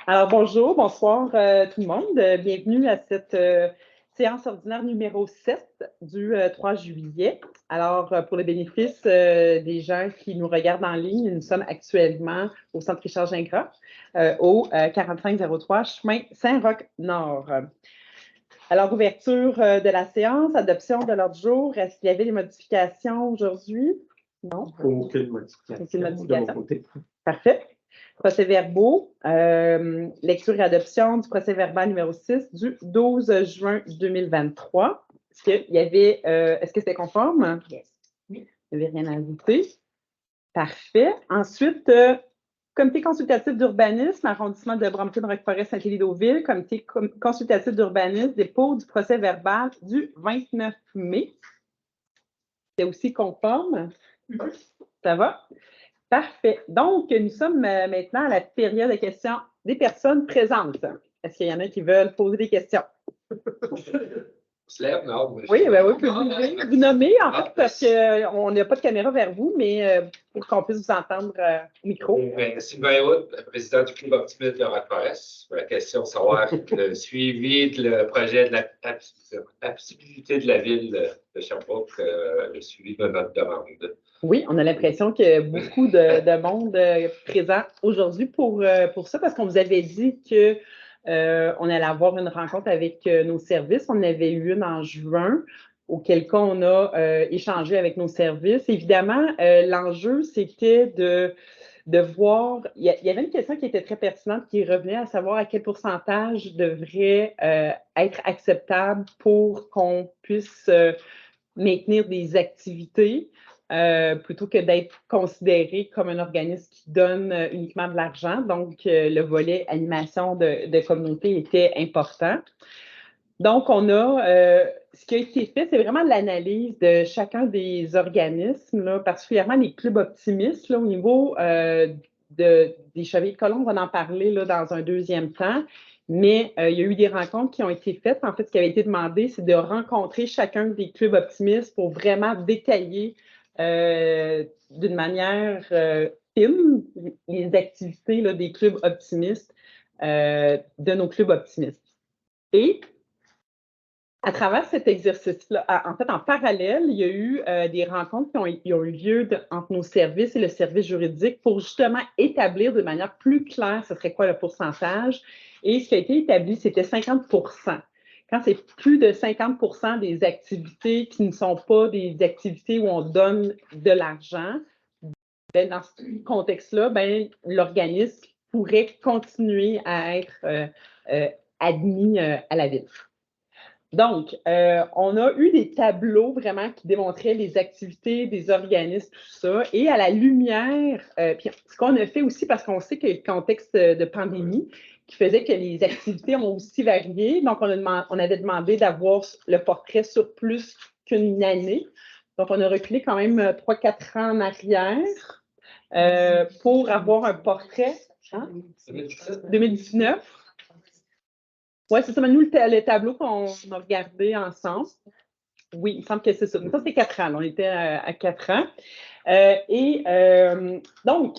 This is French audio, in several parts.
Alors, bonjour, bonsoir tout le monde. Bienvenue à cette séance ordinaire numéro 7 du 3 juillet. Alors, pour le bénéfice des gens qui nous regardent en ligne, nous sommes actuellement au Centre Richard-Gingras, au 4503 chemin Saint-Roch-Nord. Alors, ouverture de la séance, adoption de l'ordre du jour. Est-ce qu'il y avait des modifications aujourd'hui? Non? Aucune modification de mon côté. Parfait. Procès-verbaux, lecture et adoption du procès-verbal numéro 6 du 12 juin 2023. Est-ce que c'était conforme? Yes. Oui. Il n'y avait rien à ajouter. Parfait. Ensuite, comité consultatif d'urbanisme, arrondissement de Brampton-Roqueforest-Saint-Élie-Deauville, comité consultatif d'urbanisme, dépôt du procès-verbal du 29 mai. C'est aussi conforme? Ça va? Parfait. Donc, nous sommes maintenant à la période de questions des personnes présentes. Est-ce qu'il y en a qui veulent poser des questions? On se lève, non? Oui, ben oui, vous nommer, en fait, parce qu'on n'a pas de caméra vers vous, mais pour qu'on puisse vous entendre au micro. Sylvain Hood, président du Club optimiste de Roqueforest. La question, savoir le suivi de le projet de l'accessibilité de la ville de Sherbrooke, le suivi de notre demande. Oui, on a l'impression qu'il y a beaucoup de monde présent aujourd'hui pour ça, parce qu'on vous avait dit que on allait avoir une rencontre avec nos services. On avait eu une en juin, auquel cas on a échangé avec nos services. Évidemment, l'enjeu, c'était de voir, il y avait une question qui était très pertinente qui revenait à savoir à quel pourcentage devrait être acceptable pour qu'on puisse maintenir des activités. Plutôt que d'être considéré comme un organisme qui donne uniquement de l'argent. Donc, le volet animation de communauté était important. Donc, on a, ce qui a été fait, c'est vraiment l'analyse de chacun des organismes, là, particulièrement les clubs optimistes, là, au niveau des Chevaliers de Colombe. On va en parler là, dans un deuxième temps. Mais il y a eu des rencontres qui ont été faites. En fait, ce qui avait été demandé, c'est de rencontrer chacun des clubs optimistes pour vraiment détailler d'une manière fine les activités là, des clubs optimistes, de nos clubs optimistes. Et à travers cet exercice-là, en fait, en parallèle, il y a eu des rencontres qui ont eu lieu entre nos services et le service juridique pour justement établir de manière plus claire ce serait quoi le pourcentage. Et ce qui a été établi, c'était 50 %. Quand c'est plus de 50 % des activités qui ne sont pas des activités où on donne de l'argent, ben, dans ce contexte-là, ben, l'organisme pourrait continuer à être admis à la ville. Donc, on a eu des tableaux vraiment qui démontraient les activités des organismes, tout ça. Et à la lumière, puis ce qu'on a fait aussi, parce qu'on sait qu'il y a le contexte de pandémie qui faisait que les activités ont aussi varié. Donc, on avait demandé d'avoir le portrait sur plus qu'une année. Donc, on a reculé quand même 3-4 ans en arrière pour avoir un portrait. Hein? 2019. Oui, c'est ça. Mais nous, le tableau qu'on a regardé ensemble, oui, il me semble que c'est ça. Mais ça, c'est 4 ans. Là, on était à 4 ans. Donc,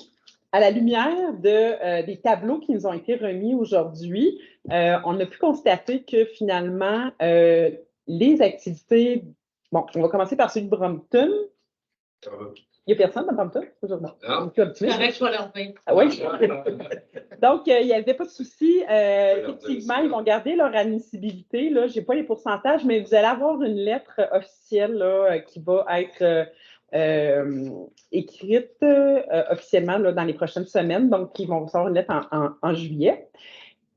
à la lumière des tableaux qui nous ont été remis aujourd'hui, on a pu constater que finalement, les activités... Bon, on va commencer par celui de Brampton. Il n'y a personne dans Brampton aujourd'hui? Non. Ah, oui. Donc, il n'y avait pas de souci. Effectivement, ils vont garder leur admissibilité. Je n'ai pas les pourcentages, mais vous allez avoir une lettre officielle là, qui va être écrite officiellement là, dans les prochaines semaines. Donc, ils vont recevoir une lettre en juillet.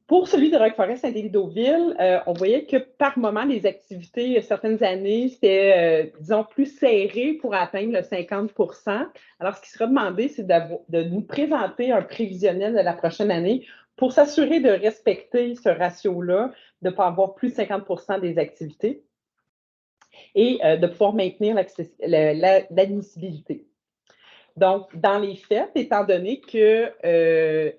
Pour celui de Roqueforest-Saint-Élie-Deauville, on voyait que par moment, les activités, certaines années, c'était, disons, plus serré pour atteindre le 50 %. Alors, ce qui sera demandé, c'est de nous présenter un prévisionnel de la prochaine année pour s'assurer de respecter ce ratio-là, de ne pas avoir plus de 50 % des activités et de pouvoir maintenir l'admissibilité. Donc, dans les faits, étant donné que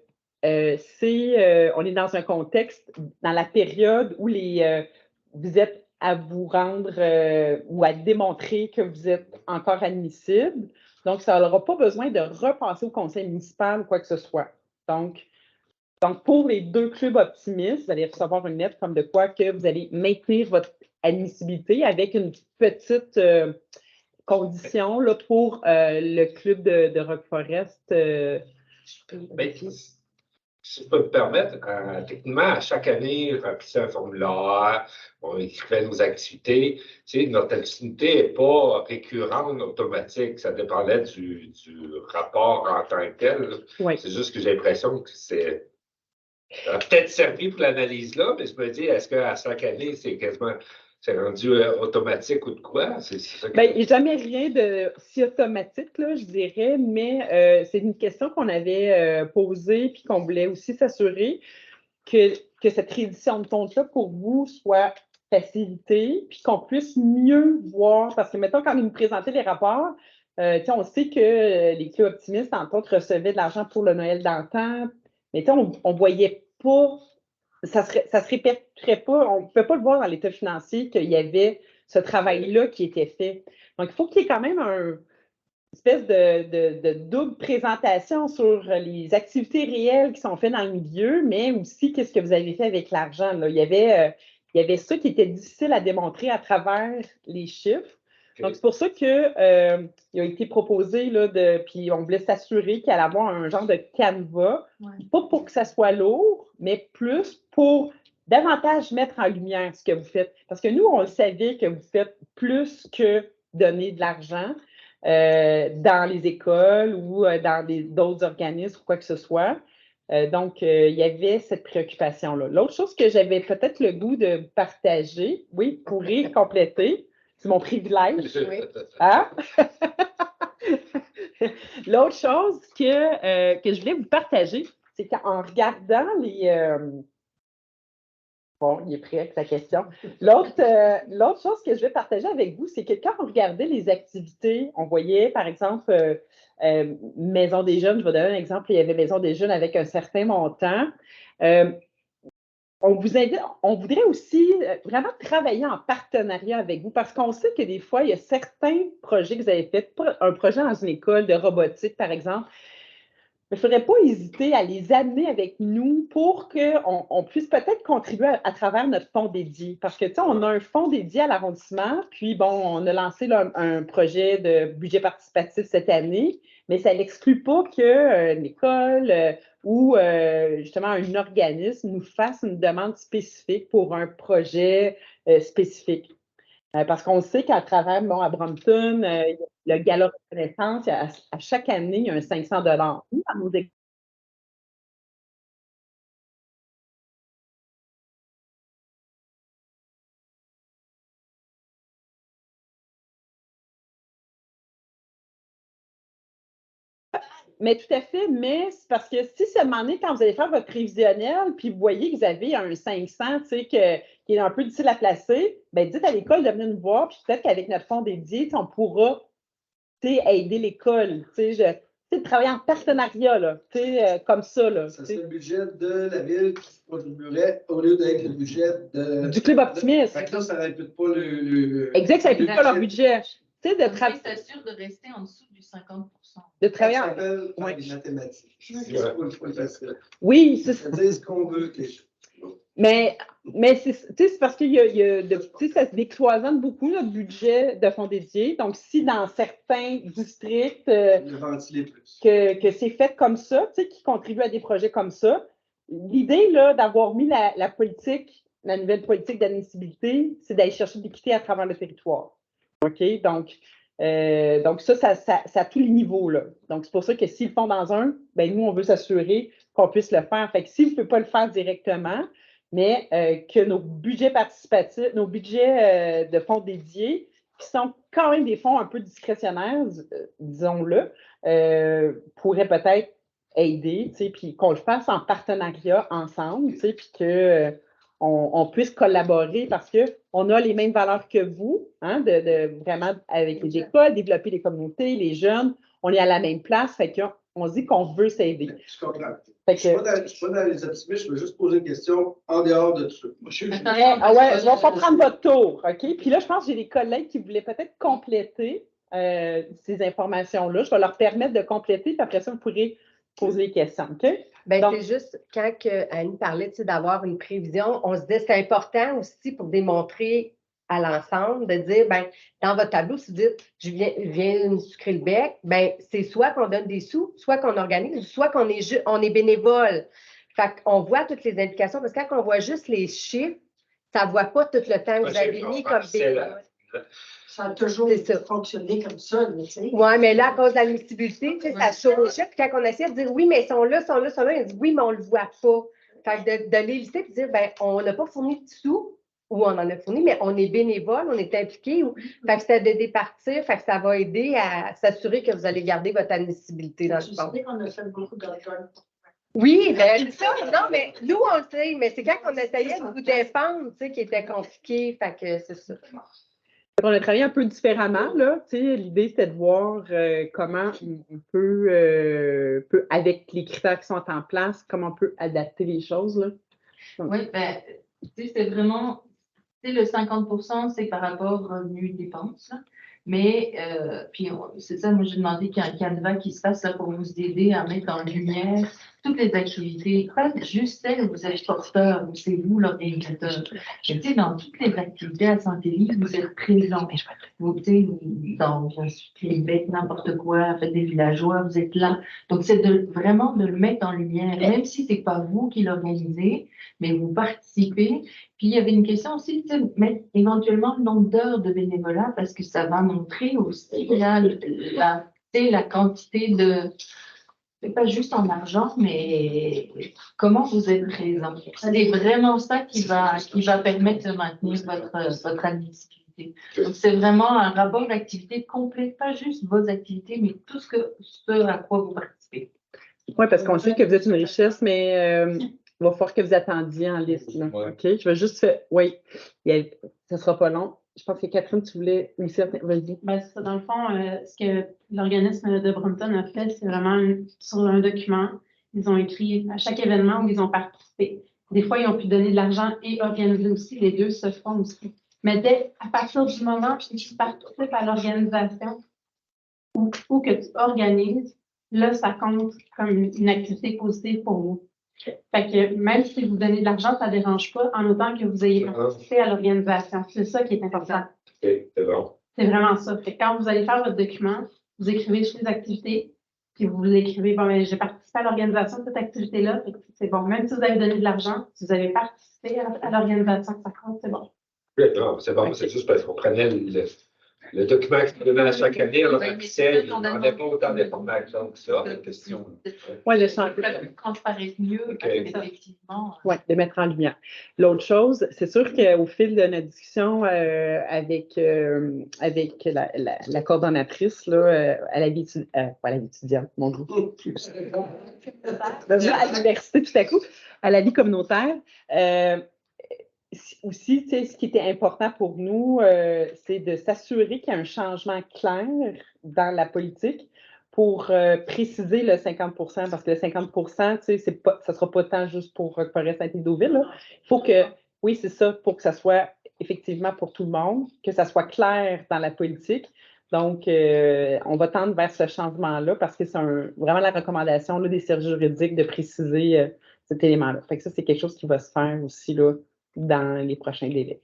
on est dans un contexte, dans la période où vous êtes à vous rendre ou à démontrer que vous êtes encore admissible. Donc, ça n'aura pas besoin de repasser au conseil municipal ou quoi que ce soit. Donc, Donc, pour les 2 clubs optimistes, vous allez recevoir une lettre comme de quoi que vous allez maintenir votre admissibilité avec une petite condition là, pour le club de Rock Forest. Ben, si je peux me permettre, techniquement, à chaque année, je remplissais un formulaire, on écrivait nos activités. Tu sais, notre activité n'est pas récurrente, automatique. Ça dépendait du rapport en tant que tel. Oui. C'est juste que j'ai l'impression que ça a peut-être servi pour l'analyse là, mais je me dis, est-ce qu'à chaque année, c'est rendu automatique ou de quoi? C'est ça que... Bien, il n'y a jamais rien de si automatique, là, je dirais, mais c'est une question qu'on avait posée puis qu'on voulait aussi s'assurer que cette réédition de compte-là, pour vous, soit facilitée puis qu'on puisse mieux voir. Parce que, mettons, quand ils nous présentaient les rapports, on sait que les clubs optimistes, entre autres, recevaient de l'argent pour le Noël d'antan, mais on ne voyait pas, ça se répéterait pas, on ne pouvait pas le voir dans l'état financier qu'il y avait ce travail-là qui était fait. Donc, il faut qu'il y ait quand même une espèce de double présentation sur les activités réelles qui sont faites dans le milieu, mais aussi qu'est-ce que vous avez fait avec l'argent. Il y avait ça qui était difficile à démontrer à travers les chiffres. Donc, c'est pour ça qu'il a été proposé, là, puis on voulait s'assurer qu'il allait avoir un genre de canevas, pas pour que ça soit lourd, mais plus pour davantage mettre en lumière ce que vous faites. Parce que nous, on le savait que vous faites plus que donner de l'argent dans les écoles ou dans d'autres organismes ou quoi que ce soit. Donc, il y avait cette préoccupation-là. L'autre chose que j'avais peut-être le goût de partager, oui, pour y compléter, c'est mon privilège. Oui. Hein? L'autre chose que je voulais vous partager, c'est qu'en regardant les... Bon, il est prêt avec sa question. L'autre chose que je vais partager avec vous, c'est que quand on regardait les activités, on voyait, par exemple, Maison des jeunes, je vais donner un exemple, il y avait Maison des jeunes avec un certain montant. On voudrait aussi vraiment travailler en partenariat avec vous parce qu'on sait que des fois, il y a certains projets que vous avez faits, un projet dans une école de robotique, par exemple. Il ne faudrait pas hésiter à les amener avec nous pour qu'on puisse peut-être contribuer à travers notre fonds dédié. Parce que, tu sais, on a un fonds dédié à l'arrondissement, puis, bon, on a lancé là, un projet de budget participatif cette année, mais ça n'exclut pas qu'une école ou justement un organisme nous fasse une demande spécifique pour un projet spécifique. Parce qu'on sait qu'à travers, bon, à Brompton, le gala de reconnaissance, à chaque année, il y a un 500 $. Nous, dans nos écoles, mais tout à fait, mais c'est parce que si c'est demandé quand vous allez faire votre prévisionnel, puis vous voyez que vous avez un 500, tu sais, qui est un peu difficile à placer, bien, dites à l'école de venir nous voir, puis peut-être qu'avec notre fonds dédié, on pourra, tu sais, aider l'école, tu sais, de travailler en partenariat, là, tu sais, comme ça, là. Ça serait le budget de la ville qui contribuerait au lieu d'être le budget du club optimiste. Fait que là, ça n'impute pas le exact, ça n'impute pas leur budget. Tu sais, de s'assure de rester en dessous du 50 de travailler ça s'appelle les mathématiques. Oui, c'est ce qu'on veut. Mais c'est parce qu'il y a ça se décloisonne beaucoup notre budget de fonds dédiés. Donc, si dans certains districts que c'est fait comme ça, qui contribuent à des projets comme ça, l'idée là d'avoir mis la politique, la nouvelle politique d'admissibilité, c'est d'aller chercher de l'équité à travers le territoire. OK? Donc ça à tous les niveaux, là. Donc, c'est pour ça que s'ils le font dans un, ben nous, on veut s'assurer qu'on puisse le faire. Fait que s'ils ne peuvent pas le faire directement, mais que nos budgets participatifs, nos budgets de fonds dédiés, qui sont quand même des fonds un peu discrétionnaires, disons-le, pourraient peut-être aider, puis qu'on le fasse en partenariat ensemble, puis que on puisse collaborer parce qu'on a les mêmes valeurs que vous, hein, de vraiment, avec les écoles, développer les communautés, les jeunes, on est à la même place, fait qu'on se dit qu'on veut s'aider. Je comprends. Je ne suis pas dans les optimistes, je veux juste poser une question en dehors de tout ça. Je ne vais pas prendre votre tour, OK? Puis là, je pense que j'ai des collègues qui voulaient peut-être compléter ces informations-là. Je vais leur permettre de compléter, puis après ça, vous pourrez poser des questions, OK? Bien, Donc- c'est juste, quand Annie parlait d'avoir une prévision, on se disait que c'est important aussi pour démontrer à l'ensemble, de dire, ben dans votre tableau, si vous dites, je viens me sucrer le bec, ben c'est soit qu'on donne des sous, soit qu'on organise, soit qu'on est, on est bénévole. Fait qu'on voit toutes les indications, parce que quand on voit juste les chiffres, ça ne voit pas tout le temps que vous avez mis comme bénévole. Ça a toujours fonctionné comme ça, tu sais. Oui, mais là, à cause de l'admissibilité, ça change. Puis quand on essaie de dire oui, mais ils sont là, ils disent oui, mais on ne le voit pas. Fait que de les lister et de dire, ben on n'a pas fourni de sous, ou on en a fourni, mais on est bénévole, on est impliqué. Fait que c'est de départir, fait que ça va aider à s'assurer que vous allez garder votre admissibilité dans le fond. Je sais qu'on a fait beaucoup d'argent. Oui, mais c'est ça. Non, mais nous, on le sait, mais c'est quand on essayait de vous défendre, tu sais, qui était compliqué. Fait que c'est ça. On a travaillé un peu différemment, là. Tu sais, l'idée, c'était de voir comment on peut, avec les critères qui sont en place, comment on peut adapter les choses, là. Donc, Oui, ben, tu sais, c'est vraiment, tu sais, le 50%, c'est par rapport aux revenus dépenses, là. Mais, puis, c'est ça, moi, j'ai demandé qu'il y ait un canevas qui se fasse là pour vous aider à mettre en lumière toutes les activités, pas juste celles où vous êtes porteur, où c'est vous l'organisateur. Mais, tu sais, dans toutes les activités à Saint-Élie, vous êtes présent. Vous, tu sais, dans Québec, n'importe quoi, faites des villageois, vous êtes là. Donc, c'est vraiment de le mettre en lumière, même si c'est pas vous qui l'organisez, mais vous participez. Puis, il y avait une question aussi, tu sais, mettre éventuellement le nombre d'heures de bénévolat, parce que ça va montrer aussi là, la quantité de, c'est pas juste en argent, mais comment vous êtes présent. C'est vraiment ça qui va permettre de maintenir votre admissibilité. Donc, c'est vraiment un rapport d'activité complet, pas juste vos activités, mais tout ce à quoi vous participez. Oui, parce qu'on sait que vous êtes une richesse, mais il va falloir que vous attendiez en liste, là. Ouais. OK? Je vais juste faire. Oui, ça ne sera pas long. Je pense que Catherine, tu voulais aussi. Vas-y. Ben, c'est ça. Dans le fond, ce que l'organisme de Brompton a fait, c'est vraiment sur un document. Ils ont écrit à chaque événement où ils ont participé. Des fois, ils ont pu donner de l'argent et organiser aussi. Les deux se font aussi. Mais à partir du moment où tu participes à l'organisation ou que tu organises, là, ça compte comme une activité positive pour vous. Fait que même si vous donnez de l'argent, ça ne dérange pas, en autant que vous ayez participé à l'organisation. C'est ça qui est important. OK, c'est bon. C'est vraiment ça. Fait que quand vous allez faire votre document, vous écrivez toutes les activités, puis vous écrivez, bon, ben, j'ai participé à l'organisation de cette activité-là, fait que c'est bon. Même si vous avez donné de l'argent, si vous avez participé à l'organisation, ça compte, c'est bon. Oui, non, c'est bon, c'est juste parce qu'on prenait le document qui donnait à chaque année, on le remplissait, on n'en avait pas autant d'informations que ça. La question. Oui, le champ. Transparaître mieux, OK. effectivement. Oui, de mettre en lumière. L'autre chose, c'est sûr qu'au fil de notre discussion avec la coordonnatrice là, à la vie étudiante, mon Dieu. À l'université, tout à coup, à la vie communautaire. Aussi, tu sais, ce qui était important pour nous, c'est de s'assurer qu'il y a un changement clair dans la politique pour préciser le 50 parce que le 50 tu sais, ça ne sera pas tant juste pour Forest-Saint-Édoville. Il faut que, oui, c'est ça, pour que ça soit effectivement pour tout le monde, que ça soit clair dans la politique. Donc, on va tendre vers ce changement-là parce que c'est vraiment la recommandation là, des services juridiques de préciser cet élément-là. Fait que ça, c'est quelque chose qui va se faire aussi là, dans les prochains délais.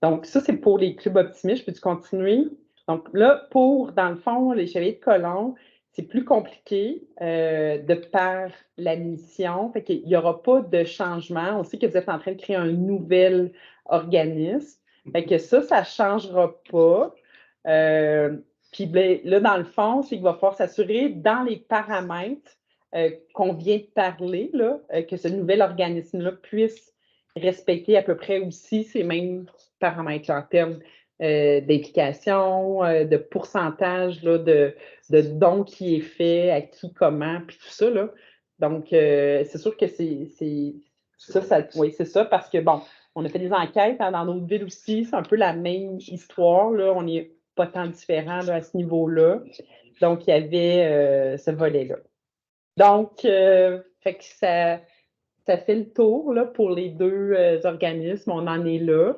Donc, ça, c'est pour les clubs optimistes. Peux-tu continuer? Donc, là, dans le fond, les Chevaliers de Colomb, c'est plus compliqué de par la mission. Fait qu'il n'y aura pas de changement. On sait que vous êtes en train de créer un nouvel organisme. Fait que ça ne changera pas. Puis là, dans le fond, c'est qu'il va falloir s'assurer dans les paramètres qu'on vient de parler, là, que ce nouvel organisme-là puisse respecter à peu près aussi ces mêmes paramètres en termes d'implication, de pourcentage là, de dons qui est fait, à qui, comment, puis tout ça. Là. Donc, c'est sûr que c'est ça, oui, c'est ça, parce que, bon, on a fait des enquêtes dans d'autres villes aussi, c'est un peu la même histoire, là, on n'est pas tant différents là, à ce niveau-là. Donc, il y avait ce volet-là. Donc, fait que ça fait le tour là, pour les deux organismes. On en est là.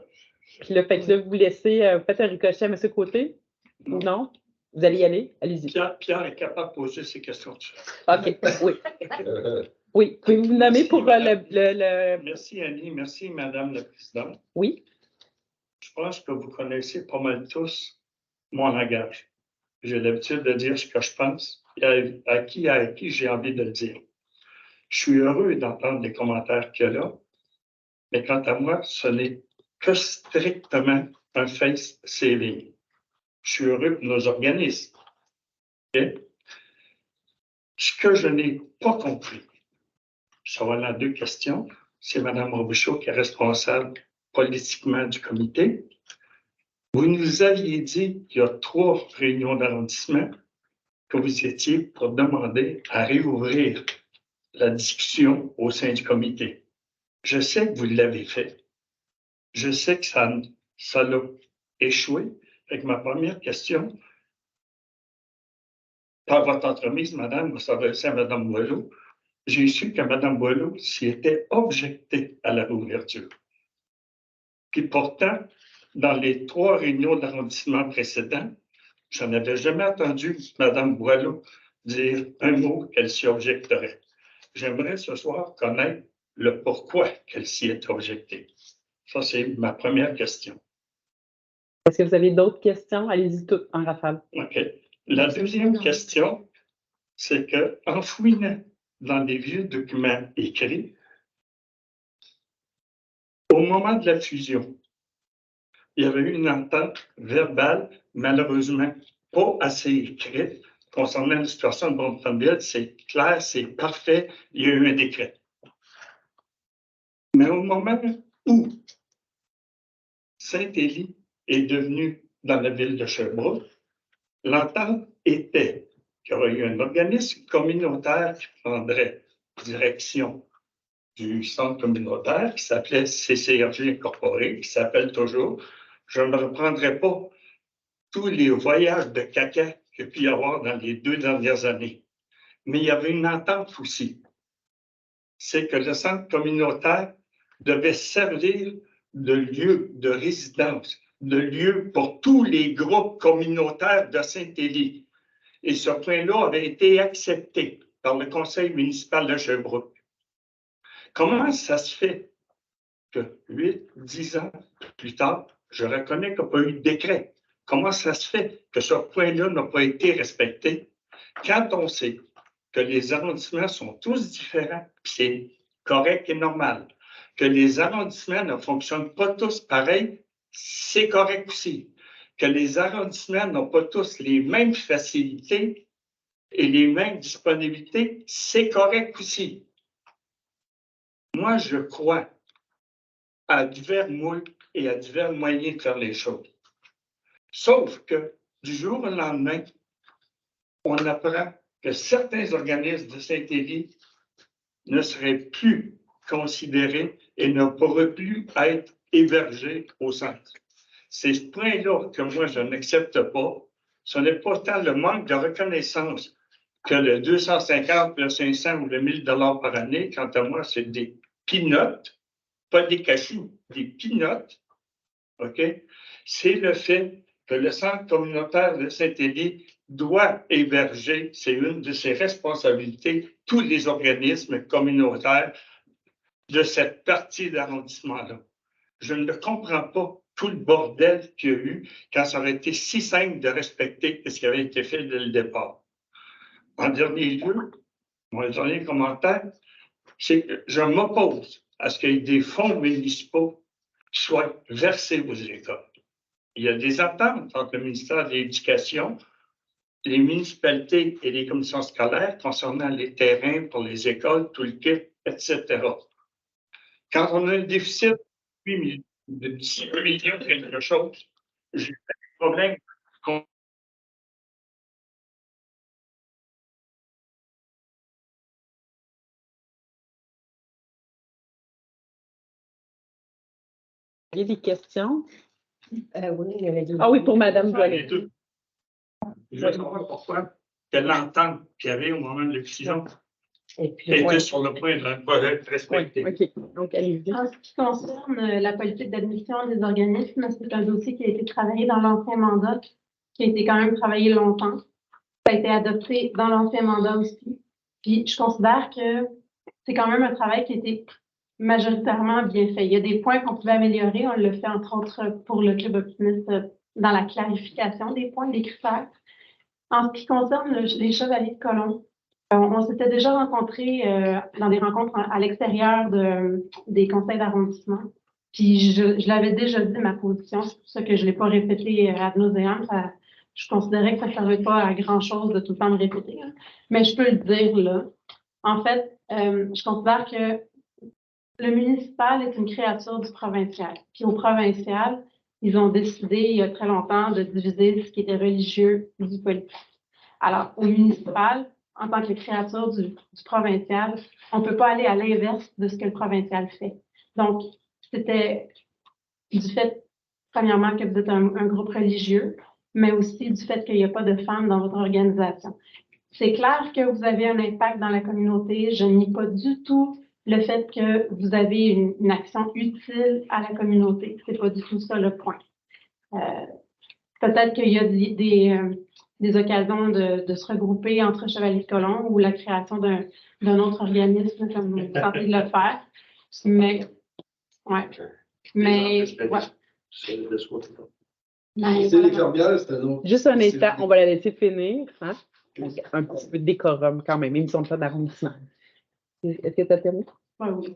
Puis là, fait que là, vous laissez, faites un ricochet à M. Côté? Ou non? Vous allez y aller? Allez-y. Pierre est capable de poser ces questions. OK, oui. Oui, pouvez-vous vous nommer pour le... Merci, Annie. Merci, Madame la Présidente. Oui. Je pense que vous connaissez pas mal tous mon langage. J'ai l'habitude de dire ce que je pense et à qui j'ai envie de le dire. Je suis heureux d'entendre les commentaires qu'il y a là, mais quant à moi, ce n'est que strictement un face CV. Je suis heureux pour nos organismes. Okay? Ce que je n'ai pas compris, ça va dans 2 questions. C'est Mme Robichaud qui est responsable politiquement du comité. Vous nous aviez dit il y a 3 réunions d'arrondissement que vous étiez pour demander à réouvrir la discussion au sein du comité. Je sais que vous l'avez fait. Je sais que ça a échoué. Avec ma première question, par votre entremise, Madame, vous s'adressez à Mme Boileau, j'ai su que Mme Boileau s'y était objectée à la réouverture. Puis pourtant, dans les 3 réunions d'arrondissement précédentes, je n'avais jamais entendu Mme Boileau dire un mot qu'elle s'y objecterait. J'aimerais ce soir connaître le pourquoi qu'elle s'y est objectée. Ça, c'est ma première question. Est-ce que vous avez d'autres questions? Allez-y toutes en rafale. OK. La deuxième question, c'est qu'en fouinant dans des vieux documents écrits, au moment de la fusion, il y avait eu une entente verbale, malheureusement pas assez écrite, concernant la situation de Bromptonville. C'est clair, c'est parfait, il y a eu un décret. Mais au moment où Saint-Élie est devenu dans la ville de Sherbrooke, l'entente était qu'il y aurait eu un organisme communautaire qui prendrait direction du centre communautaire qui s'appelait CCRG Incorporé, qui s'appelle toujours. Je ne reprendrai pas tous les voyages de caca qu'il y a pu y avoir dans les 2 dernières années. Mais il y avait une entente aussi. C'est que le centre communautaire devait servir de lieu de résidence, de lieu pour tous les groupes communautaires de Saint-Élie. Et ce point-là avait été accepté par le conseil municipal de Sherbrooke. Comment ça se fait que 8-10 ans plus tard, je reconnais qu'il n'y a pas eu de décret? Comment ça se fait que ce point-là n'a pas été respecté quand on sait que les arrondissements sont tous différents, c'est correct et normal, que les arrondissements ne fonctionnent pas tous pareil, c'est correct aussi, que les arrondissements n'ont pas tous les mêmes facilités et les mêmes disponibilités, c'est correct aussi. Moi, je crois à divers moules et à divers moyens de faire les choses. Sauf que du jour au lendemain, on apprend que certains organismes de Saint-Élie ne seraient plus considérés et ne pourraient plus être hébergés au centre. C'est ce point-là que moi, je n'accepte pas. Ce n'est pas tant le manque de reconnaissance que le 250, le 500 ou le 1000 $ par année. Quant à moi, c'est des peanuts, pas des cachous, des peanuts. OK? C'est le fait que le centre communautaire de Saint-Élie doit héberger, c'est une de ses responsabilités, tous les organismes communautaires de cette partie d'arrondissement-là. Je ne comprends pas tout le bordel qu'il y a eu quand ça aurait été si simple de respecter ce qui avait été fait dès le départ. En dernier lieu, mon dernier commentaire, c'est que je m'oppose à ce qu'il y ait des fonds municipaux qui soient versés aux écoles. Il y a des attentes entre le ministère de l'Éducation, les municipalités et les commissions scolaires concernant les terrains pour les écoles, tout le kit, etc. Quand on a un déficit de 6 millions de quelque chose, j'ai pas de problème. Il y a des questions? Oui, il y avait des... Ah oui, pour Mme Boileau. Je veux savoir pourquoi quelle entente qu'il y avait au moment de l'excision puis, était sur le point de ne pas être respectée. Oui, OK. Donc, allez-y. En ce qui concerne la politique d'admission des organismes, c'est un dossier qui a été travaillé dans l'ancien mandat qui a été quand même travaillé longtemps. Ça a été adopté dans l'ancien mandat aussi. Puis je considère que c'est quand même un travail qui a été majoritairement bien fait. Il y a des points qu'on pouvait améliorer. On le fait entre autres pour le Club optimiste dans la clarification des points, des critères. En ce qui concerne les chevaliers de colon, on s'était déjà rencontrés dans des rencontres à l'extérieur des conseils d'arrondissement. Puis je l'avais déjà dit ma position, c'est pour ça que je ne l'ai pas répété ad nauseam. Je considérais que ça ne servait pas à grand-chose de tout le temps me répéter. Hein. Mais je peux le dire là. En fait, je considère que le municipal est une créature du provincial. Puis au provincial, ils ont décidé il y a très longtemps de diviser ce qui était religieux du politique. Alors, au municipal, en tant que créature du provincial, on ne peut pas aller à l'inverse de ce que le provincial fait. Donc, c'était du fait, premièrement, que vous êtes un groupe religieux, mais aussi du fait qu'il n'y a pas de femmes dans votre organisation. C'est clair que vous avez un impact dans la communauté. Je nie pas du tout le fait que vous avez une action utile à la communauté. C'est pas du tout ça le point. Peut-être qu'il y a des occasions de se regrouper entre Chevaliers de Colomb ou la création d'un autre organisme comme vous tentez de le faire. Mais, ouais. Mais, ouais. C'est les fermières, c'est un autre. Juste un instant, on va la laisser finir. Hein? Un petit peu de décorum quand même, émission de fin d'arrondissement. Est-ce que tu as terminé? Oui.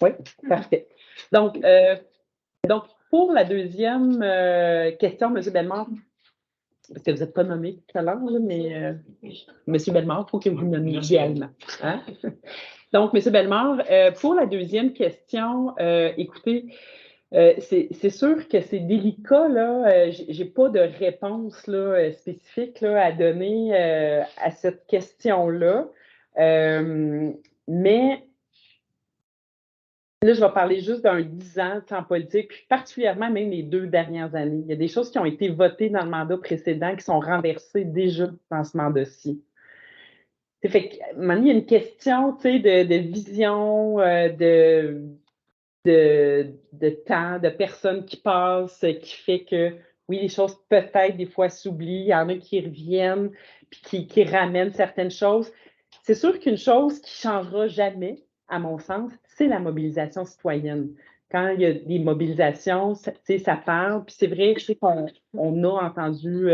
Oui, parfait. Donc, pour la deuxième question, M. Bellemare, parce que vous n'êtes pas nommé tout à l'heure, mais M. Bellemare, il faut que vous nommiez idéalement. Hein? Donc, M. Bellemare, pour la deuxième question, écoutez, c'est sûr que c'est délicat, là. J'ai pas de réponse là, spécifique là, à donner à cette question-là. Mais là, je vais parler juste d'un 10 ans en politique, puis particulièrement même les 2 dernières années. Il y a des choses qui ont été votées dans le mandat précédent qui sont renversées déjà dans ce mandat-ci. Fait que, il y a une question de vision, de temps, de personnes qui passent, qui fait que, oui, les choses peut-être des fois s'oublient, il y en a qui reviennent, puis qui ramènent certaines choses. C'est sûr qu'une chose qui ne changera jamais, à mon sens, c'est la mobilisation citoyenne. Quand il y a des mobilisations, ça parle, puis c'est vrai qu'on a entendu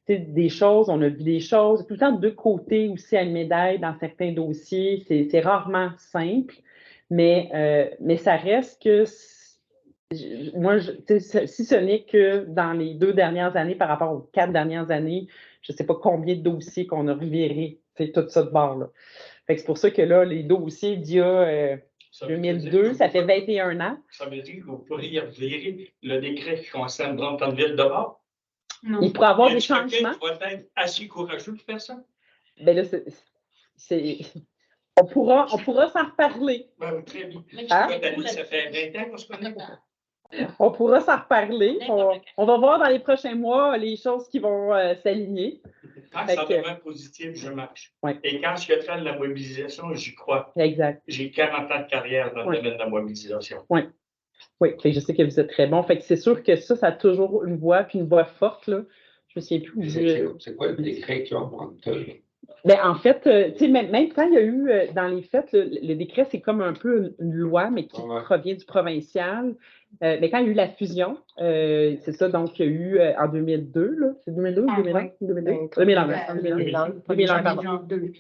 des choses, on a vu des choses, tout le temps de deux côtés aussi à une médaille dans certains dossiers, c'est rarement simple. Mais ça reste que, moi, si ce n'est que dans les 2 dernières années par rapport aux 4 dernières années, je ne sais pas combien de dossiers qu'on a revirés, tout ça de bord. Là. C'est pour ça que là, les dossiers d'il y a 2002, ça fait 21 ans. Ça veut dire que vous pourriez revirer le décret qui concerne Bromptonville de bord? Non. Il pourrait y avoir des changements. Quelqu'un qui va être assez courageux de faire ça? Bien là, on pourra s'en reparler. Ben, très bien. Hein? Ça fait 20 ans qu'on se connaît. On pourra s'en reparler. On va voir dans les prochains mois les choses qui vont s'aligner. Quand ça devient positif, je marche. Ouais. Et quand je fais de la mobilisation, j'y crois. Exact. J'ai 40 ans de carrière dans le domaine de la mobilisation. Oui. Oui, je sais que vous êtes très bon. Fait que c'est sûr que ça a toujours une voix, puis une voix forte. Là. Je me souviens plus. C'est quoi le décret qui a Brompton? Ben, en fait, même quand il y a eu, dans les faits, le décret, c'est comme un peu une loi, mais qui provient du provincial. Mais quand il y a eu la fusion, c'est ça, donc il y a eu en 2002, là. C'est 2002 ou 2001? 2001, pardon. 2002.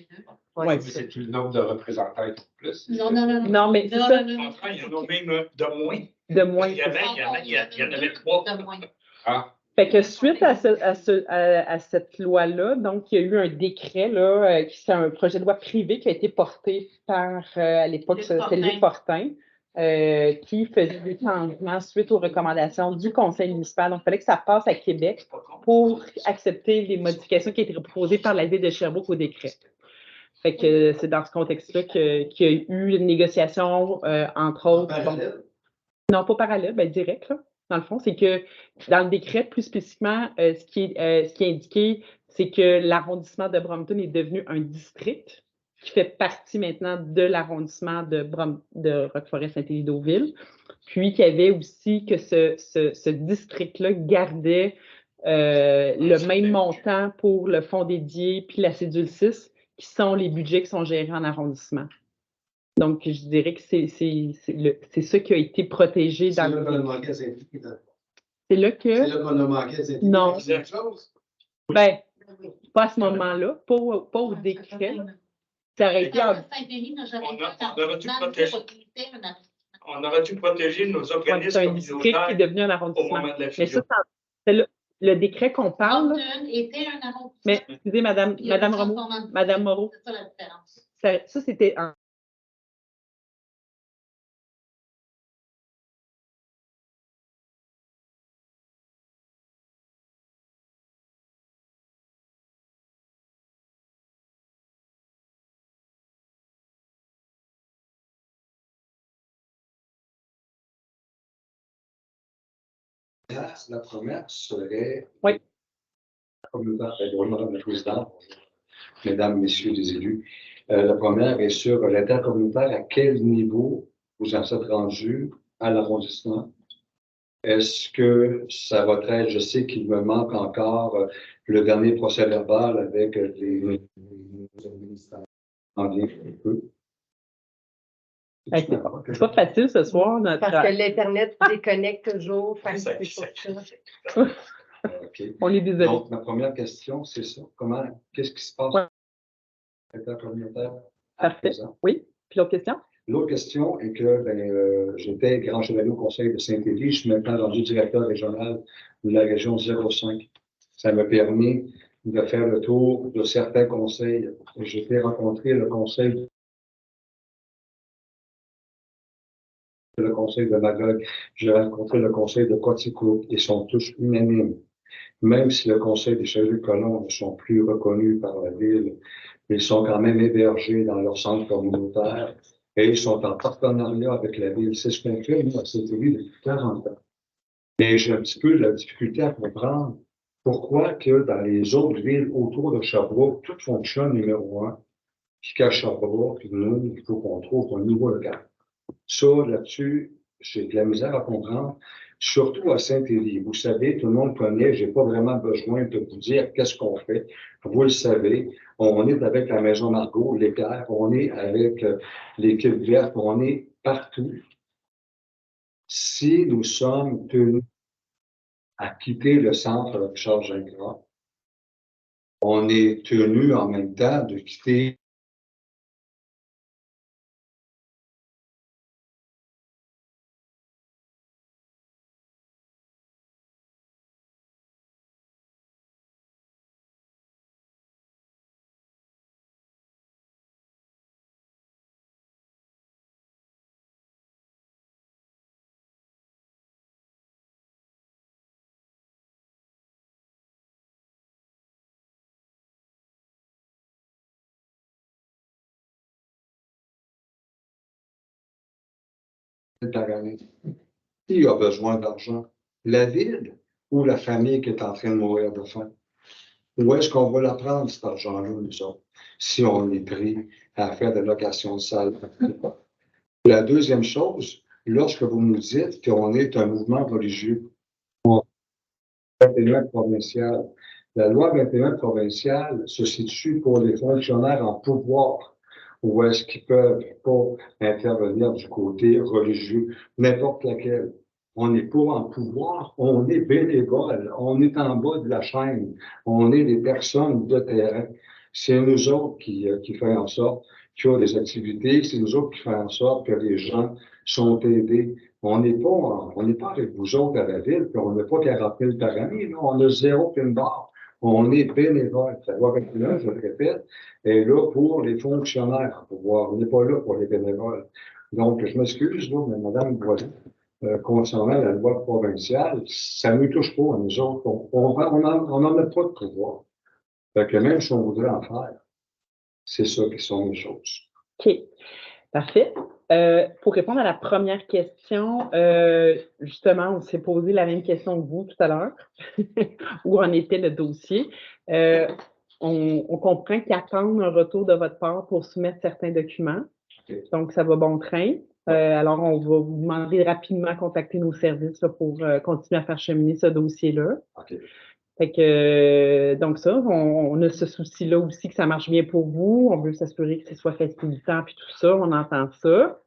Oui, c'est le nombre de représentants plus. Non, mais c'est ça. Il y en a même de moins. De moins. Il y en avait 3. De moins. Ah. Fait que suite à cette loi-là, donc il y a eu un décret, là, c'est un projet de loi privé qui a été porté par, à l'époque, c'était Luc Fortin, qui faisait des changements suite aux recommandations du conseil municipal. Donc, il fallait que ça passe à Québec pour accepter les modifications qui étaient proposées par la ville de Sherbrooke au décret. Fait que c'est dans ce contexte-là qu'il y a eu une négociation, entre autres. Non, pas parallèle, ben direct, là. Dans le fond, c'est que dans le décret, plus spécifiquement, ce qui est indiqué, c'est que l'arrondissement de Brompton est devenu un district qui fait partie maintenant de l'arrondissement de Roqueforest-Saint-Élie-Deauville, puis qu'il y avait aussi que ce district-là gardait le même montant pour le fonds dédié puis la cédule 6, qui sont les budgets qui sont gérés en arrondissement. Donc, je dirais que c'est ça qui a été protégé dans le. C'est là que. C'est là qu'on a manqué des Non. chose. Ben, pas à ce moment-là, pas au décret. Ça aurait été On aurait dû protéger nos organismes c'est un district qui communautaires est devenu un au arrondissement. moment de la Mais fusion. ça, c'est le décret qu'on parle. Était un arrondissement. Mais, excusez, Madame Moreau. C'est ça la différence. Ça c'était un. La première serait. Oui. Madame la Présidente, Mesdames, Messieurs les élus. La première est sur l'intercommunautaire. À quel niveau vous en êtes rendu à l'arrondissement? Est-ce que ça va être, je sais qu'il me manque encore le dernier procès-verbal avec les administrateurs. En vient un peu. C'est pas facile ce soir. Parce que l'Internet déconnecte toujours. Ça. Okay. On est désolé. Donc, ma première question, c'est ça. Qu'est-ce qui se passe Ouais. intercommunautaire? Parfait. Oui. Puis l'autre question? L'autre question est que j'étais grand chevalier au conseil de Saint-Élie. Je suis maintenant rendu directeur régional de la région 05. Ça m'a permis de faire le tour de certains conseils. J'ai fait rencontrer le conseil de Magog. J'ai rencontré le conseil de Coticook. Ils sont tous unanimes. Même si le conseil des Chevaliers-Colons ne sont plus reconnus par la ville, ils sont quand même hébergés dans leur centre communautaire et ils sont en partenariat avec la ville. C'est ce qu'on fait, nous, à Saint-Élie, depuis 40 ans. Et j'ai un petit peu la difficulté à comprendre pourquoi que dans les autres villes autour de Sherbrooke, tout fonctionne numéro 1, puis qu'à Sherbrooke, nous, il faut qu'on trouve un nouveau local. Ça, là-dessus, j'ai de la misère à comprendre. Surtout à Saint-Élie. Vous savez, tout le monde connaît, j'ai pas vraiment besoin de vous dire qu'est-ce qu'on fait. Vous le savez, on est avec la Maison Margot, l'Équerre, on est avec l'équipe verte, on est partout. Si nous sommes tenus à quitter le centre Richard Gingras, on est tenus en même temps de quitter Qui a besoin d'argent? La ville ou la famille qui est en train de mourir de faim? Où est-ce qu'on va la prendre, cet argent-là, nous autres, si on est pris à faire de location de salle? La deuxième chose, lorsque vous nous dites qu'on est un mouvement religieux, la loi 21 provinciale. La loi 21 provinciale se situe pour les fonctionnaires en pouvoir. Où est-ce qu'ils peuvent pas intervenir du côté religieux, n'importe laquelle. On n'est pas en pouvoir, on est bénévole, on est en bas de la chaîne, on est des personnes de terrain. C'est nous autres qui faisons en sorte qu'il y a des activités, c'est nous autres qui faisons en sorte que les gens sont aidés. On n'est pas avec vous autres à la ville, puis on n'a pas 40 000 par année, là, on a 0 puis une barre. On est bénévole. La loi 21, je le répète, est là pour les fonctionnaires en pouvoir. On n'est pas là pour les bénévoles. Donc, je m'excuse, là, mais Mme Boileau, concernant la loi provinciale, ça ne nous touche pas à nous autres. On n'en a pas de pouvoir. Fait que même si on voudrait en faire, c'est ça qui sont les choses. OK. Parfait. Pour répondre à la première question, justement, on s'est posé la même question que vous tout à l'heure, où en était le dossier. On comprend qu'attendre un retour de votre part pour soumettre certains documents. Okay. Donc, ça va bon train. Alors, on va vous demander rapidement de contacter nos services là, pour continuer à faire cheminer ce dossier-là. Okay. Fait que, donc ça, on a ce souci-là aussi que ça marche bien pour vous. On veut s'assurer que ce soit facilitant puis tout ça, on entend ça.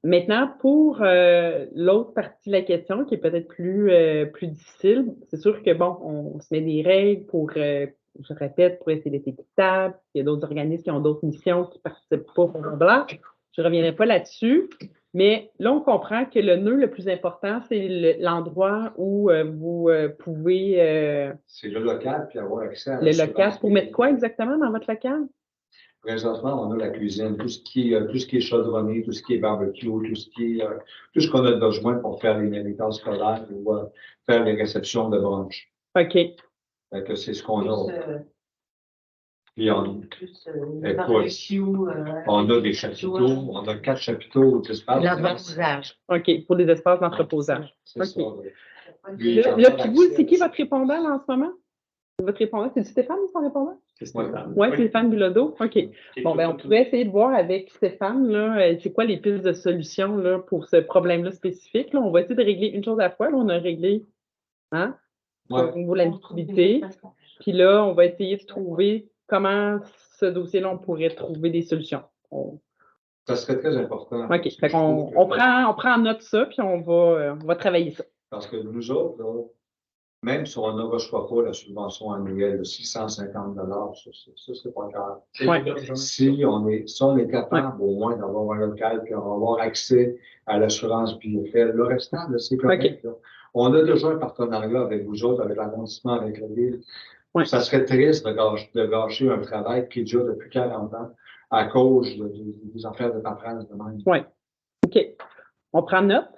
Maintenant, pour l'autre partie de la question qui est peut-être plus difficile, c'est sûr que bon, on se met des règles pour, je répète, pour essayer d'être équitable. Il y a d'autres organismes qui ont d'autres missions qui ne participent pas, blablabla. Je ne reviendrai pas là-dessus. Mais là, on comprend que le nœud le plus important, c'est l'endroit où vous pouvez. C'est le local, puis avoir accès à le local. Pour mettre quoi exactement dans votre local? Présentement, on a la cuisine, tout ce qui est chaudronné, tout ce qui est barbecue, tout ce qu'on a besoin pour faire les méritants scolaires ou faire les réceptions de brunch. OK. Fait que c'est ce qu'on a. Puis on a des chapiteaux, on a 4 chapiteaux d'espace. L'entreposage. OK, pour des espaces d'entreposage. C'est ça. OK. Là, puis vous, c'est qui votre répondant là, en ce moment? Votre répondant, c'est Stéphane, son répondant? C'est Stéphane. Oui, Stéphane Bilodeau. OK. Bon, ben on pourrait essayer de voir avec Stéphane, là, c'est quoi les pistes de solution là, pour ce problème-là spécifique. Là. On va essayer de régler une chose à la fois. Là, on a réglé au niveau de la liquidité. Puis là, on va essayer de trouver comment ce dossier-là, on pourrait trouver des solutions. Ça serait très important. OK. Fait qu'on on prend en note ça, puis on va travailler ça. Parce que nous autres, là, même si on ne reçoit pas la subvention annuelle de 650 ça c'est pas grave. Ouais. Si on est capable au moins d'avoir un local, puis on va avoir accès à l'assurance BFL, le restant, là, c'est correct. Okay. On a déjà un partenariat avec vous autres, avec l'arrondissement, avec la ville. Ouais. Ça serait triste de gâcher un travail qui dure depuis 40 ans à cause des affaires de paperasse de même. Oui. OK. On prend note,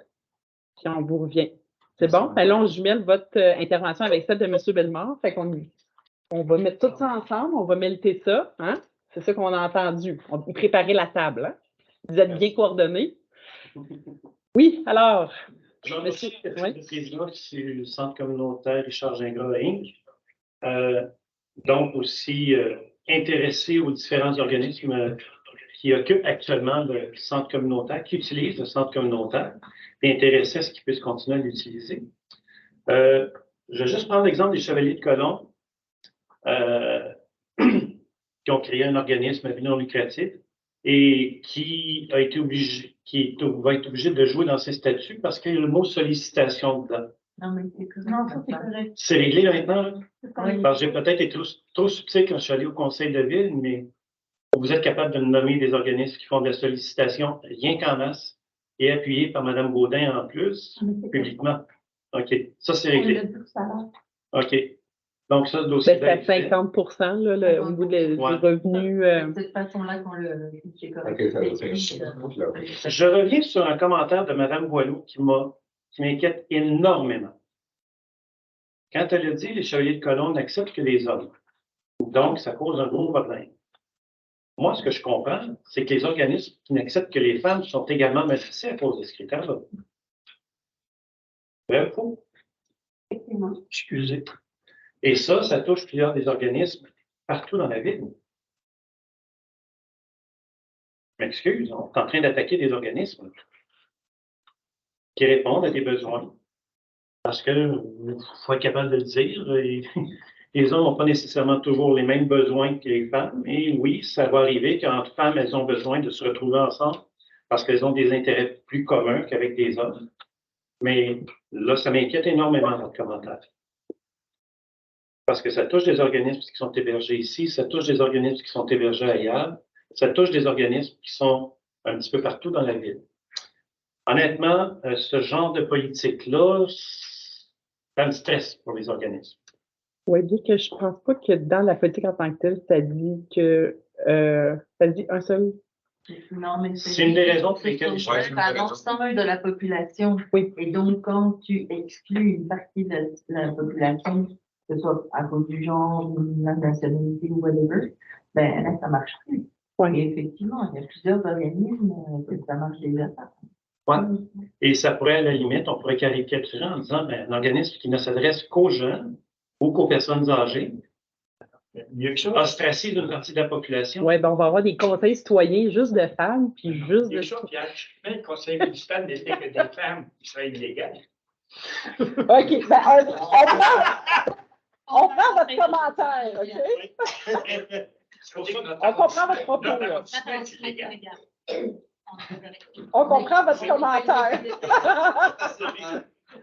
puis on vous revient. C'est bon? Ben là, on jumelle votre intervention avec celle de M. Bellemare. Fait qu'on va mettre tout ça ensemble, on va melter ça. Hein? C'est ça qu'on a entendu. On va préparer la table. Hein? Vous êtes bien coordonnés. Oui, alors. Monsieur le Président, c'est le Centre communautaire Richard Gingras Inc. Donc aussi intéressé aux différents organismes qui occupent actuellement le centre communautaire, qui utilisent le centre communautaire, et intéressé à ce qu'ils puissent continuer à l'utiliser. Je vais juste prendre l'exemple des Chevaliers de Colomb qui ont créé un organisme à but non lucratif et qui va être obligé de jouer dans ses statuts parce qu'il y a le mot sollicitation dedans. Non, mais c'est correct. C'est réglé maintenant? Oui. Parce que j'ai peut-être été trop subtil quand je suis allé au conseil de ville, mais vous êtes capable de nommer des organismes qui font de la sollicitation rien qu'en masse et appuyés par Mme Baudin en plus, publiquement. OK. Ça, c'est réglé. OK. Donc, ça, le dossier. C'est à 50 là, au niveau du revenu. De cette façon-là qu'on le. Je reviens sur un commentaire de Mme Boileau qui m'inquiète énormément. Quand elle a dit les Chevaliers de Colomb n'acceptent que les hommes. Donc, ça cause un gros problème. Moi, ce que je comprends, c'est que les organismes qui n'acceptent que les femmes sont également menacés à cause de ce critère-là. Vrai ou faux? Excusez. Et ça touche plusieurs des organismes partout dans la ville. Je m'excuse, on est en train d'attaquer des organismes qui répondent à des besoins. Parce qu'il faut être capable de le dire. Et les hommes n'ont pas nécessairement toujours les mêmes besoins que les femmes. Et oui, ça va arriver qu'entre femmes, elles ont besoin de se retrouver ensemble parce qu'elles ont des intérêts plus communs qu'avec des hommes. Mais là, ça m'inquiète énormément, votre commentaire. Parce que ça touche des organismes qui sont hébergés ici, ça touche des organismes qui sont hébergés ailleurs, ça touche des organismes qui sont un petit peu partout dans la ville. Honnêtement, ce genre de politique-là, ça me stresse pour les organismes. Oui, bien que je ne pense pas que dans la politique en tant que telle, ça dit un seul. Non, mais c'est une des raisons pour lesquelles je suis à l'ensemble de la population. Oui. Et donc, quand tu exclus une partie de la population, que ce soit à cause du genre, ou de la nationalité ou whatever, ben là, ça ne marche plus. Oui. Et effectivement, il y a plusieurs organismes que ça marche déjà. Oui. Et ça pourrait, à la limite, on pourrait caricaturer en disant un organisme qui ne s'adresse qu'aux jeunes ou qu'aux personnes âgées ostracise une partie de la population. Oui, ben on va avoir des conseils citoyens juste de femmes, puis juste de. Le conseil municipal n'était que des femmes qui seraient illégales. OK, ben, on prend votre commentaire, OK? On comprend votre propos, là. On comprend votre commentaire.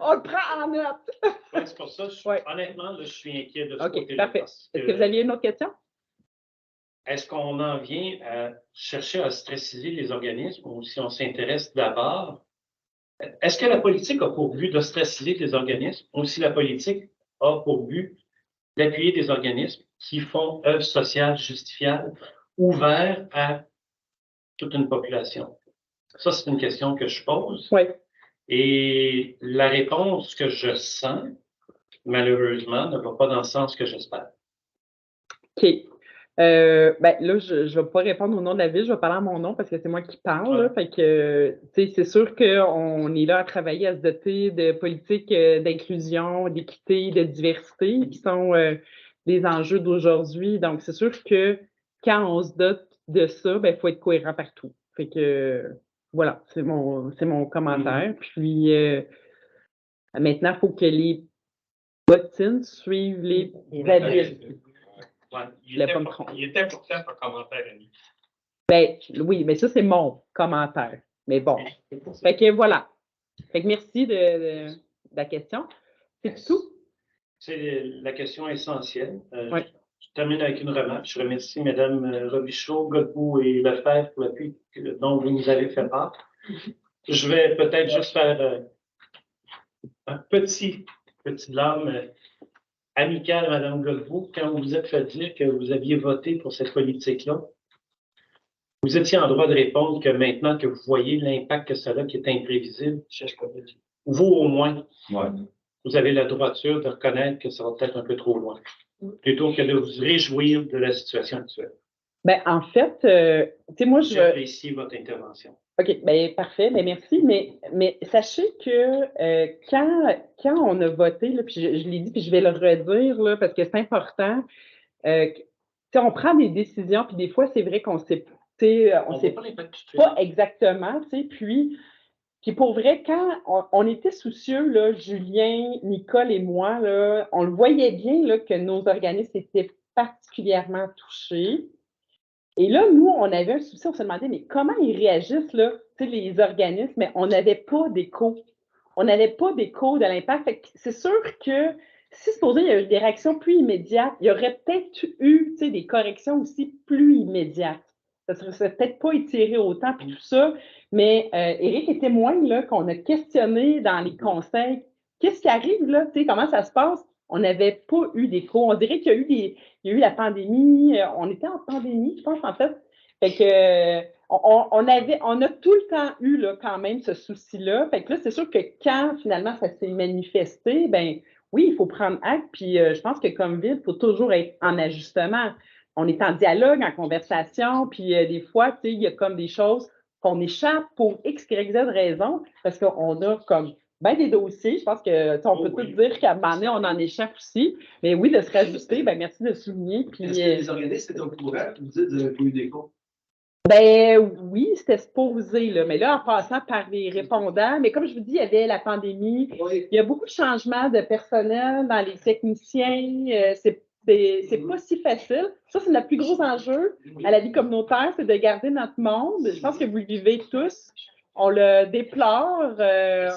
On le prend en note. Ouais, c'est pour ça, honnêtement, là, je suis inquiet de ce OK, côté-là. parfait. parce Est-ce que vous aviez une autre question? Est-ce qu'on en vient à chercher à stressiser les organismes ou si on s'intéresse d'abord? Est-ce que la politique a pour but de stressiser les organismes ou si la politique a pour but d'appuyer des organismes qui font œuvre sociale justifiable, ouvert à toute une population? Ça, c'est une question que je pose. Oui. Et la réponse que je sens, malheureusement, ne va pas dans le sens que j'espère. OK. Ben là, je ne vais pas répondre au nom de la ville, je vais parler en mon nom parce que c'est moi qui parle. Là, fait que, tu sais, c'est sûr qu'on est là à travailler, à se doter de politiques d'inclusion, d'équité, de diversité qui sont les enjeux d'aujourd'hui. Donc, c'est sûr que quand on se dote de ça, ben, il faut être cohérent partout. Fait que, voilà, c'est mon commentaire. Puis, maintenant, il faut que les bottines suivent les habits. Ouais, il est important ton commentaire, Annie. Ben, oui, mais ça, c'est mon commentaire. Mais bon. Fait que voilà. Fait que merci de la question. C'est tout? C'est la question essentielle. Oui. Je termine avec une remarque. Je remercie Mme Robichaud, Godbout et Lefebvre pour l'appui dont vous nous avez fait part. Je vais peut-être juste faire un petit blâme amical à Mme Godbout quand vous vous êtes fait dire que vous aviez voté pour cette politique-là. Vous étiez en droit de répondre que maintenant que vous voyez l'impact que ça a, qui est imprévisible, vous au moins, vous avez la droiture de reconnaître que ça va peut-être un peu trop loin, plutôt que de vous réjouir de la situation actuelle. Ben, en fait, tu sais, moi, J'ai apprécié votre intervention. OK, ben parfait, ben merci, mais sachez que quand on a voté, là, puis je l'ai dit, puis je vais le redire, là, parce que c'est important, on prend des décisions, puis des fois, c'est vrai qu'on sait, on sait pas l'impact pas exactement, puis pour vrai, quand on était soucieux, là, Julien, Nicole et moi, là, on le voyait bien là, que nos organismes étaient particulièrement touchés. Et là, nous, on avait un souci, on se demandait, mais comment ils réagissent, là, les organismes, mais on n'avait pas d'écho. On n'avait pas d'écho de l'impact. C'est sûr que si supposé il y a eu des réactions plus immédiates, il y aurait peut-être eu des corrections aussi plus immédiates. Ça ne serait peut-être pas étiré autant, puis tout ça. Mais Éric est témoin là, qu'on a questionné dans les conseils. Qu'est-ce qui arrive, là? Comment ça se passe? On n'avait pas eu d'écho. On dirait qu'il y a eu il y a eu la pandémie. On était en pandémie, je pense, en fait. Fait que on a tout le temps eu là, quand même ce souci-là. Fait que là, c'est sûr que quand finalement ça s'est manifesté, ben oui, il faut prendre acte. Puis je pense que comme ville, il faut toujours être en ajustement. On est en dialogue, en conversation, puis des fois, il y a comme des choses qu'on échappe pour X, Y, Z raison, parce qu'on a comme bien des dossiers. Je pense que on peut tout dire qu'à un moment donné, on en échappe aussi. Mais oui, de se rajuster, ben merci de le souligner. Puis, est-ce que les organismes étaient au courant que vous dites que vous n'avez pas eu d'écho? Ben oui, c'était supposé, là, mais là, en passant par les répondants, mais comme je vous dis, il y avait la pandémie, il y a beaucoup de changements de personnel dans les techniciens, c'est pas si facile. Ça, c'est notre plus gros enjeu à la vie communautaire, c'est de garder notre monde. Je pense que vous le vivez tous. On le déplore.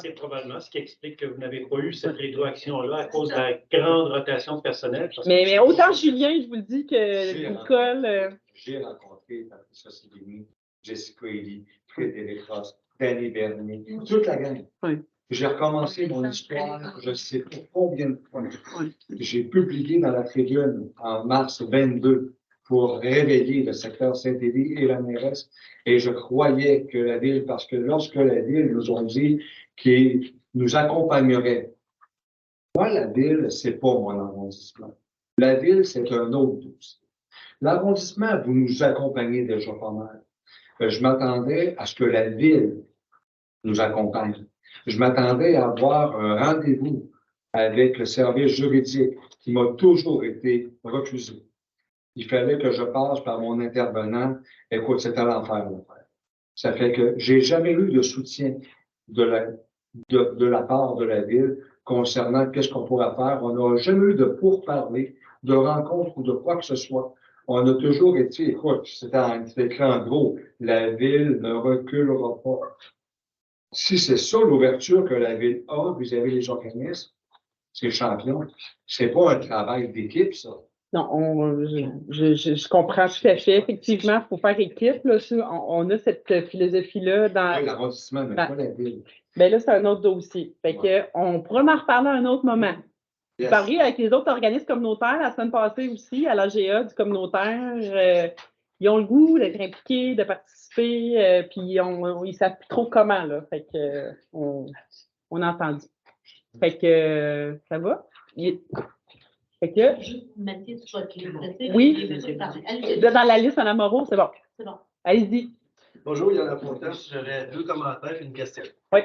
C'est probablement ce qui explique que vous n'avez pas eu cette rétroaction-là à cause de la grande rotation de personnel. Mais autant Julien, je vous le dis, que Nicole. J'ai rencontré Patricia Sigini, Jessica Elie, Frédéric Ross, Danny Bernier, toute la gang. Oui. J'ai recommencé mon histoire, je ne sais pas combien de fois. J'ai publié dans la Tribune en mars 22 pour réveiller le secteur Saint-Élie et la mairesse. Et je croyais que la ville, parce que lorsque la ville nous ont dit qu'ils nous accompagneraient, moi, la ville, c'est pas mon arrondissement. La ville, c'est un autre dossier. L'arrondissement, vous nous accompagnez déjà pas mal. Je m'attendais à ce que la ville nous accompagne. Je m'attendais à avoir un rendez-vous avec le service juridique qui m'a toujours été refusé. Il fallait que je passe par mon intervenant. Écoute, c'était l'enfer, mon frère. Ça fait que j'ai jamais eu de soutien de de la part de la ville concernant qu'est-ce qu'on pourrait faire. On n'a jamais eu de pourparlers, de rencontres ou de quoi que ce soit. On a toujours été, écoute, c'est écrit en gros, la ville ne reculera pas. Si c'est ça l'ouverture que la ville a vis-à-vis des organismes, c'est champion. C'est pas un travail d'équipe, ça. Non, je comprends tout à fait. Effectivement, il faut faire équipe. Là, on a cette philosophie-là dans. Oui, l'arrondissement, mais pas la ville. Bien là, c'est un autre dossier. Fait que, on pourra en reparler à un autre moment. Yes. Vous parliez avec les autres organismes communautaires la semaine passée aussi, à l'AGA du communautaire. Ils ont le goût d'être impliqués, de participer, puis ils ne savent plus trop comment. Là. Fait que, on a entendu. Fait que, ça va? Fait que, Juste Mathilde, tu vas te les oui, allez-y. dans la liste en amoureux, c'est bon. C'est bon. Allez-y. Bonjour, Yann Lafontaine. J'aurais 2 commentaires et une question. Oui.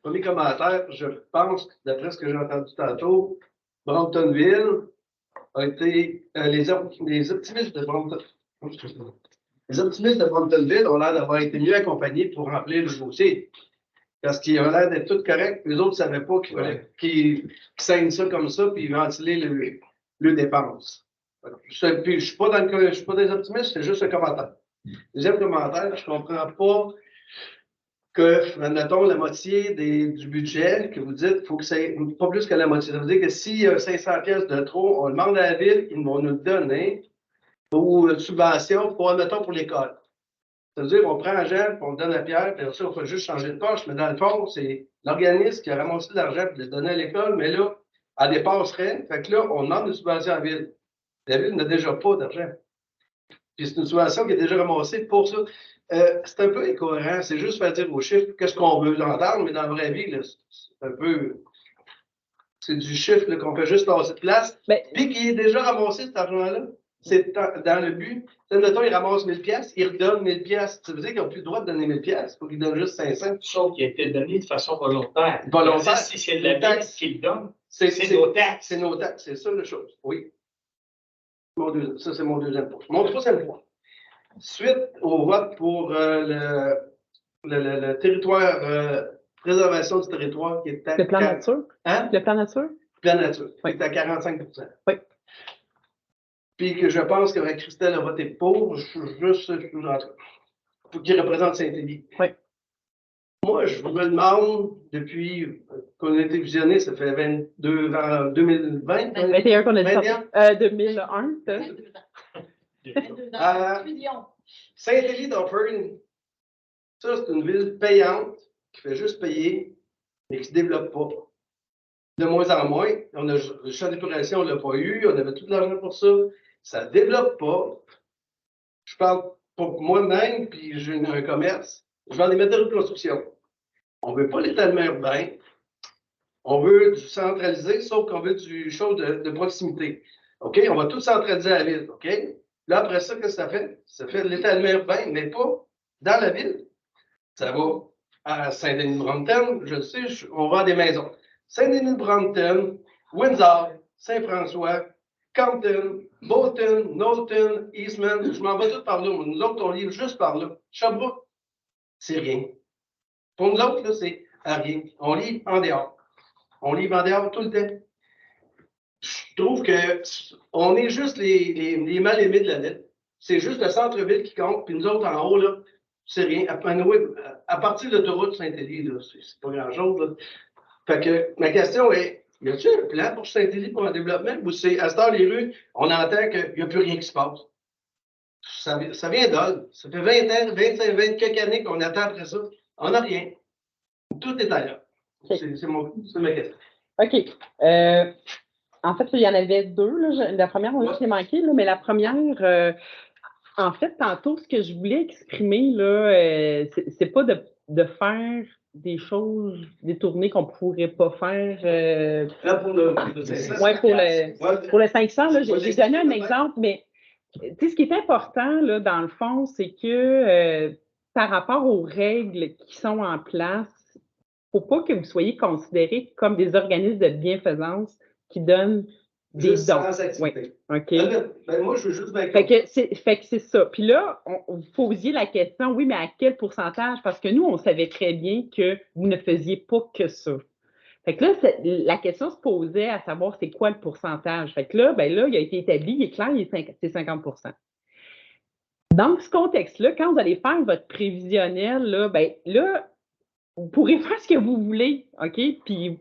Premier commentaire, je pense, d'après ce que j'ai entendu tantôt, Bramptonville a été. Les optimistes de Brampton. Les optimistes de Bramptonville ont l'air d'avoir été mieux accompagnés pour remplir le dossier. Parce qu'ils ont l'air d'être tout corrects. Les autres ne savaient pas qu'il fallait qu'ils saignent ça comme ça puis ventiler le dépense. Puis je ne suis pas dans le cas, je suis pas des optimistes, c'est juste un commentaire. Deuxième commentaire, je ne comprends pas que, admettons, la moitié du budget que vous dites, il faut que c'est pas plus que la moitié. Ça veut dire que s'il y a 500 pièces de trop, on demande à la ville, ils vont nous le donner pour subvention, admettons, pour l'école. Ça veut dire qu'on prend Jean, puis on le donne à Pierre, puis ça, on fait juste changer de poche, mais dans le fond, c'est l'organisme qui a ramassé de l'argent pour le donner à l'école, mais là, elle dépasserait. Fait que là, on demande une subvention à la ville. La ville n'a déjà pas d'argent. Puis c'est une subvention qui est déjà ramassée pour ça. C'est un peu incohérent. C'est juste faire dire aux chiffres qu'est-ce qu'on veut entendre, mais dans la vraie vie, c'est un peu. C'est du chiffre qu'on fait juste passer de place. Puis qui est déjà ramassé cet argent-là. C'est dans le but. Mettons, ils ramassent 1000 pièces, ils redonnent 1000 pièces. Ça veut dire qu'ils n'ont plus le droit de donner 1000 pièces. Il faut qu'ils donnent juste 500. Chose qui a été donnée de façon volontaire. Volontaire. Si c'est la taxe qui le donne, c'est nos taxes. C'est nos taxes, c'est ça la chose. Oui. Ça, c'est mon deuxième point. Mon troisième point. Suite au vote pour le territoire, préservation du territoire qui est à. Le plan nature? Hein? Le plan nature? Le plan nature, oui. Qui est à 45 %. Oui. Puis que je pense que Christelle a voté pour, qui représente Saint-Élie. Oui. Moi, je me demande, depuis qu'on a été visionné, ça fait 2020. 21 qu'on a dit 2001, Saint-Élie d'Offern, ça, c'est une ville payante qui fait juste payer, mais qui ne se développe pas. De moins en moins. Le champ d'épuration, on ne l'a pas eu. On avait tout l'argent pour ça. Ça ne développe pas. Je parle pour moi-même, puis j'ai un commerce. Je vends des matériaux de construction. On ne veut pas l'étalement urbain. On veut du centralisé, sauf qu'on veut du chose de proximité. OK? On va tout centraliser à la ville. OK? Là, après ça, qu'est-ce que ça fait? Ça fait de l'étalement urbain, mais pas dans la ville. Ça va à Saint-Denis-de-Brampton, je le sais, on vend des maisons. Saint-Denis-de-Brampton, Windsor, Saint-François, Compton, Bolton, Knowlton, Eastman, je m'en vais tout par là. Nous autres, on livre juste par là. Sherbrooke, c'est rien. Pour nous autres, là, c'est rien. On livre en dehors. On livre en dehors tout le temps. Je trouve qu'on est juste les mal-aimés de la ville. C'est juste le centre-ville qui compte, puis nous autres, en haut, là, c'est rien. À partir de l'autoroute Saint-Élie, c'est pas grand-chose. Là. Fait que ma question est, y a-t-il un plan pour Saint-Élie pour un développement? Ou c'est à cette heure, les rues, on entend qu'il n'y a plus rien qui se passe? Ça vient d'ol. Ça fait 20 ans, 25, 20 quelques années qu'on attend après ça. On n'a rien. Tout est ailleurs. C'est ma question. OK. En fait, il y en avait 2. Là. La première, on l'a manqué, là, mais la première, en fait, tantôt, ce que je voulais exprimer, là, c'est pas de faire des choses détournées qu'on ne pourrait pas faire. Là, pour le 500. Pour le 500, là, j'ai donné un exemple, mais ce qui est important, là, dans le fond, c'est que par rapport aux règles qui sont en place, il ne faut pas que vous soyez considérés comme des organismes de bienfaisance qui donnent des Juste dons. sans activité. OK. Ben, moi, je veux juste bien Fait que c'est ça. Puis là, vous posiez la question, oui, mais à quel pourcentage? Parce que nous, on savait très bien que vous ne faisiez pas que ça. Fait que là, la question se posait à savoir c'est quoi le pourcentage. Fait que là, ben là, il a été établi, il est clair, c'est 50 %. Dans ce contexte-là, quand vous allez faire votre prévisionnel, là, ben là, vous pourrez faire ce que vous voulez, OK? Puis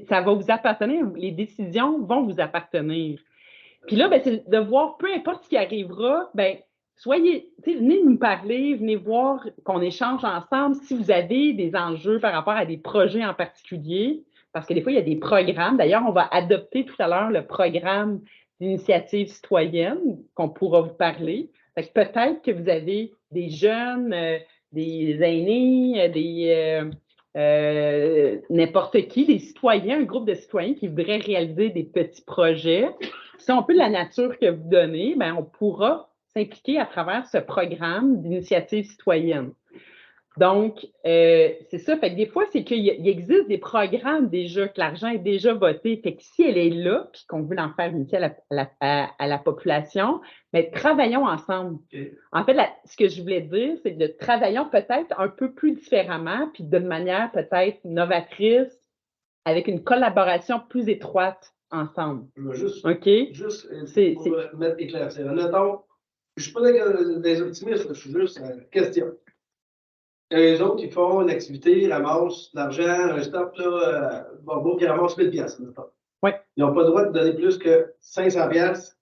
ça va vous appartenir, les décisions vont vous appartenir. Puis là, ben, c'est de voir, peu importe ce qui arrivera, ben, venez nous parler, venez voir qu'on échange ensemble si vous avez des enjeux par rapport à des projets en particulier, parce que des fois, il y a des programmes. D'ailleurs, on va adopter tout à l'heure le programme d'initiative citoyenne qu'on pourra vous parler. Fait que peut-être que vous avez des jeunes, des aînés, n'importe qui, des citoyens, un groupe de citoyens qui voudraient réaliser des petits projets. Si on peut de la nature que vous donnez, bien, on pourra s'impliquer à travers ce programme d'initiative citoyenne. Donc, c'est ça. Fait que des fois, c'est qu'il existe des programmes déjà, que l'argent est déjà voté. Fait que si elle est là, puis qu'on veut en faire utile à la population, mais travaillons ensemble. Okay. En fait, ce que je voulais dire, c'est que travaillons peut-être un peu plus différemment, puis d'une manière peut-être novatrice, avec une collaboration plus étroite ensemble. Je veux juste, OK? pour mettre éclaircir. Admettons, je ne suis pas des optimistes, je suis juste question. Il y a les autres qui font une activité, ils ramassent de l'argent, un stop, là, bon, qui ramassent 1000 $. Oui. Ils n'ont pas le droit de donner plus que 500 $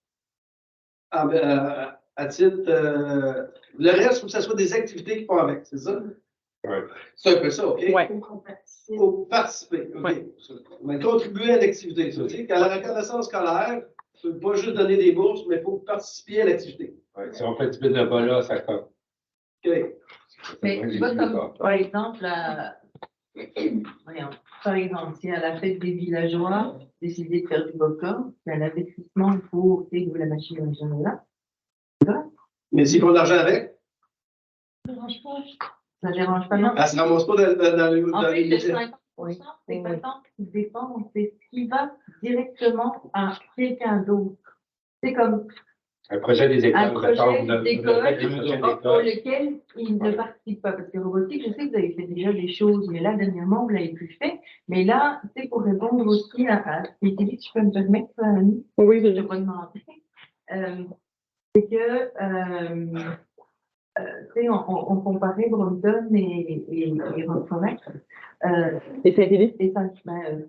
à titre. Le reste, il faut que ce soit des activités qui font avec, c'est ça? Oui. C'est un peu ça, OK? Oui. Il faut participer, OK? Ouais. Mais contribuer à l'activité. Ça veut dire qu'à la reconnaissance scolaire, il ne faut pas juste donner des bourses, mais il faut participer à l'activité. Ouais, si on fait du bénévolat, ça compte. OK. Mais tu vois, comme par exemple, par exemple, si à la fête des villageois, décider de faire du popcorn, il y a l'investissement pour la machine à gérer là. Mais s'ils font de l'argent avec, Ça ne dérange pas. Ça ne dérange pas, non. elle ne se ramasse pas dans En les fait, le budgets. 50%, c'est pas tant qui dépend, c'est ce qui va directement à quelqu'un d'autre. C'est comme Un projet des écoles. un projet d'école pour d'école. lequel il ne participe pas. Parce que robotique, je sais que vous avez fait déjà des choses, mais là, dernièrement, vous ne l'avez plus fait. Mais là, c'est pour répondre aussi à ce qui dit, tu peux me permettre, Annie? Oui, Je vais demander. C'est que, tu sais, on comparait Brompton et Roquefort. Et Saint-Élie? Et Saint-Élie.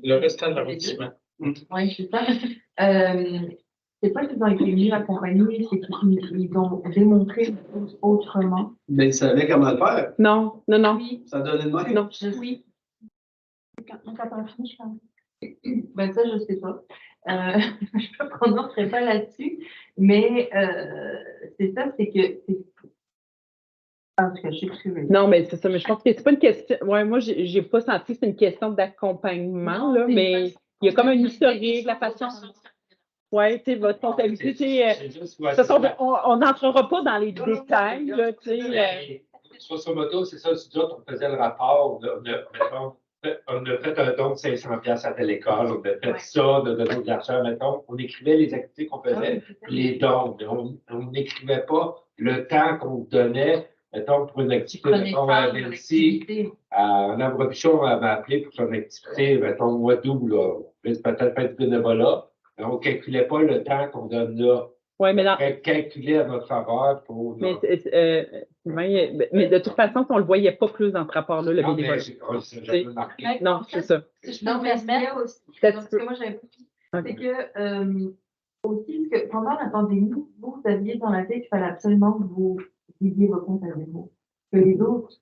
Le restant de l'arrondissement. Oui, c'est ça. C'est pas qu'ils ont été mieux accompagnés, c'est qu'ils ont démontré les choses autrement. Mais ils savaient comment le faire. Non. Oui, Ça donnait de même. Non. oui. Quand on finit, je pense. Ben ça, je sais pas. Je ne me prononcerai pas là-dessus, mais c'est ça, c'est que. En tout cas, je sais plus ce que je veux dire. Non, mais c'est ça. Mais je pense que c'est pas une question. Ouais, moi, j'ai pas senti que c'est une question d'accompagnement, là, mais il y a comme un historique, la façon. Oui, tu sais, votre comptabilité, on n'entrera pas dans les détails, là, tu sais. Grosso modo, c'est ça, c'est on faisait le rapport, on a fait un don de 500 $ à telle école, on a fait ça, on a donné de l'argent, mettons, on écrivait les activités qu'on faisait, les dons, mais on n'écrivait pas le temps qu'on donnait, mettons, pour une activité, mettons, à Nancy, en Ambropichon, on m'a appelé pour son activité, mettons, au mois d'août, là, peut-être faire du bénévolat. On ne calculait pas le temps qu'on donne là. Oui, mais on calculait à notre faveur pour. Mais de toute façon, on ne le voyait pas plus dans ce rapport-là, le bénévolat. Non, c'est ça. Non, mais ce qu'il y a aussi, parce que moi, j'avais c'est que aussi, que pendant la pandémie, vous aviez dans la tête qu'il fallait absolument que vous vidiez vos comptes à zéro. Que les autres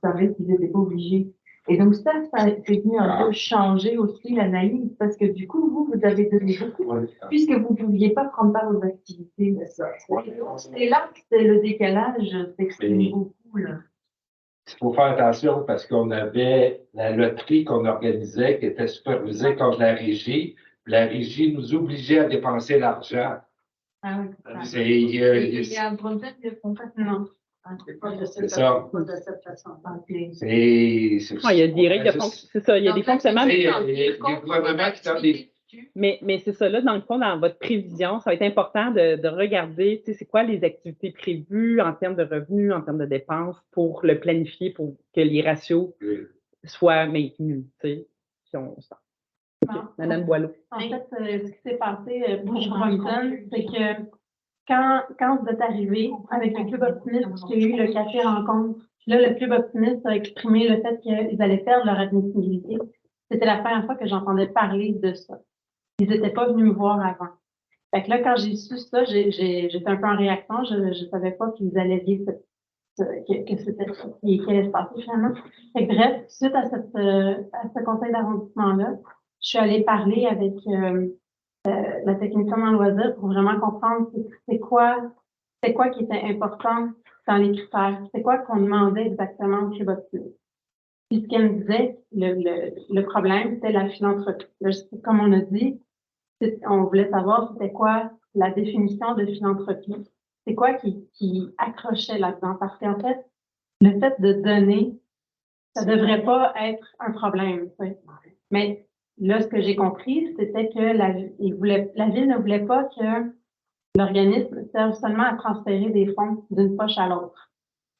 savaient qu'ils n'étaient pas obligés. Et donc, ça c'est venu un peu changer aussi l'analyse, parce que du coup, vous avez donné beaucoup, puisque vous ne pouviez pas prendre part aux activités. C'est là que c'est le décalage, s'exprime beaucoup. Là. Il faut faire attention parce qu'on avait la loterie qu'on organisait qui était supervisée contre la régie. La régie nous obligeait à dépenser l'argent. Ah oui, c'est il y a un problème de fonctionnement. C'est ça. Il y a des règles de fonctionnement. C'est ça, il y a des fonctionnements. Il y a des gouvernements qui donnent Mais c'est ça, là, dans le fond, dans votre prévision, ça va être important de regarder, tu sais, c'est quoi les activités prévues en termes de revenus, en termes de dépenses pour le planifier, pour que les ratios soient maintenus, tu sais. Si on sent. OK. Madame Boileau. En fait, ce qui s'est passé pour Brompton, c'est que quand vous êtes arrivé avec le Club Optimiste, il y a eu le café rencontre. Puis là, le Club Optimiste a exprimé le fait qu'ils allaient perdre leur admissibilité. C'était la première fois que j'entendais parler de ça. Ils n'étaient pas venus me voir avant. Fait que là, quand j'ai su ça, j'étais un peu en réaction. Je ne savais pas qu'ils allaient dire que c'était ça qui allait se passer finalement. Fait que bref, suite à ce conseil d'arrondissement-là, je suis allée parler avec la technicienne en loisirs pour vraiment comprendre c'est quoi qui était important dans les critères, c'est quoi qu'on demandait exactement au Club Optimiste. Puis ce qu'elle me disait, le problème, c'était la philanthropie. Là, comme on a dit, on voulait savoir c'était quoi la définition de philanthropie. C'est quoi qui accrochait là-dedans? Parce qu'en fait, le fait de donner, ça devrait pas être un problème. Tu sais. Mais là, ce que j'ai compris, c'était que la ville ne voulait pas que l'organisme serve seulement à transférer des fonds d'une poche à l'autre.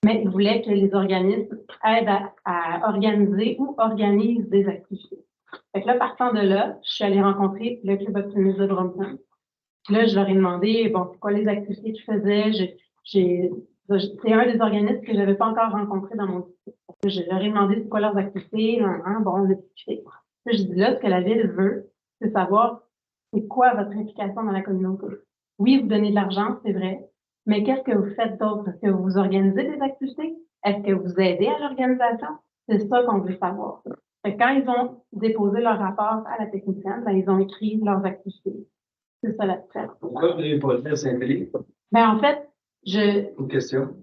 Mais il voulait que les organismes aident à organiser ou organisent des activités. Fait que là, partant de là, je suis allée rencontrer le Club Optimiste de Brompton. Là, je leur ai demandé, bon, c'est quoi les activités qu'ils faisaient. C'est un des organismes que je n'avais pas encore rencontré dans mon district. Je leur ai demandé c'est quoi leurs activités. Bon, on a discuté. Là, je dis là, ce que la ville veut, c'est savoir c'est quoi votre implication dans la communauté. Oui, vous donnez de l'argent, c'est vrai, mais qu'est-ce que vous faites d'autre? Est-ce que vous organisez des activités? Est-ce que vous aidez à l'organisation? C'est ça qu'on veut savoir. Fait que quand ils ont déposé leur rapport à la technicienne, ben, ils ont écrit leurs activités. C'est ça la différence. Pourquoi vous n'avez pas le fait Saint-Élie? Ben, en fait, Une question.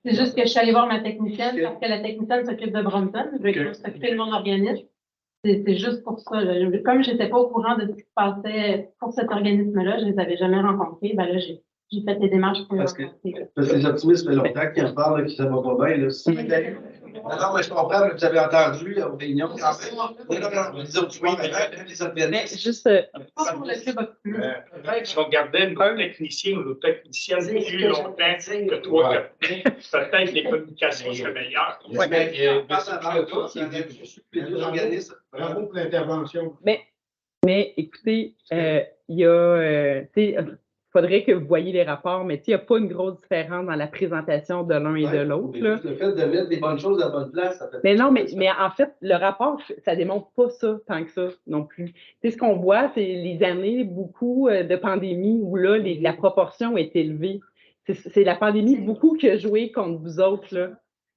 c'est juste que je suis allée voir ma technicienne parce que la technicienne s'occupe de Brompton. Je vais s'occuper de mon organisme. C'est juste pour ça. Là. Comme je n'étais pas au courant de ce qui se passait pour cet organisme-là, je ne les avais jamais rencontrés. Ben là, j'ai fait des démarches pour les rencontrer. Parce que les optimistes, ça fait longtemps qu'ils en parlent, qu'ils ne va pas bien. Là. Non, mais je comprends, mais vous avez entendu la réunion quand même. Mais juste. Pas pour le Club Optimiste. Si on gardait nos techniciens ou nos techniciennes plus longtemps que toi, peut-être les communications seraient meilleures. Oui, mais les deux organismes. Bravo pour l'intervention. Mais écoutez, il y a. Il faudrait que vous voyiez les rapports, mais il n'y a pas une grosse différence dans la présentation de l'un et de l'autre. Le fait de mettre des bonnes choses à la bonne place, ça fait. Mais non, mais en fait, le rapport, ça ne démontre pas ça tant que ça non plus. Ce qu'on voit, c'est les années, beaucoup de pandémie où là, la proportion est élevée. C'est la pandémie beaucoup qui a joué contre vous autres. Là.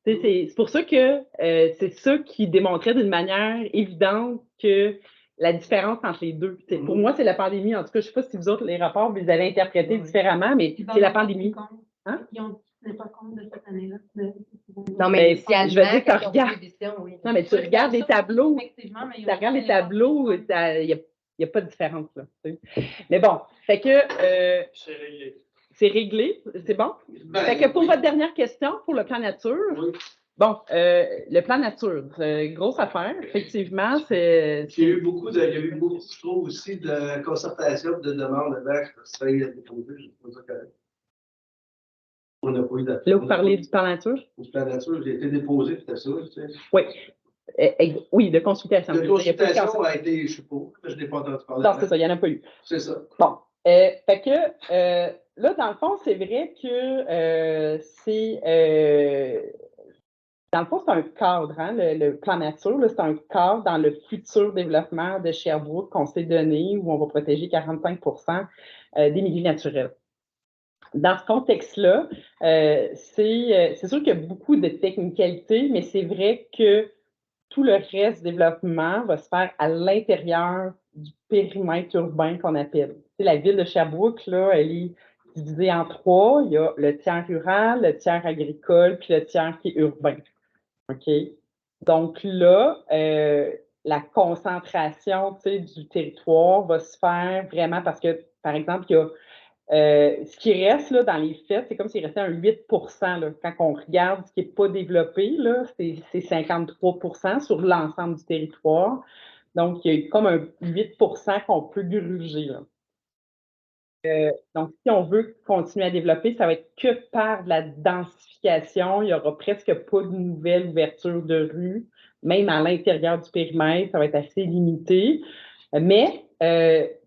C'est pour ça que c'est ça qui démontrait d'une manière évidente que la différence entre les deux. Pour moi, c'est la pandémie. En tout cas, je ne sais pas si vous autres, les rapports, vous les avez interprétés différemment, mais c'est la pandémie. Hein? Ils ont tenu pas compte de cette année-là. Non, mais je veux dire, tu regardes. Oui. Non, mais tu regardes les tableaux. Effectivement, mais tu regardes les tableaux, il n'y a pas de différence. Là, mais bon, fait que. C'est réglé. C'est réglé, c'est bon? Fait que pour votre dernière question, pour le plan nature. Oui. Bon, le plan nature, grosse affaire, effectivement. Il y a eu beaucoup, je trouve, aussi de concertation de demandes avec ça y est déposé, je ne sais pas correct. On n'a pas eu d'appel. Là, vous parlez du plan nature? Du plan nature, il a été déposé, c'était ça, tu sais. Oui. Oui, de consultation. De consultation a été, je ne sais pas, je n'ai pas entendu parler. Non, c'est ça, il n'y en a pas eu. C'est ça. Bon. Fait que, là, dans le fond, c'est vrai que dans le fond, c'est un cadre, hein, le plan nature, c'est un cadre dans le futur développement de Sherbrooke qu'on s'est donné où on va protéger 45 des milieux naturels. Dans ce contexte-là, c'est sûr qu'il y a beaucoup de technicalités, mais c'est vrai que tout le reste du développement va se faire à l'intérieur du périmètre urbain qu'on appelle. La ville de Sherbrooke, là, elle est divisée en trois. Il y a le tiers rural, le tiers agricole, puis le tiers qui est urbain. OK? Donc là, la concentration du territoire va se faire vraiment parce que, par exemple, il y a ce qui reste là, dans les faits, c'est comme s'il restait un 8 là. Quand on regarde ce qui n'est pas développé, c'est 53 sur l'ensemble du territoire. Donc, il y a eu comme un 8 qu'on peut gruger, là. Donc, si on veut continuer à développer, ça va être que par de la densification. Il n'y aura presque pas de nouvelles ouvertures de rue, même à l'intérieur du périmètre, ça va être assez limité. Mais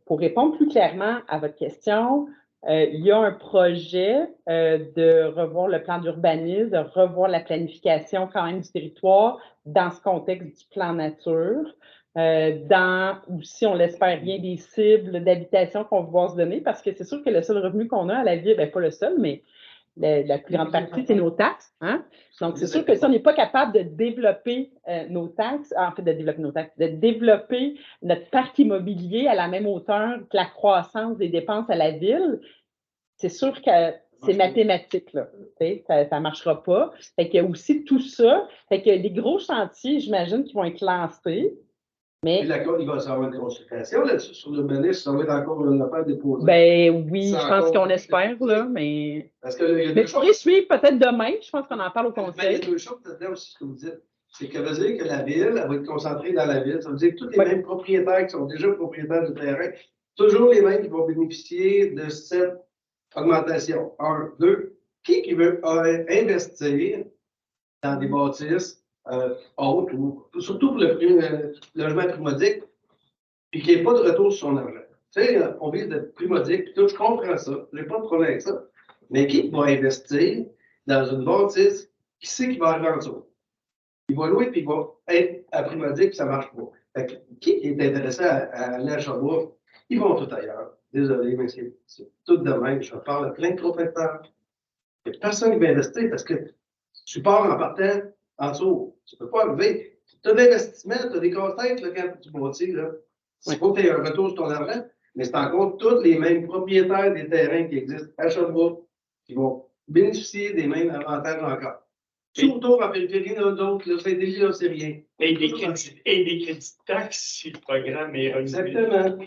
pour répondre plus clairement à votre question, il y a un projet de revoir le plan d'urbanisme, de revoir la planification quand même du territoire dans ce contexte du plan nature. Dans aussi, on l'espère bien, des cibles d'habitation qu'on va pouvoir se donner, parce que c'est sûr que le seul revenu qu'on a à la ville, bien pas le seul, mais la plus grande partie, c'est nos taxes. Hein? Donc, c'est sûr que si on n'est pas capable de développer nos taxes, en fait, de développer nos taxes, de développer notre parc immobilier à la même hauteur que la croissance des dépenses à la ville, c'est sûr que c'est mathématique, là. Ça ne marchera pas. Fait qu'il y a aussi tout ça. Fait que les gros chantiers, j'imagine, qui vont être lancés. Mais Puis il va y avoir une consultation là-dessus sur le ministre, ça va être encore une affaire déposée. Ben oui, je pense qu'on espère, là, mais. Parce que, là, mais il faudrait suivre peut-être demain. Je pense qu'on en parle au Mais conseil. il y a deux choses là-dedans aussi, ce que vous dites. C'est que ça veut dire que la ville, elle va être concentrée dans la ville. Ça veut dire que tous les mêmes propriétaires qui sont déjà propriétaires du terrain, toujours les mêmes qui vont bénéficier de cette augmentation. Un, deux, qui veut investir dans des bâtisses hautes, ou surtout pour le logement primodique, puis qu'il n'y ait pas de retour sur son argent. Tu sais, on vise d'être primodique, puis tout, je comprends ça, je n'ai pas de problème avec ça. Mais qui va investir dans une bâtisse, qui sait qu'il va arriver en dessous? Il va louer, puis il va être à primodique, puis ça ne marche pas. Fait que, qui est intéressé à aller à Sherbrooke? Ils vont tout ailleurs. Désolé, mais c'est tout de même. Je parle à plein de propriétaires. Il n'y a personne qui va investir parce que tu pars en partant en dessous. Tu ne peux pas arriver. Tu as de l'investissement, tu as des casse-têtes quand tu bâtis. Il faut que tu aies un retour sur ton argent, mais c'est encore tous les mêmes propriétaires des terrains qui existent à Sherbrooke qui vont bénéficier des mêmes avantages encore. Tout autour en périphérie, d'autres, là, Saint-Élie, là, c'est rien. Et des crédits de taxes si le programme est relevé. Exactement.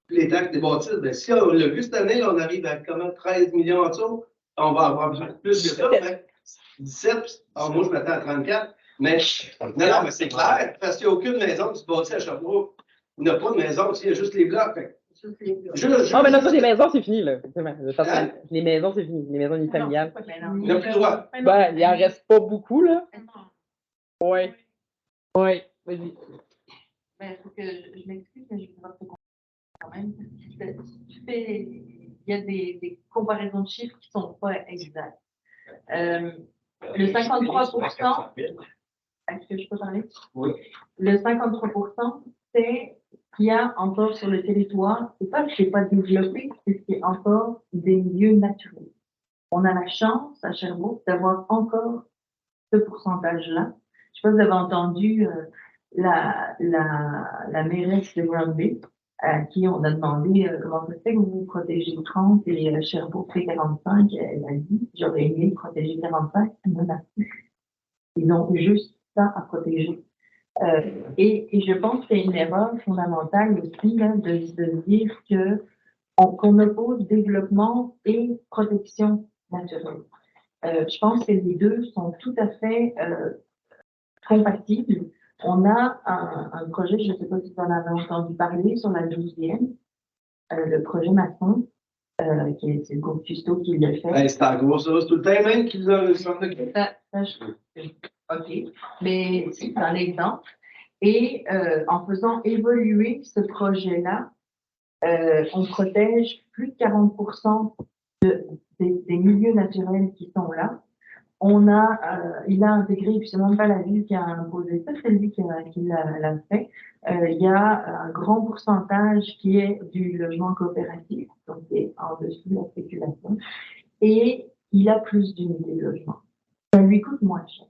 Les taxes des bâtisses, ben, si on l'a vu cette année, là, on arrive à comment 13 millions en dessous, on va avoir plus que ça. 17, alors moi je m'attends à 34. Mais non, mais c'est clair, parce qu'il n'y a aucune maison qui se bâtit à Sherbrooke. Il n'y a pas de maison, il y a juste les blocs. Ah, mais non, ça, les maisons, c'est fini, là. Hein? Les maisons, c'est fini. Les maisons unifamiliales. Il n'y a plus le droit. Ben, il n'en reste pas beaucoup, là. Oui. Oui, vas-y. Ben, il faut que je m'excuse, mais je vais devoir te comprendre quand même. Il y a des comparaisons de chiffres qui ne sont pas exactes. Le 53%, est-ce que je peux parler? Oui. Le 53%, c'est qu'il y a encore sur le territoire, c'est pas que ce n'est pas développé, c'est qu'il y a encore des milieux naturels. On a la chance à Sherbrooke d'avoir encore ce pourcentage-là. Je ne sais pas si vous avez entendu la mairesse de Granby, à qui on a demandé comment ça se fait que vous protégez 30 et Sherbrooke fait 45. Elle a dit j'aurais aimé protéger 45, elle n'en a plus. Ils ont juste ça à protéger. Et je pense qu'il y a une erreur fondamentale aussi là, de dire qu'on oppose développement et protection naturelle. Je pense que les deux sont tout à fait compatibles. On a un projet, je ne sais pas si vous en avez entendu parler, sur la 12e, le projet Masson, c'est le groupe Custo qui le fait. Hey, c'est en gros ça, c'est tout le temps même qui l'a OK, mais c'est un exemple. Et en faisant évoluer ce projet-là, on protège plus de 40% des milieux naturels qui sont là. Il a intégré, puis c'est même pas la ville qui a imposé ça, c'est lui qui l'a fait. Il y a un grand pourcentage qui est du logement coopératif, donc c'est en dessous de la spéculation. Et il a plus d'unités de logement. Ça lui coûte moins cher.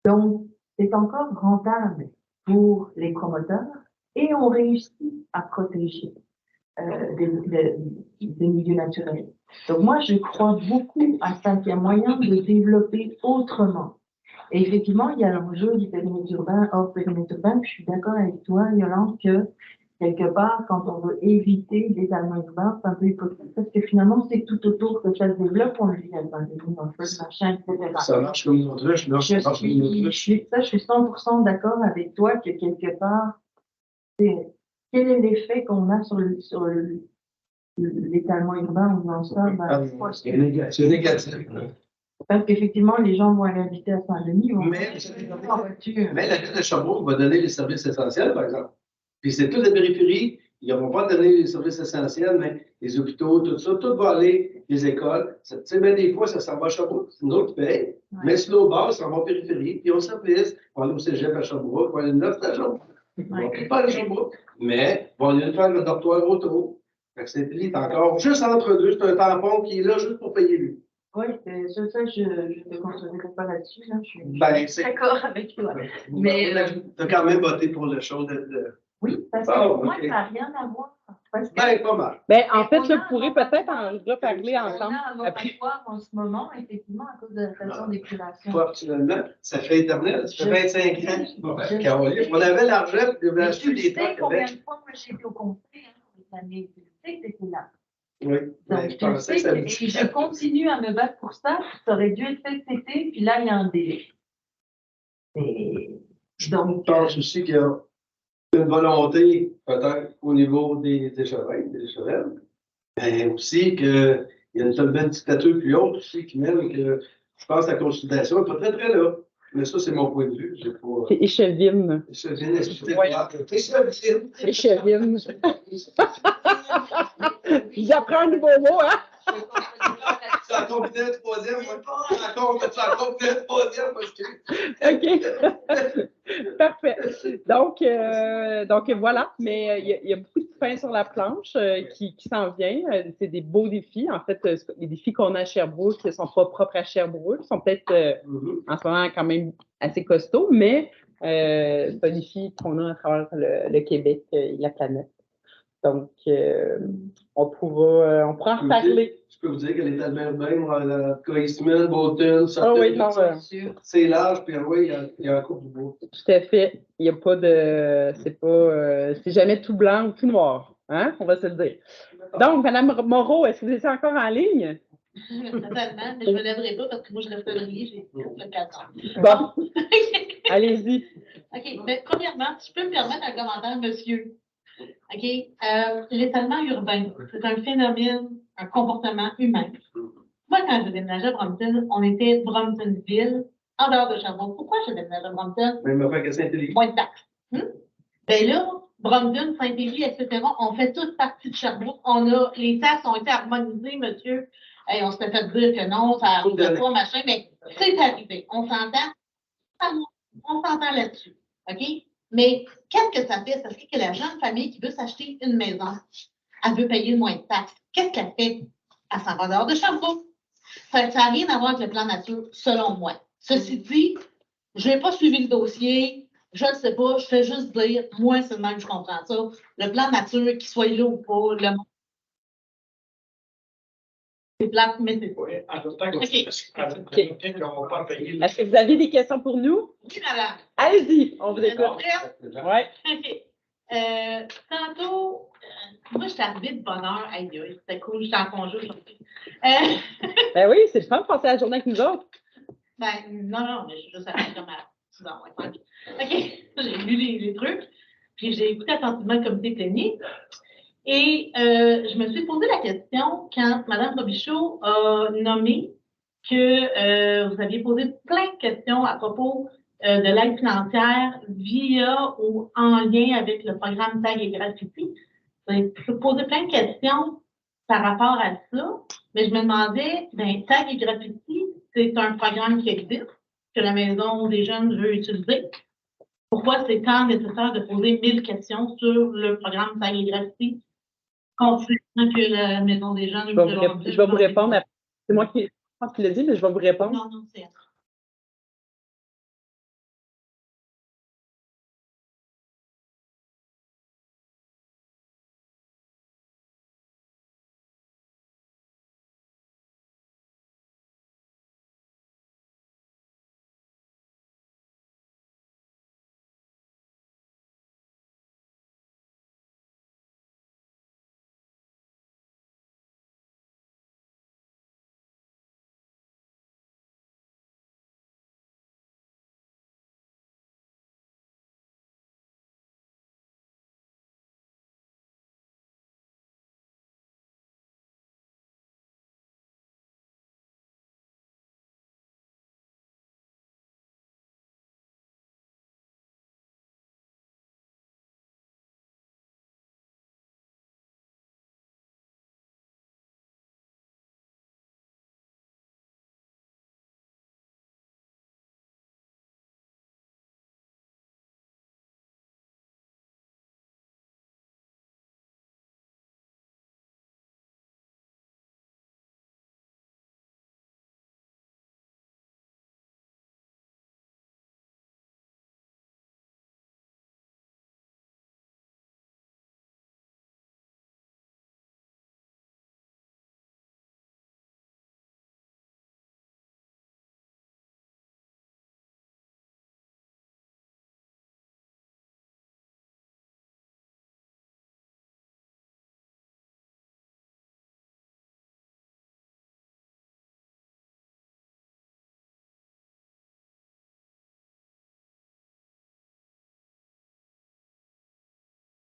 Donc, c'est encore rentable pour les promoteurs et on réussit à protéger des milieux naturels. Donc moi, je crois beaucoup à ça, qu'il y a moyen de développer autrement. Et effectivement, il y a l'enjeu du périmètre urbain, hors périmètre urbain, puis je suis d'accord avec toi, Yolande, que quelque part, quand on veut éviter l'étalement urbain, c'est un peu hypocrite, parce que finalement, c'est tout autour que ça se développe, on le dit, dans le machin, etc. Ça marche comme une autruche, non? Je suis 100% d'accord avec toi que quelque part, c'est quel est l'effet qu'on a sur l'étalement urbain ou dans ça? C'est négatif. Parce qu'effectivement, les gens vont aller habiter à Saint-Denis. Mais la ville de Sherbrooke va donner les services essentiels, par exemple. Puis c'est toute la périphérie. Ils ne vont pas donner les services essentiels, mais les hôpitaux, tout ça, tout va aller, les écoles. Tu sais, ben, des fois, ça s'en va à Sherbrooke, c'est nous autres qui payent. Ouais. Mais si l'autre base, ça va en périphérie, puis on service, on va aller au cégep à Sherbrooke, on va aller à une autre station. On va pas aller à Sherbrooke, mais on va aller faire le dortoir autour. Fait que c'est encore juste entre deux, c'est un tampon qui est là juste pour payer lui. Oui, c'est ça, je ne contrôlerai pas là-dessus. Là. Je Ben, suis d'accord avec toi. Mais tu as quand même voté pour le show oui, parce que pour moi, ça n'a rien à voir. Parce que, ben, pas mal. Ben, en fait, là, vous pourrez peut-être en reparler ensemble. On a un vote en ce moment, effectivement, à cause de la station d'épuration. Actuellement, ça fait Internet, ça fait 25 ans. Caroline, on avait l'argent, puis on avait acheté des trucs. Combien de fois, moi, j'ai été au conseil, l'année c'était là. Oui, donc, je sais et je continue à me battre pour ça. Ça aurait dû être fait cet été, puis là, il y a un délai. Donc, je pense aussi qu'il y a une volonté, peut-être, au niveau des échevins, mais aussi qu'il y a une telle belle dictature plus haute aussi qui mène que je pense que la consultation n'est pas très, très là. Mais ça, c'est mon point de vue. C'est Échevine. Échevine, excusez-moi. Échevine. J'apprends un nouveau mot, hein? C'est la combinaison de troisième, moi. C'est la combinaison de troisième, parce que. OK. Parfait. Donc voilà, mais il y a beaucoup de pain sur la planche qui s'en vient. C'est des beaux défis. En fait, les défis qu'on a à Sherbrooke ne sont pas propres à Sherbrooke, sont peut-être en ce moment quand même assez costauds, mais c'est un défi qu'on a à travers le Québec et la planète. Donc, on pourra en reparler. Je peux vous dire que l'état de mer même, Eastman, Bolton, Ah oui, non, c'est large, puis oui, il y a un couple de bois. Tout à fait. Il n'y a pas de. C'est jamais tout blanc ou tout noir. Hein? On va se le dire. Donc, Mme Moreau, est-ce que vous étiez encore en ligne? Totalement, mais je ne me lèverai pas parce que moi, je reste réveillée, j'ai le 4 ans. Bon. Allez-y. OK. Mais premièrement, si je peux me permettre un commentaire, monsieur. OK. L'étalement urbain, c'est un phénomène, un comportement humain. Moi, quand j'ai déménagé à Brompton, on était Bromptonville, en dehors de Sherbrooke. Pourquoi j'ai déménagé à Brompton? Mais il m'a fait que Saint-Élie. Moins de taxes. Ben là, Brompton, Saint-Élie, etc., on fait toute partie de Sherbrooke. Les taxes ont été harmonisées, monsieur. Hey, on s'était fait dire que non, ça arrive pas, machin, mais c'est arrivé. On s'entend là-dessus. OK? Mais qu'est-ce que ça fait? Ça fait que la jeune famille qui veut s'acheter une maison, elle veut payer moins de taxes. Qu'est-ce qu'elle fait? Elle s'en va dehors de Sherbrooke. Ça n'a rien à voir avec le plan nature, selon moi. Ceci dit, je n'ai pas suivi le dossier, je ne sais pas, je fais juste dire, moi, c'est le même, je comprends ça. Le plan nature, qu'il soit là ou pas, le monde. C'est plate, mais c'est pas. Est-ce que vous avez des questions pour nous? Oui, madame. Allez-y, on vous écoute. Oui. OK. Tantôt, moi, je suis arrivée de bonne heure. Aïe, c'était cool, j'étais en congé aujourd'hui. Ben oui, c'est le fun de passer la journée avec nous autres. Ben, non, mais je suis juste arrivée comme à 6 h moins 5. OK. J'ai lu les trucs, puis j'ai écouté attentivement le comité plénier. Et je me suis posé la question quand Mme Robichaud a nommé que vous aviez posé plein de questions à propos de l'aide financière via ou en lien avec le programme TAG et Graffiti. J'ai posé plein de questions par rapport à ça, mais je me demandais, ben, TAG et Graffiti, c'est un programme qui existe, que la Maison des jeunes veut utiliser. Pourquoi c'est tant nécessaire de poser 1000 questions sur le programme TAG et Graffiti? Considérant que la Maison des jeunes... Je vais vous répondre. C'est moi qui pense qu'il l'a dit, mais je vais vous répondre. Non, c'est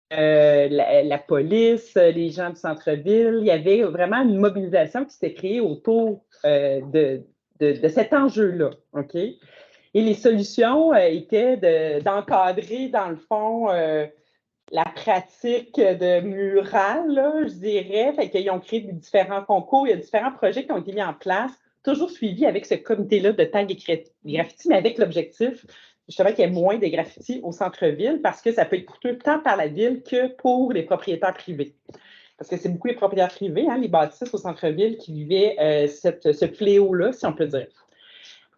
la police, les gens du centre-ville. Il y avait vraiment une mobilisation qui s'était créée autour de cet enjeu-là. OK? Et les solutions étaient d'encadrer, dans le fond, la pratique de mural, là, je dirais. Fait qu'ils ont créé différents concours, il y a différents projets qui ont été mis en place, toujours suivis avec ce comité-là de tag et graffiti, mais avec l'objectif justement qu'il y ait moins de graffitis au centre-ville parce que ça peut être coûteux tant par la ville que pour les propriétaires privés. Parce que c'est beaucoup les propriétaires privés, hein, les bâtisses au centre-ville qui vivaient ce fléau-là, si on peut dire.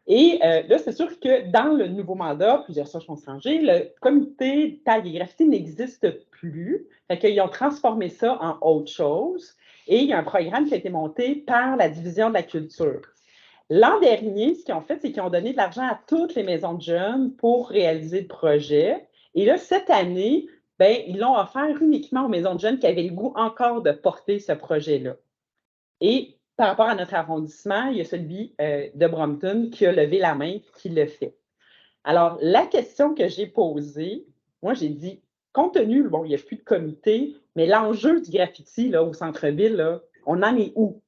Et là, c'est sûr que dans le nouveau mandat, plusieurs choses vont changer. Le comité tag et graffiti n'existe plus. Fait qu'ils ont transformé ça en autre chose. Et il y a un programme qui a été monté par la division de la culture. L'an dernier, ce qu'ils ont fait, c'est qu'ils ont donné de l'argent à toutes les maisons de jeunes pour réaliser le projet. Et là, cette année, ben, ils l'ont offert uniquement aux maisons de jeunes qui avaient le goût encore de porter ce projet-là. Et par rapport à notre arrondissement, il y a celui de Brompton qui a levé la main, qui le fait. Alors, la question que j'ai posée, moi, j'ai dit, compte tenu, bon, il n'y a plus de comité, mais l'enjeu du graffiti là, au centre-ville, là, on en est où?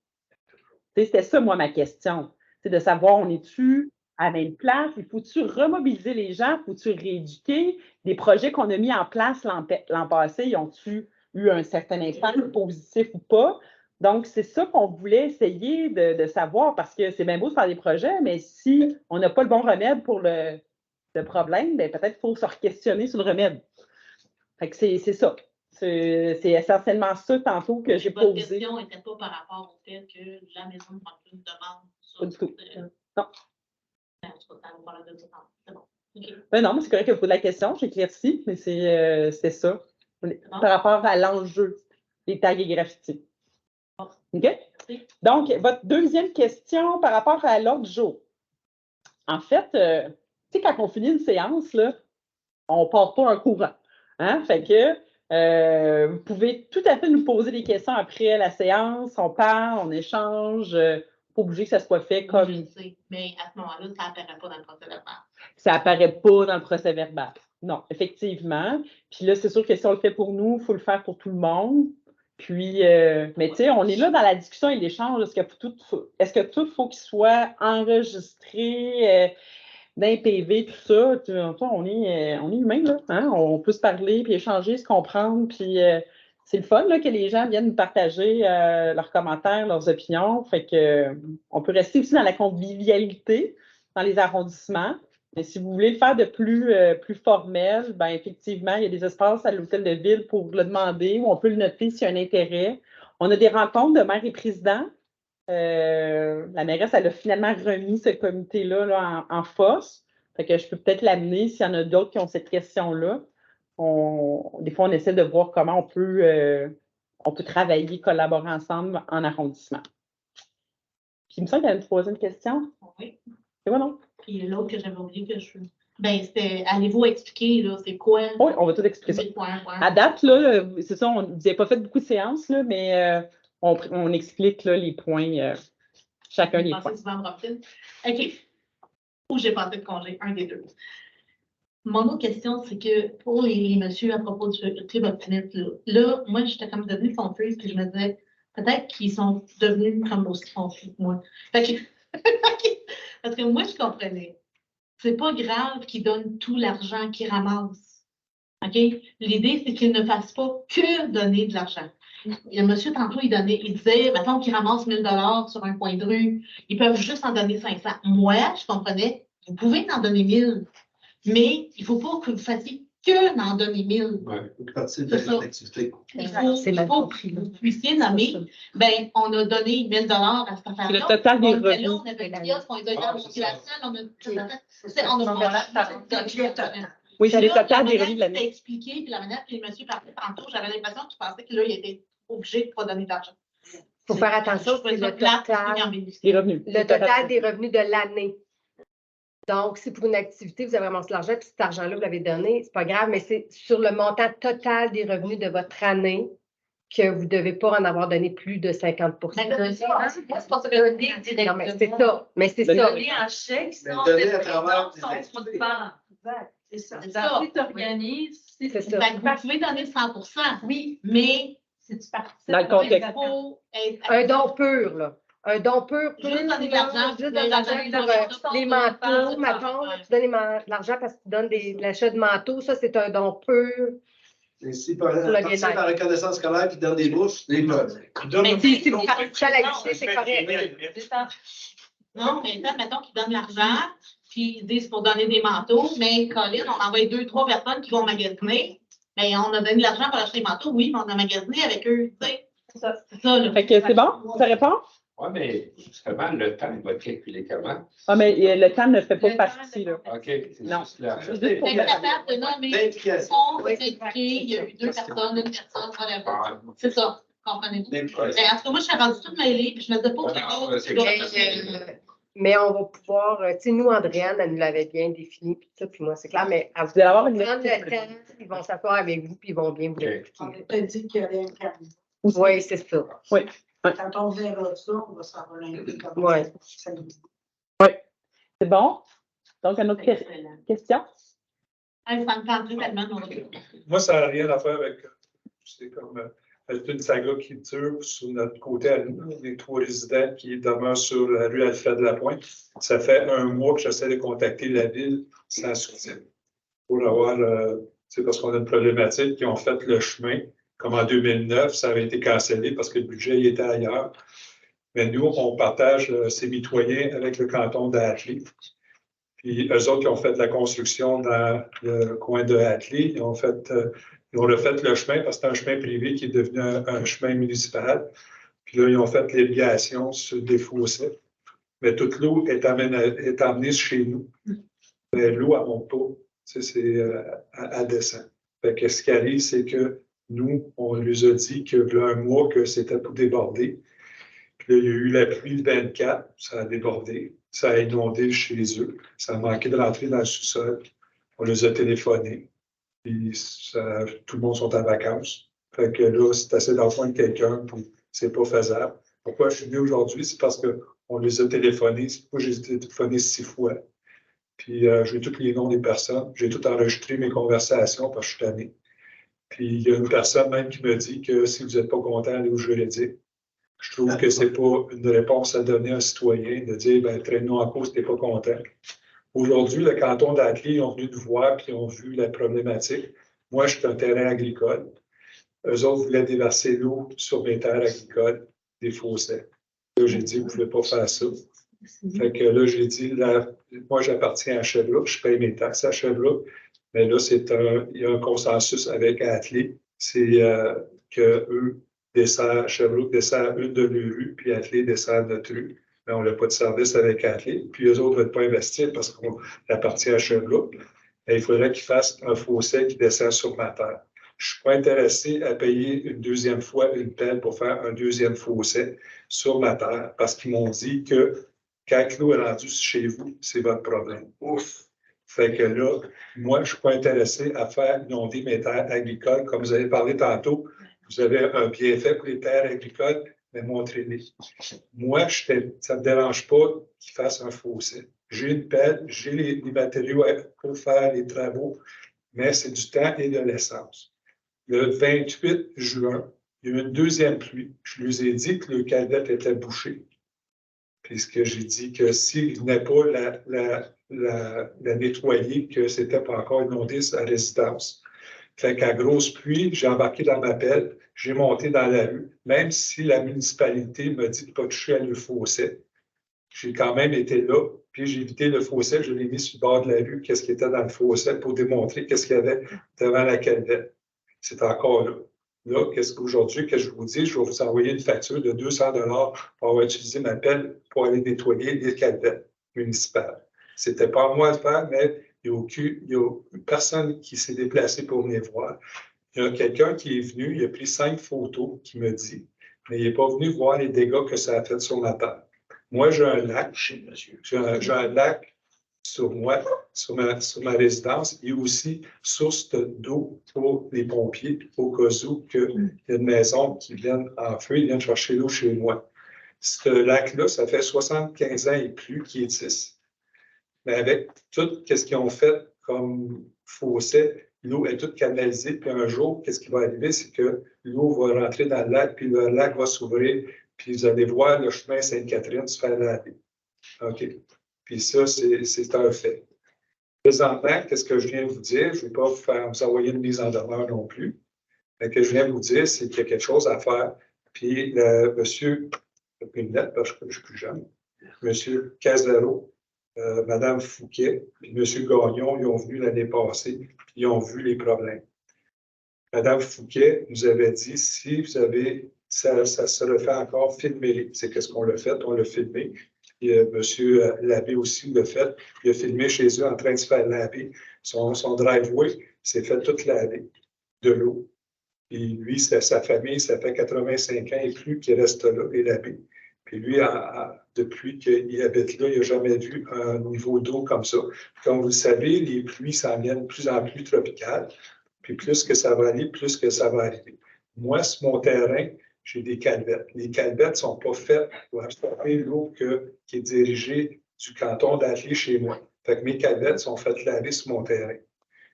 C'était ça, moi, ma question. C'est de savoir, on est-tu à la même place? Il faut-tu remobiliser les gens? Faut-tu rééduquer? Les projets qu'on a mis en place l'an passé, ils ont-tu eu un certain impact positif ou pas? Donc, c'est ça qu'on voulait essayer de savoir parce que c'est bien beau de faire des projets, mais si on n'a pas le bon remède pour le problème, bien, peut-être qu'il faut se re-questionner sur le remède. Fait que c'est ça. C'est essentiellement ça tantôt que j'ai posé. Votre question n'était pas par rapport au fait que la maison de Brompton demande ça. Pas du tout. Non. C'est bon. Okay. Ben non, mais c'est correct que vous posez la question, j'éclaircis, mais c'est ça. Par rapport à l'enjeu des tags et graffitis. OK? Donc, votre deuxième question par rapport à l'autre jour. En fait, tu sais, quand on finit une séance, là, on ne part pas un courant. Hein? Fait que vous pouvez tout à fait nous poser des questions après la séance. On parle, on échange. Pas obligé que ça soit fait comme. Oui, je sais, mais à ce moment-là, ça n'apparaît pas dans le procès-verbal. Ça n'apparaît pas dans le procès-verbal. Non, effectivement. Puis là, c'est sûr que si on le fait pour nous, il faut le faire pour tout le monde. Puis, mais tu sais, on est là dans la discussion et l'échange. Est-ce que tout faut qu'il soit enregistré d'un PV, tout ça? On est humain, là. Hein? On peut se parler, puis échanger, se comprendre. Puis, c'est le fun là, que les gens viennent nous partager leurs commentaires, leurs opinions. Fait que on peut rester aussi dans la convivialité dans les arrondissements. Mais si vous voulez le faire de plus formel, ben effectivement, il y a des espaces à l'hôtel de ville pour le demander ou on peut le noter s'il y a un intérêt. On a des rencontres de maires et présidents. La mairesse, elle a finalement remis ce comité-là là, en force. Fait que je peux peut-être l'amener s'il y en a d'autres qui ont cette question-là. Des fois, on essaie de voir comment on peut travailler, collaborer ensemble en arrondissement. Puis, il me semble qu'il y a une troisième question. Oui. C'est quoi, non? Puis l'autre que j'avais oublié que ben, c'était, allez-vous expliquer, là, c'est quoi? Oui, on va tout expliquer ça. À date, là, c'est ça, vous n'avez pas fait beaucoup de séances, là, mais on explique là, les points, chacun des points. Souvent OK. Où j'ai passé de congé, un des deux. Mon autre question, c'est que pour les messieurs à propos du club optimiste, là, moi, j'étais comme devenue confuse, puis je me disais, peut-être qu'ils sont devenus comme aussi confus que moi. Parce que moi, je comprenais. C'est pas grave qu'ils donnent tout l'argent qu'ils ramassent. OK? L'idée, c'est qu'ils ne fassent pas que donner de l'argent. Il y a un monsieur, tantôt, il disait, mettons qu'ils ramassent 1 000 sur un coin de rue, ils peuvent juste en donner 500. Moi, je comprenais, vous pouvez en donner 1 000, mais il ne faut pas que vous fassiez que d'en donner 1 000. Oui, il faut partir de l'activité. Il faut que vous puissiez nommer, ben, on a donné 1 000 à cette affaire-là. C'est le total des revenus. On avait le kiosque, on les a eu Oui, c'est le total des revenus de l'année. C'était expliqué, puis la manière que le monsieur parlait tantôt, j'avais l'impression qu'il pensait que là, il était obligé de ne pas donner d'argent. Il faut faire attention, c'est le total des revenus de l'année. Donc, si pour une activité, vous avez ramassé de l'argent, puis cet argent-là, vous l'avez donné, c'est pas grave, mais c'est sur le montant total des revenus de votre année que vous ne devez pas en avoir donné plus de 50 c'est pas ça que je dis directement. C'est ça. Mais c'est ça. Donner en chèque, sinon, c'est à travers C'est ça. C'est ça. Si tu organises, si C'est ça. Fait que vous pouvez donner 100%, oui, mais si tu participes. Dans le contexte. il faut être Un don pur, là. Un don pur, Juste donner de là, l'argent, juste puis donner de l'argent donner pour de l'argent, les on manteaux, parle de mettons, ça. là, tu donnes de l'argent parce que tu donnes de l'achat de manteaux, ça, c'est un don pur. Et si par le partir bien-être. par reconnaissance scolaire puis donne des bourses, des peuvent. Mais Si vous participez à l'activité, c'est correct. C'est ça. Non, mais ça, mettons qu'ils donnent l'argent, puis ils disent pour donner des manteaux, mais Colin, on envoie 2-3 personnes qui vont magasiner. Mais on a donné de l'argent pour acheter des manteaux, oui, mais on a magasiné avec eux. Tu sais. C'est ça, là. Fait que c'est bon? Ça répond? Oui, mais justement, le temps, il va être calculé comment? Ah, mais le temps ne fait pas Le partie, là. OK, c'est Non. juste là. C'est juste pour Être le- capable de nommer, D'implication. on s'est impliqué, il y a eu 2 personnes, une personne, whatever. C'est ça, comprenez-vous? Mais en tout cas, moi, je suis rendue toute mêlée, puis je me disais pas que c'est Mais on va pouvoir, tu sais, nous, Andréane, elle nous l'avait bien défini, puis ça, puis moi, c'est clair, mais à vous Vous allez avoir une prendre le temps, ils vont s'asseoir avec vous, puis ils vont bien vous Ok. expliquer. On a peut-être dit qu'il y avait un carnet. Oui, c'est ça. Oui. Quand on verra ça, on va savoir comment Ouais. ça nous dit. C'est bon? Donc, une autre question? ça me tenterait tellement de mon Moi, ça n'a rien à faire avec. C'est comme. C'est une saga qui dure sur notre côté à nous, les 3 résidents qui demeurent sur la rue Alfred-Lapointe. Ça fait 1 mois que j'essaie de contacter la ville sans succès. Pour avoir, c'est parce qu'on a une problématique qui ont fait le chemin. Comme en 2009, ça avait été cancellé parce que le budget il était ailleurs. Mais nous, on partage ces mitoyens avec le canton d'Atley. Puis eux autres qui ont fait de la construction dans le coin de Hatley, ils ont refait le chemin parce que c'est un chemin privé qui est devenu un chemin municipal. Puis là, ils ont fait l'irrigation sur des fossés. Mais toute l'eau est amenée chez nous. Mais l'eau, elle ne monte pas. Elle descend. Fait que ce qui arrive, c'est que nous, on lui a dit que y a 1 mois que c'était tout débordé. Puis là, il y a eu la pluie le 24, ça a débordé. Ça a inondé chez eux. Ça a manqué de rentrer dans le sous-sol. On les a téléphonés. Puis tout le monde sont en vacances. Fait que là, c'est assez d'enfants quelqu'un, puis c'est pas faisable. Pourquoi je suis venu aujourd'hui? C'est parce qu'on les a téléphonés. Moi, j'ai téléphoné 6 fois. Puis j'ai tous les noms des personnes. J'ai tout enregistré mes conversations parce que je suis tanné. Puis il y a une personne même qui me dit que si vous n'êtes pas content, allez au juridique. Je trouve que ce n'est pas une réponse à donner à un citoyen de dire ben, traîne-nous en cause, tu n'es pas content. Aujourd'hui, le canton d'Atley, ils ont venu nous voir et ils ont vu la problématique. Moi, je suis un terrain agricole. Eux autres voulaient déverser l'eau sur mes terres agricoles, des fossés. Là, j'ai dit, vous ne pouvez pas faire ça. Fait que là, j'ai dit, moi, j'appartiens à Sherbrooke, je paye mes taxes à Sherbrooke, mais là, il y a un consensus avec Atley, c'est qu'eux, Sherbrooke dessert une de nos rues, puis Atley dessert notre rue. Mais on n'a pas de service avec Atley. Puis eux autres ne veulent pas investir parce qu'on appartient à Sherbrooke. Et il faudrait qu'ils fassent un fossé qui descend sur ma terre. Je ne suis pas intéressé à payer une 2e fois une pelle pour faire un 2e fossé sur ma terre parce qu'ils m'ont dit que quand l'eau est rendue chez vous, c'est votre problème. Ouf! Fait que là, moi, je ne suis pas intéressé à faire inonder mes terres agricoles. Comme vous avez parlé tantôt, vous avez un bienfait pour les terres agricoles, mais montrez-les. Moi, ça ne me dérange pas qu'ils fassent un fossé. J'ai une pelle, j'ai les matériaux pour faire les travaux, mais c'est du temps et de l'essence. Le 28 juin, il y a eu une 2e pluie. Je lui ai dit que le calvette était bouché. Puisque j'ai dit que s'il venait pas la nettoyer, que ce n'était pas encore inondé sa résidence. Fait qu'à grosse pluie, j'ai embarqué dans ma pelle, j'ai monté dans la rue, même si la municipalité m'a dit de ne pas toucher à le fossé. J'ai quand même été là, puis j'ai évité le fossé, je l'ai mis sur le bord de la rue, qu'est-ce qui était dans le fossé, pour démontrer qu'est-ce qu'il y avait devant la calvette. C'est encore là. Là, qu'aujourd'hui, que je vous dis, je vais vous envoyer une facture de 200 $ pour avoir utilisé ma pelle pour aller nettoyer les calvettes municipales. Ce n'était pas à moi de faire, mais il n'y a personne qui s'est déplacé pour venir voir. Il y a quelqu'un qui est venu, il a pris 5 photos, qui me dit, mais il n'est pas venu voir les dégâts que ça a fait sur ma terre. Moi, j'ai un lac, j'ai un lac sur moi, sur ma résidence, et aussi source d'eau pour les pompiers, au cas où il y a une maison qui vient en feu, ils viennent chercher l'eau chez moi. Ce lac-là, ça fait 75 ans et plus qu'il existe. Mais avec tout ce qu'ils ont fait comme fossé, l'eau est toute canalisée, puis un jour, qu'est-ce qui va arriver, c'est que l'eau va rentrer dans le lac, puis le lac va s'ouvrir, puis vous allez voir le chemin Sainte-Catherine se faire laver. OK. Puis ça, c'est un fait. Présentement, qu'est-ce que je viens de vous dire? Je ne vais pas vous envoyer une mise en demeure non plus. Mais ce que je viens de vous dire, c'est qu'il y a quelque chose à faire. Puis monsieur, Pinette, parce que je suis plus jeune, monsieur Casero, madame Fouquet, puis monsieur Gagnon, ils ont venu l'année passée, puis ils ont vu les problèmes. Madame Fouquet nous avait dit, si vous avez, ça se le fait encore, filmez-les. C'est qu'est-ce qu'on l'a fait? On l'a filmé. Et, monsieur Labbé aussi l'a fait. Il a filmé chez eux en train de se faire laver. Son driveway s'est fait toute laver de l'eau. Et lui, sa famille, ça fait 85 ans et plus qu'il reste là, et Labbé. Puis lui, depuis qu'il habite là, il n'a jamais vu un niveau d'eau comme ça. Comme vous le savez, les pluies s'en viennent de plus en plus tropicales. Puis plus que ça va aller, plus que ça va arriver. Moi, sur mon terrain, j'ai des calvettes. Les calvettes ne sont pas faites pour absorber l'eau qui est dirigée du canton d'Atelier chez moi. Fait que mes calvettes sont faites laver sur mon terrain.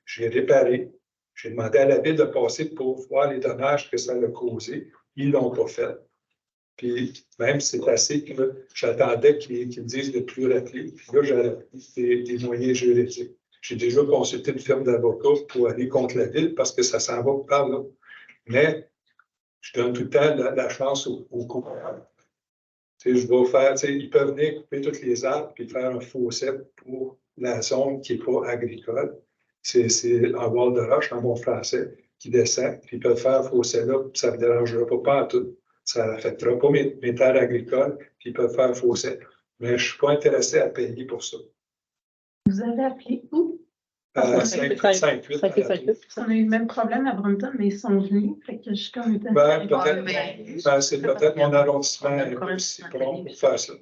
J'ai réparé. J'ai demandé à la ville de passer pour voir les dommages que ça a causé. Ils ne l'ont pas fait. Puis même, c'est assez que j'attendais qu'ils me disent de plus rappeler. Puis là, j'ai des moyens juridiques. J'ai déjà consulté une firme d'avocats pour aller contre la ville parce que ça s'en va par là. Mais je donne tout le temps la chance aux coupables. Je vais faire, ils peuvent venir couper tous les arbres et faire un fossé pour la zone qui n'est pas agricole. C'est en bord de roche, en bon français, qui descend. Puis ils peuvent faire un fossé là, puis ça ne me dérangera pas en tout. Ça n'affectera pas mes terres agricoles, puis ils peuvent faire un fossé. Mais je ne suis pas intéressé à payer pour ça. Vous avez appelé où? 5-8. On a eu le même problème à Brompton, mais ils sont venus. Fait que je suis comme c'est peut-être mon arrondissement aussi pour faire ça.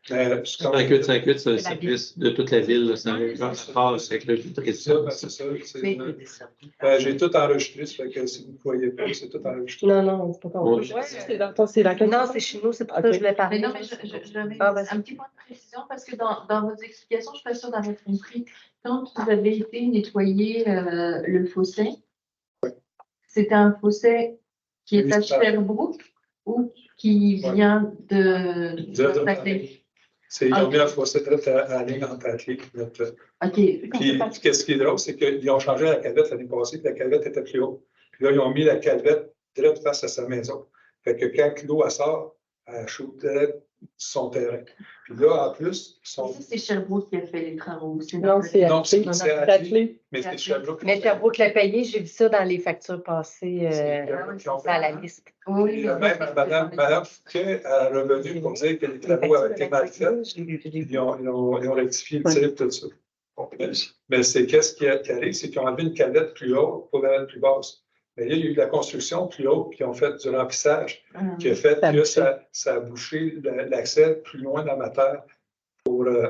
5-8, ça plus de toute la ville. Ça passe avec le président. C'est ça. J'ai tout enregistré, ça fait que si vous ne voyez pas, c'est tout enregistré. Non, c'est pas compris. Non, c'est chez nous, c'est pour ça que je voulais parler. Mais non, mais j'avais un petit point de précision parce que dans vos explications, je ne suis pas sûre d'avoir compris. Quand vous avez été nettoyer le fossé, c'était un fossé qui est à Sherbrooke ou qui vient de Patrick? Ils ont mis un fossé direct à la ligne en Patrick. OK. Puis, qu'est-ce qui est drôle, c'est qu'ils ont changé la calvette l'année passée, puis la calvette était plus haute. Puis là, ils ont mis la calvette direct face à sa maison. Fait que quand l'eau sort, elle chute direct sur son terrain. Puis là, en plus, c'est Sherbrooke qui a fait les travaux. Non, c'est Atelier. Mais c'est Sherbrooke. Mais Sherbrooke l'a payé, j'ai vu ça dans les factures passées à la liste. Oui, même Mme Fouquet est revenue pour dire que les travaux avaient été mal faits. Ils ont rectifié le tir, tout ça. Mais c'est qu'est-ce qui arrive, c'est qu'ils ont enlevé une calvette plus haute pour la mettre plus basse. Mais là, il y a eu de la construction plus haute, puis ils ont fait du remplissage, qui a fait que ça a bouché l'accès plus loin dans ma terre.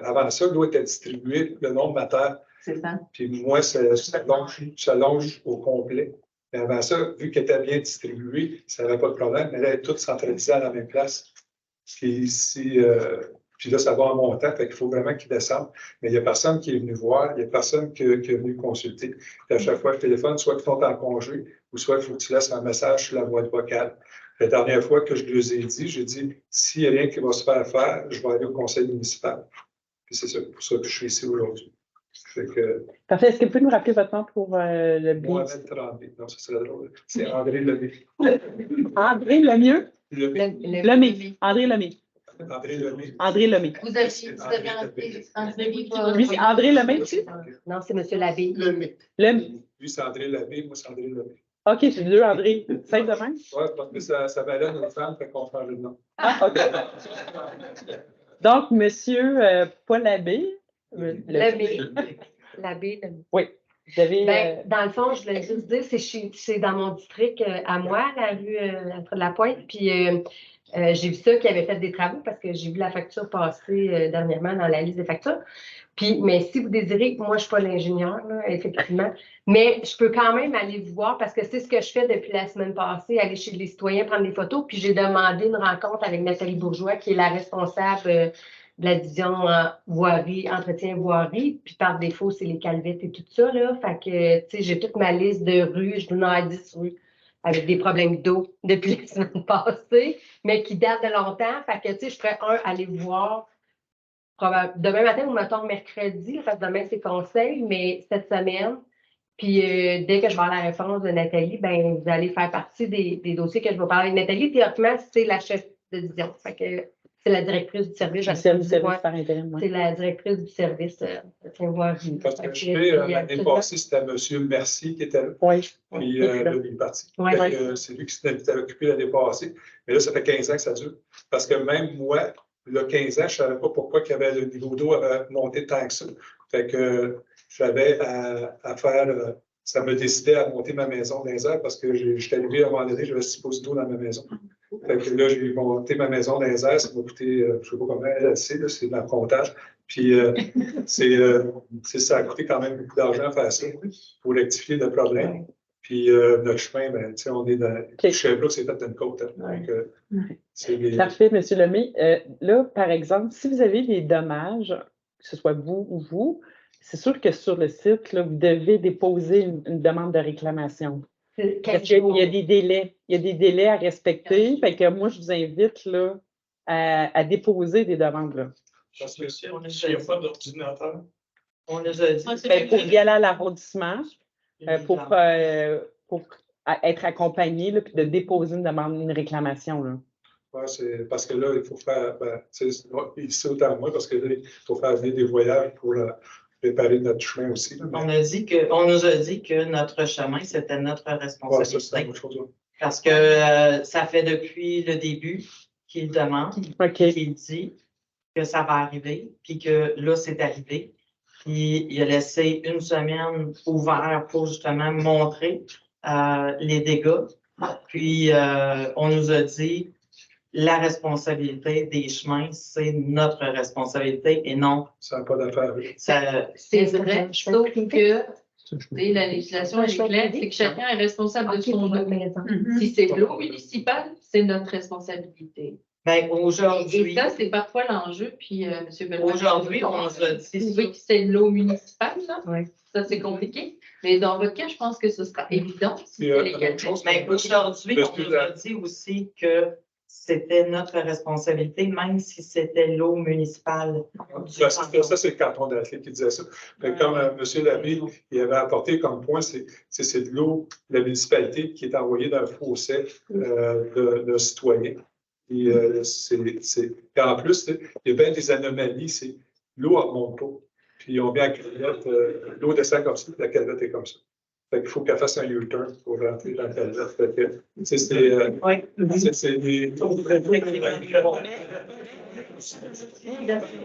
Avant ça, l'eau était distribuée le long de ma terre. C'est ça. Puis moi, ça longe au complet. Mais avant ça, vu qu'elle était bien distribuée, ça n'avait pas de problème, mais là, elle est toute centralisée à la même place. Puis là, ça va en montant, fait qu'il faut vraiment qu'ils descendent. Mais il n'y a personne qui est venu voir, il n'y a personne qui est venu consulter. Puis à chaque fois, je téléphone, soit qu'ils sont en congé, ou soit il faut que tu laisses un message sur la boîte vocale. La dernière fois que je les ai dit, j'ai dit, s'il n'y a rien qui va se faire, je vais aller au conseil municipal. Puis c'est pour ça que je suis ici aujourd'hui. Parfait. Est-ce que vous pouvez nous rappeler votre nom pour le billet? Mohamed Tremblay. Non, ça serait drôle. C'est André Lemay. André Lemieux? Lemay. André Lemay. André Lemay. Vous avez inscrit Lui, c'est André Lemay aussi? Non, c'est M. Labbé. Lui, c'est André Labbé, moi, c'est André Lemay. OK, c'est deux André. Simple de même? Oui, parce que ça valait notre femme, fait qu'on change de nom. Ah, OK. Donc, M. Paul Labbé. Labbé. Oui. Vous avez, dans le fond, je voulais juste dire, c'est dans mon district à moi, la rue de la Pointe. Puis j'ai vu ça qu'il avait fait des travaux parce que j'ai vu la facture passer dernièrement dans la liste des factures. Puis, mais si vous désirez, moi, je ne suis pas l'ingénieur, effectivement, mais je peux quand même aller vous voir parce que c'est ce que je fais depuis la semaine passée, aller chez les citoyens, prendre des photos. Puis j'ai demandé une rencontre avec Nathalie Bourgeois, qui est la responsable la division en voirie, entretien voirie, puis par défaut, c'est les calvettes et tout ça, là. Fait que, tu sais, j'ai toute ma liste de rues, je vous en ai 10 rues avec des problèmes d'eau depuis la semaine passée, mais qui datent de longtemps. Fait que, tu sais, je ferais aller voir demain matin ou mettons mercredi, parce que demain, c'est conseil, mais cette semaine. Puis dès que je vais avoir la réponse de Nathalie, ben vous allez faire partie des dossiers que je vais parler. Nathalie, théoriquement, c'est la chef de division. Fait que c'est la directrice du service. C'est la directrice du service. Parce que je sais, l'année passée, c'était M. Mercier qui était là. Oui. Puis là, il est parti. C'est lui qui s'était occupé l'année passée. Mais là, ça fait 15 ans que ça dure. Parce que même moi, là, 15 ans, je ne savais pas pourquoi le niveau d'eau avait monté tant que ça. Fait que j'avais à faire, ça me décidait à monter ma maison dans les airs parce que j'étais arrivé à un moment donné, j'avais 6 pouces d'eau dans ma maison. Fait que là, j'ai monté ma maison dans les airs, ça m'a coûté, je ne sais pas combien, elle sait, c'est ma comptage. Puis ça a coûté quand même beaucoup d'argent à faire ça pour rectifier le problème. Puis notre chemin, ben, on est dans. Sherbrooke, c'est fait une côte. Donc, Parfait, M. Lemay. Là, par exemple, si vous avez des dommages, que ce soit vous ou vous, c'est sûr que sur le site, là, vous devez déposer une demande de réclamation. Parce qu'il y a des délais. Il y a des délais à respecter. Fait que moi, je vous invite là, à déposer des demandes. Là. Parce que s'il n'y a pas d'ordinateur, on nous a dit. Pour y aller à l'arrondissement, pour être accompagné, là, puis de déposer une demande, une réclamation. Là. Ouais, c'est parce que là, il faut faire, ici autant que moi, parce que là, il faut faire venir des voyages pour préparer notre chemin aussi. Là, mais... on nous a dit que notre chemin, c'était notre responsabilité. Ouais, ça, c'est autre chose, parce que ça fait depuis le début qu'il demande, qu'il dit que ça va arriver, puis que là, c'est arrivé. Puis il a laissé une semaine ouverte pour justement montrer les dégâts. Puis on nous a dit la responsabilité des chemins, c'est notre responsabilité et non. Ça n'a pas d'affaire. C'est vrai, sauf que la législation est claire, c'est que chacun est responsable de son eau. Si c'est l'eau municipale, c'est notre responsabilité. Ben, aujourd'hui. Et ça, c'est parfois l'enjeu. Puis, M. Benoît. Aujourd'hui, on nous a dit. Vous trouvez que c'est l'eau municipale, là? Oui. Ça, c'est compliqué. Mais dans votre cas, je pense que ce sera évident. Si mais aujourd'hui, on nous a dit aussi que c'était notre responsabilité, même si c'était l'eau municipale. Ça, c'est le canton d'Athlée qui disait ça. Mais comme M. Lamé, il avait apporté comme point, c'est de l'eau de la municipalité qui est envoyée d'un fossé d'un citoyen. Et en plus, il y a bien des anomalies, c'est l'eau ne remonte pas. Puis on met à la cuvette, l'eau descend comme ça, puis la cuvette est comme ça. Fait qu'il faut qu'elle fasse un U-turn pour rentrer dans la cuvette. Fait que, c'est des...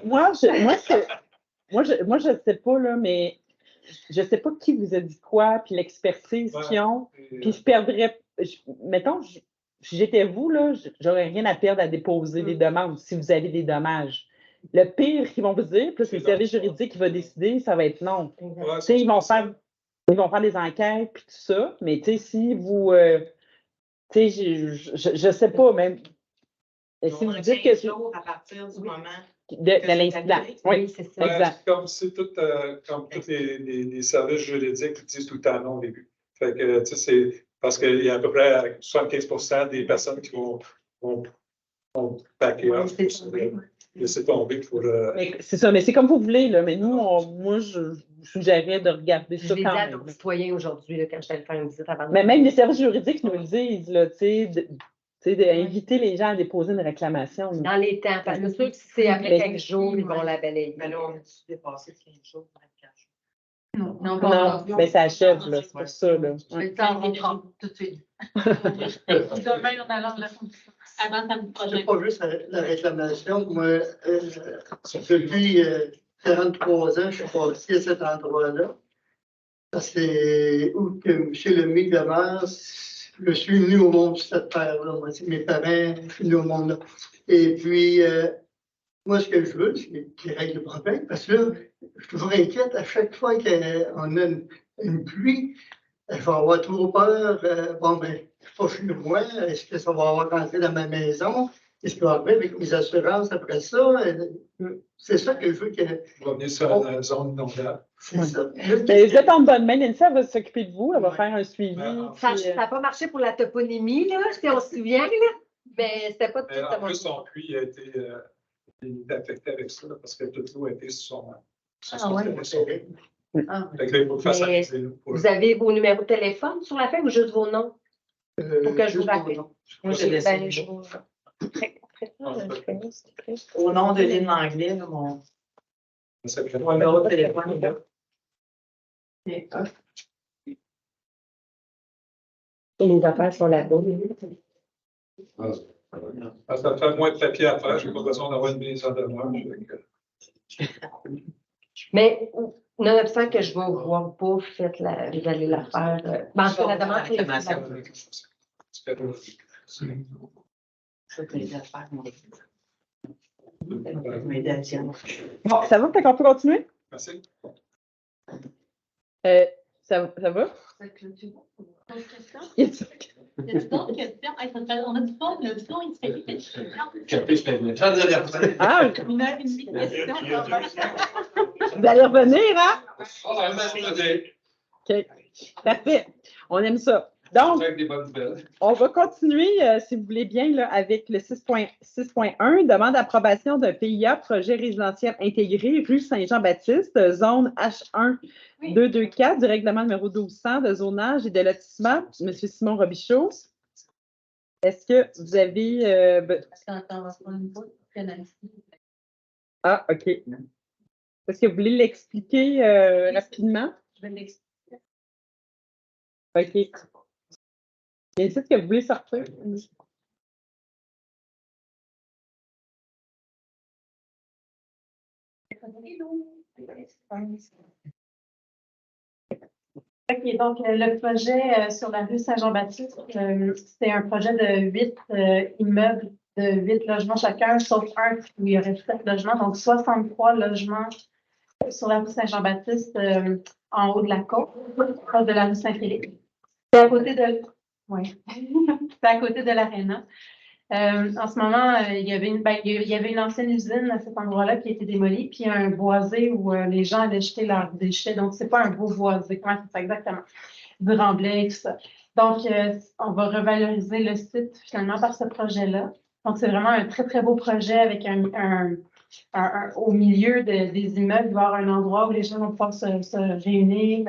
Moi, je ne sais pas, là, mais je ne sais pas qui vous a dit quoi, puis l'expertise qu'ils ont. Puis je perdrais... Mettons, si j'étais vous, là, j'aurais rien à perdre à déposer des demandes si vous avez des dommages. Le pire qu'ils vont vous dire, plus le service juridique qui va décider, ça va être non. Ils vont faire des enquêtes puis tout ça, mais si vous... je ne sais pas, même... Si vous dites que à partir du moment de l'incident. Oui, c'est ça. Exact. Comme tous les services juridiques disent tout le temps non au début. Fait que, c'est... Parce qu'il y a à peu près 75% des personnes qui vont paquer. Laisser tomber pour. C'est ça, mais c'est comme vous voulez, là. Mais nous, moi, je suggérerais de regarder ça quand même. Je l'ai dit à nos citoyens aujourd'hui, quand je suis allée faire une visite avant. Mais même les services juridiques nous le disent, là, d'inviter les gens à déposer une réclamation. Dans les temps, parce que c'est sûr que si c'est après 15 jours, ils vont la balayer. Mais là, on a dépassé 15 jours, 24 jours. Non, mais ça achève, là, c'est pour ça, là. Je vais le temps tout de suite. Demain, on a la condition. Avant samedi prochain. C'est pas juste la réclamation. Moi, depuis 43 ans, je suis passé à cet endroit-là. C'est où que M. Lemay demeure. Je suis venu au monde sur cette terre-là. Mes parents sont venus au monde-là. Et puis, moi, ce que je veux, c'est qu'il règle le problème. Parce que là, je suis toujours inquiète à chaque fois qu'on a une pluie. Je vais avoir trop peur. Bon, ben, je suis pas chez moi. Est-ce que ça va avoir rentré dans ma maison? je peux arriver avec mes assurances après ça. C'est ça que je veux que. On va venir sur la zone inondable. C'est ça. Mais vous êtes en bonne main, Lindsay, elle va s'occuper de vous, elle va faire un suivi. Ça n'a pas marché pour la toponymie, là, si on se souvient, là. Mais c'était pas tout Mais à en plus, son puits a été affecté avec ça, là, parce que toute l'eau a été sur son téléphone. Fait que là, il faut faire ça. Vous avez vos numéros de téléphone sur la feuille ou juste vos noms? Pour que je vous rappelle. Moi, j'ai laissé. Au nom de Lynn Langlais, là, mon numéro de téléphone est là. Les affaires sont là-bas. Ça fait moins de papier à faire, je n'ai pas besoin d'avoir une mise en demeure. Mais nonobstant que je vais vous voir pas, vous allez la faire. C'est la demande pour Bon, ça va? Fait qu'on peut continuer? Merci. Ça va? Y a-t-il d'autres questions? On a du fond, le son, il se fait Ah, une heure et demie de questions. vous allez revenir, hein? OK. Parfait. On aime ça. Donc, on va continuer, si vous voulez bien, là, avec le 6.1, demande d'approbation d'un PIA, projet résidentiel intégré, rue Saint-Jean-Baptiste, zone H1 224 du règlement numéro 1200 de zonage et de lotissement. M. Simon Robichaud, est-ce que vous avez... Ah, OK. Est-ce que vous voulez l'expliquer rapidement? Je vais l'expliquer. OK. Est-ce que vous voulez sortir? OK, donc le projet sur la rue Saint-Jean-Baptiste, c'est un projet de 8 immeubles de 8 logements chacun, sauf un où il y aurait 7 logements, donc 63 logements sur la rue Saint-Jean-Baptiste en haut de la côte, proche de la rue Saint-Philippe. C'est à côté de... Oui, c'est à côté de l'aréna. En ce moment, il y avait une ancienne usine à cet endroit-là qui a été démolie, puis un boisé où les gens allaient jeter leurs déchets. Donc, c'est pas un beau boisé. Comment c'est ça exactement? Du remblai et tout ça. Donc, on va revaloriser le site finalement par ce projet-là. Donc, c'est vraiment un très, très beau projet avec au milieu des immeubles, il va y avoir un endroit où les gens vont pouvoir se réunir,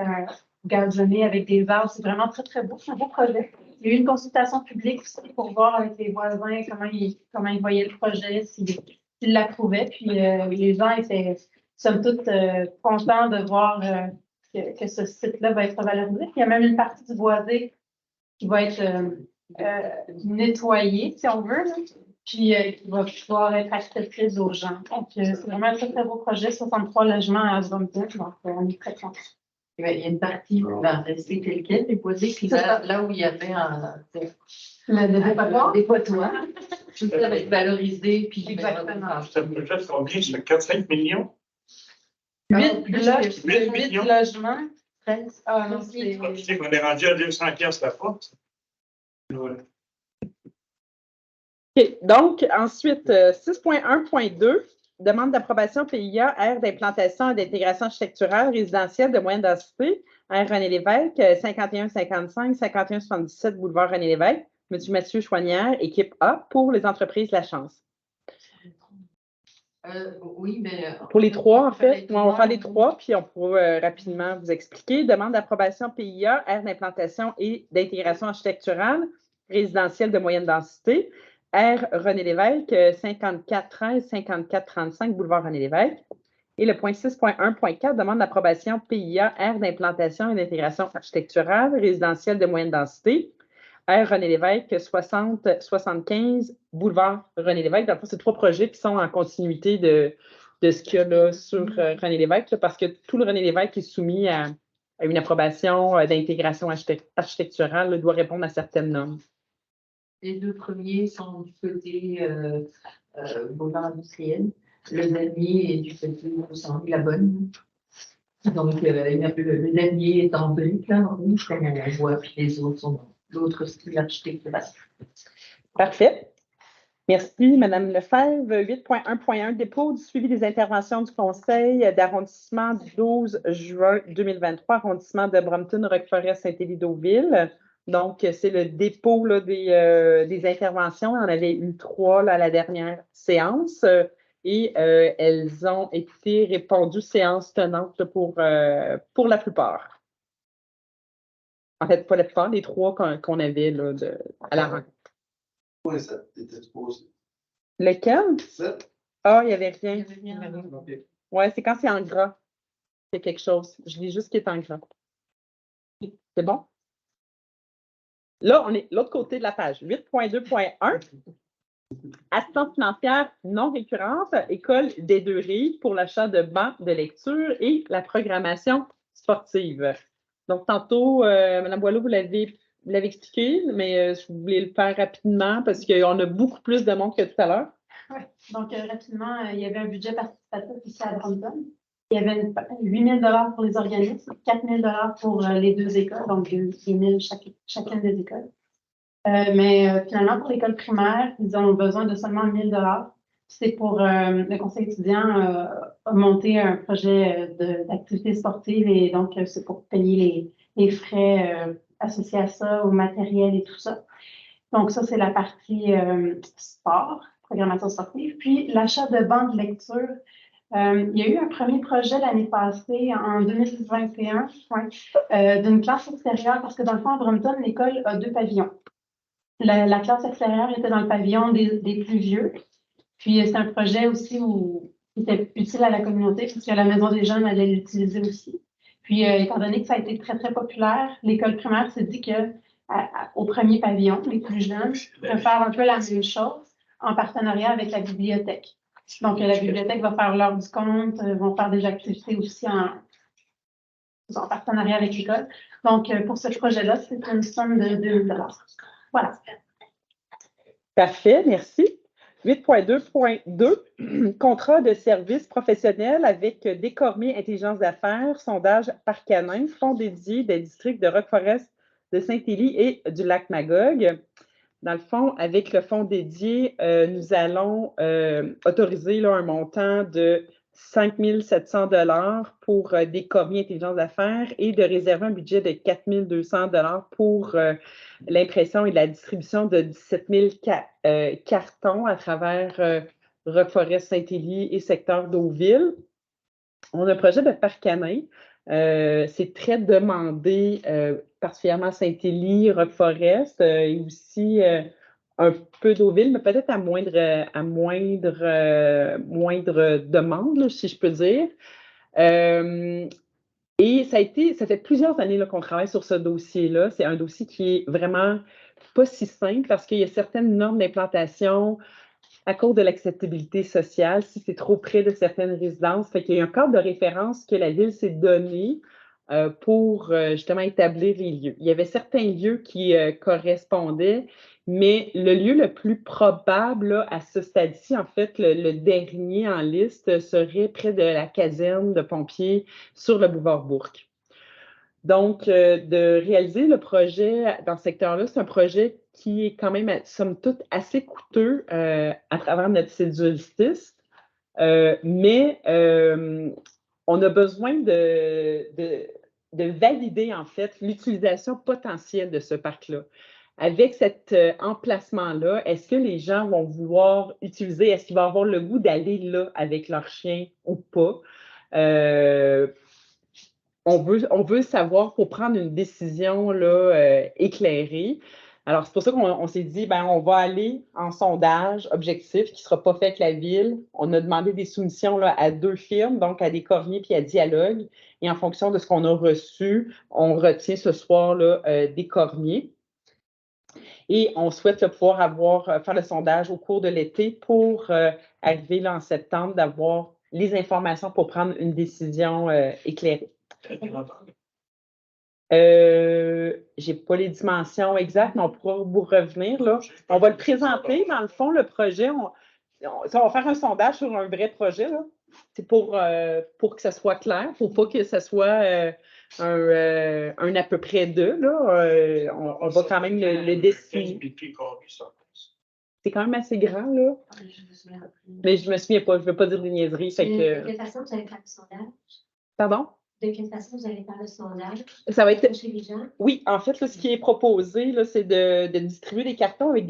gazonner avec des arbres. C'est vraiment très, très beau. C'est un beau projet. Il y a eu une consultation publique aussi pour voir avec les voisins comment ils voyaient le projet, s'ils l'approuvaient. Puis les gens étaient, somme toute, contents de voir que ce site-là va être valorisé. Puis il y a même une partie du boisé qui va être nettoyée, si on veut, là, puis qui va pouvoir être accessible aux gens. Donc, c'est vraiment un très, très beau projet, 63 logements à Drummondville. Donc, on est très contents. Il y a une partie qui va rester telle quelle, déposée, puis là où il y avait le dépotoir, tout ça va être valorisé, puis exactement. Ça peut faire combien? C'est 4-5 millions? 8 logements. 13. Ah non, c'est... Tu sais qu'on est rendu à 200 piastres la porte. Ouais. OK. Donc, ensuite, 6.1.2. Demande d'approbation PIA, aire d'implantation et d'intégration architecturale résidentielle de moyenne densité, aire René Lévesque, 5155, 5177 boulevard René Lévesque, M. Mathieu Chouanière, équipe A, pour les entreprises La Chance. Oui, mais... Pour les trois, en fait, on va faire les trois, puis on pourra rapidement vous expliquer. Demande d'approbation PIA, aire d'implantation et d'intégration architecturale résidentielle de moyenne densité, aire René Lévesque, 5413, 5435, boulevard René Lévesque. Et le point 6.1.4 demande d'approbation PIA, aire d'implantation et d'intégration architecturale résidentielle de moyenne densité, aire René Lévesque, 60-75, boulevard René Lévesque. Dans le fond, c'est trois projets qui sont en continuité de ce qu'il y a là sur René Lévesque, là, parce que tout le René Lévesque est soumis à une approbation d'intégration architecturale, là, doit répondre à certaines normes. Les deux premiers sont du côté boulevard industriel. Le dernier est du côté de la bonne. Donc, le dernier est en brique, là, en rouge, comme on voit, puis les autres sont dans l'autre style architectural. Parfait. Merci, Mme Lefebvre. 8.1.1, dépôt du suivi des interventions du Conseil d'arrondissement du 12 juin 2023, arrondissement de Brompton, Roqueforest-Saint-Élie-Deauville. Donc, c'est le dépôt là, des interventions. On avait eu 3 là, à la dernière séance et elles ont été répondues séance tenante là, pour la plupart. En fait, pas la plupart, les 3 qu'on avait là, à la rencontre. Oui, ça était supposé. Lequel? Ça. Ah, il n'y avait rien. Oui, c'est quand c'est en gras. C'est quelque chose. Je lis juste ce qui est en gras. C'est bon? Là, on est de l'autre côté de la page. 8.2.1. Assistance financière non récurrente, école des 2 rives pour l'achat de bancs de lecture et la programmation sportive. Donc, tantôt, Mme Boileau, vous l'avez expliqué, mais je voulais le faire rapidement parce qu'on a beaucoup plus de monde que tout à l'heure. Oui, donc rapidement, il y avait un budget participatif ici à Brompton. Il y avait 8 000 pour les organismes, 4 000 pour les 2 écoles, donc 10 000 chacune des écoles. Mais finalement, pour l'école primaire, ils ont besoin de seulement 1 000 $. C'est pour le conseil étudiant a monté un projet d'activité sportive et donc c'est pour payer les frais associés à ça, au matériel et tout ça. Donc ça, c'est la partie sport, programmation sportive. Puis l'achat de bancs de lecture. Il y a eu un premier projet l'année passée, en 2021, d'une classe extérieure, parce que dans le fond, à Brompton, l'école a 2 pavillons. La classe extérieure était dans le pavillon des plus vieux. Puis c'est un projet aussi qui était utile à la communauté, puisque la Maison des jeunes allait l'utiliser aussi. Puis étant donné que ça a été très, très populaire, l'école primaire s'est dit que au premier pavillon, les plus jeunes peuvent faire un peu la même chose en partenariat avec la bibliothèque. Donc, la bibliothèque va faire l'heure du compte, vont faire des activités aussi en partenariat avec l'école. Donc, pour ce projet-là, c'est une somme de 2 000 $. Voilà. Parfait, merci. 8.2.2, contrat de service professionnel avec Descormier Intelligence d'affaires, sondage par Canin, fonds dédié des districts de Roqueforest, de Saint-Élie et du Lac-Magog. Dans le fond, avec le fonds dédié, nous allons autoriser là, un montant de 5 700 $ pour Descormier Intelligence d'affaires et de réserver un budget de 4 200 $ pour l'impression et la distribution de 17 000 cartons à travers Roqueforest, Saint-Élie et secteur Deauville. On a un projet de parc canin. C'est très demandé, particulièrement à Saint-Élie, Roqueforest et aussi un peu Deauville, mais peut-être à moindre demande, là, si je peux dire. Et ça fait plusieurs années là, qu'on travaille sur ce dossier-là. C'est un dossier qui est vraiment pas si simple parce qu'il y a certaines normes d'implantation à cause de l'acceptabilité sociale, si c'est trop près de certaines résidences. Fait qu'il y a un cadre de référence que la Ville s'est donné pour justement établir les lieux. Il y avait certains lieux qui correspondaient, mais le lieu le plus probable là, à ce stade-ci, en fait, le dernier en liste serait près de la caserne de pompiers sur le boulevard Bourque. Donc, de réaliser le projet dans ce secteur-là, c'est un projet qui est quand même, somme toute, assez coûteux à travers notre cédule 6. Mais on a besoin de valider, en fait, l'utilisation potentielle de ce parc-là. Avec cet emplacement-là, est-ce que les gens vont vouloir utiliser, est-ce qu'ils vont avoir le goût d'aller là avec leur chien ou pas? On veut savoir pour prendre une décision là, éclairée. Alors, c'est pour ça qu'on s'est dit, ben, on va aller en sondage objectif qui ne sera pas fait avec la Ville. On a demandé des soumissions là, à 2 firmes, donc à Descormier puis à Dialogue. Et en fonction de ce qu'on a reçu, on retient ce soir là, Descormier. Et on souhaite là, pouvoir faire le sondage au cours de l'été pour arriver là, en septembre, d'avoir les informations pour prendre une décision éclairée. J'ai pas les dimensions exactes, mais on pourra vous revenir. Là. On va le présenter. Dans le fond, le projet, on va faire un sondage sur un vrai projet. C'est pour que ça soit clair, pour pas que ça soit un à peu près 2. Là. On va quand même le dessiner. C'est quand même assez grand, là. Mais je me souviens pas, je veux pas dire des niaiseries. Fait que... De quelle façon vous allez faire le sondage? Pardon? De quelle façon vous allez faire le sondage? Ça va être... Chez les gens? Oui, en fait, là, ce qui est proposé, là, c'est de distribuer des cartons avec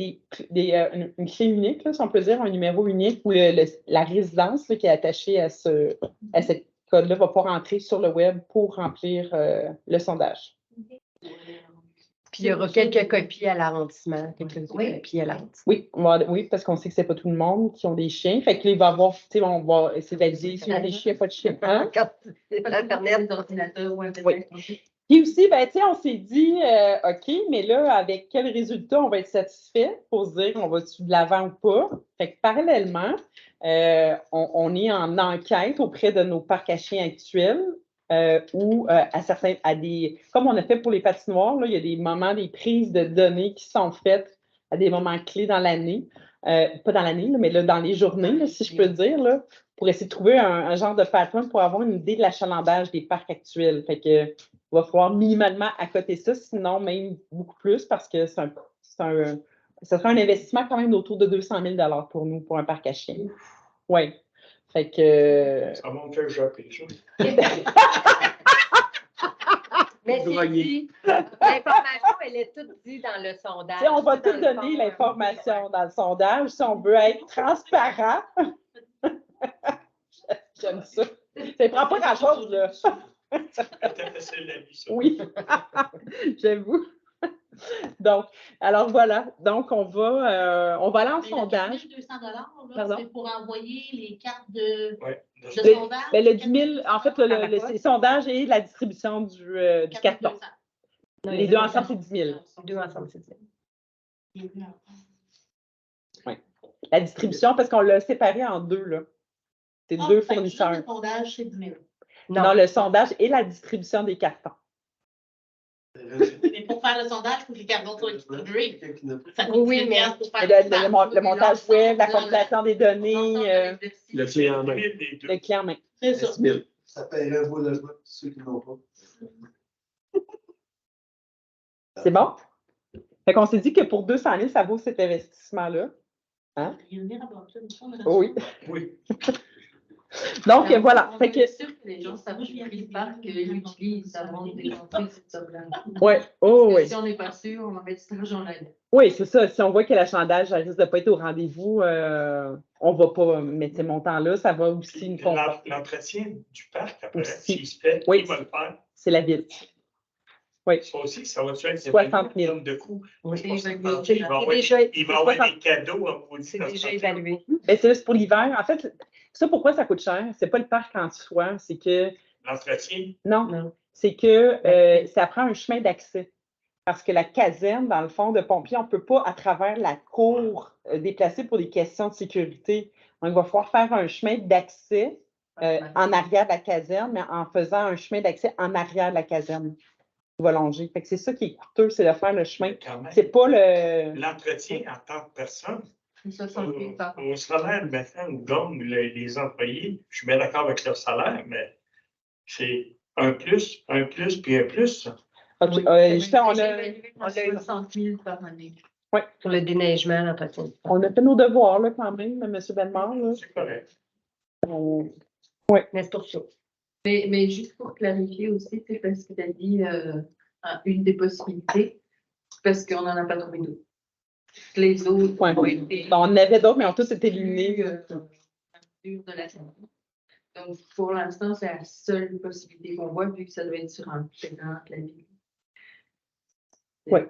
une clé unique, là, si on peut dire, un numéro unique, où la résidence là, qui est attachée à cette code-là va pas rentrer sur le web pour remplir le sondage. Puis il y aura quelques copies à l'arrondissement. Copies à l'arrondissement. Oui, oui, parce qu'on sait que c'est pas tout le monde qui ont des chiens. Fait que là, il va y avoir, tu sais, on va essayer d'analyser s'il y a des chiens, pas de chiens. Hein? Internet, d'ordinateur, ouais, oui. Puis aussi, ben, tu sais, on s'est dit, OK, mais là, avec quel résultat on va être satisfait pour se dire on va-tu de l'avant ou pas? Fait que parallèlement, on est en enquête auprès de nos parcs à chiens actuels. Ou comme on a fait pour les patinoires, là, il y a des moments, des prises de données qui sont faites à des moments clés dans l'année. Pas dans l'année, mais là, dans les journées, là, si je peux dire, là, pour essayer de trouver un genre de pattern pour avoir une idée de l'achalandage des parcs actuels. Fait que, il va falloir minimalement accoter ça, sinon même beaucoup plus, parce que ce sera un investissement quand même d'autour de 200 000 $ pour nous, pour un parc à chiens. Oui. Fait que... Ça va me faire japper, ça. Mais c'est dit, l'information, elle est toute dit dans le sondage. T'sais, on va tout donner l'information dans le sondage si on veut être transparent. J'aime ça. Ça ne prend pas grand-chose, là. Oui, j'avoue. Donc, alors voilà. Donc, on va aller en sondage. Le 200 là, Pardon? c'est pour envoyer les cartes de sondage. Le 10 000, en fait, le sondage et la distribution du carton. Les deux ensemble, c'est 10 000. Les deux ensemble, c'est 10 000. Oui. La distribution, parce qu'on l'a séparé en deux, là. C'est deux fournisseurs. Le sondage, c'est 10 000. Non, le sondage et la distribution des cartons. Mais pour faire le sondage, il faut que les cartons soient distribués. Oui, mais le montage web, la compilation des données, le clé en main. Le clé en main. C'est ça. Ça paierait vous le vote, ceux qui n'ont pas. C'est bon? Fait qu'on s'est dit que pour 200 000, ça vaut cet investissement-là. Hein? Oui. Oui. Donc, voilà. Fait que sûr que les gens savent que les parcs l'utilisent avant de démontrer cette somme-là. Oui, oui. Si on n'est pas sûr, on va mettre cet argent là. Oui, c'est ça. Si on voit que l'achalandage risque de ne pas être au rendez-vous, on ne va pas mettre ces montants-là. Ça va aussi une conforter. L'entretien du parc, après, s'il se fait, oui, qui va le faire? C'est la ville. Oui. Ça aussi, ça va-tu être 60 000 de coûts? Oui. Il va y avoir des cadeaux en produit. C'est déjà évalué. Ben, c'est pour l'hiver. En fait, ça, pourquoi ça coûte cher? C'est pas le parc en soi, c'est que... L'entretien? Non. C'est que ça prend un chemin d'accès. Parce que la caserne, dans le fond, de pompiers, on ne peut pas, à travers la cour, déplacer pour des questions de sécurité. Donc, il va falloir faire un chemin d'accès en arrière de la caserne, mais en faisant un chemin d'accès en arrière de la caserne. Qui va longer. Fait que c'est ça qui est coûteux, c'est de faire le chemin. C'est pas le... L'entretien en tant que personne. Au salaire, maintenant, on gagne les employés. Je suis bien d'accord avec leur salaire, mais c'est un plus, puis un plus. Okay. On a 60 000 par année. Oui. Pour le déneigement, l'entretien. On a fait nos devoirs, là, quand même, M. Bellemare. C'est correct. Oui. Mais c'est pour ça. Mais juste pour clarifier aussi, c'est parce que tu as dit une des possibilités, parce qu'on n'en a pas trouvé d'autres. Les autres ont été... On en avait d'autres, mais ont tous été éliminés. De la semaine. Donc, pour l'instant, c'est la seule possibilité qu'on voit, vu que ça doit être sur un terrain de la ville. Oui.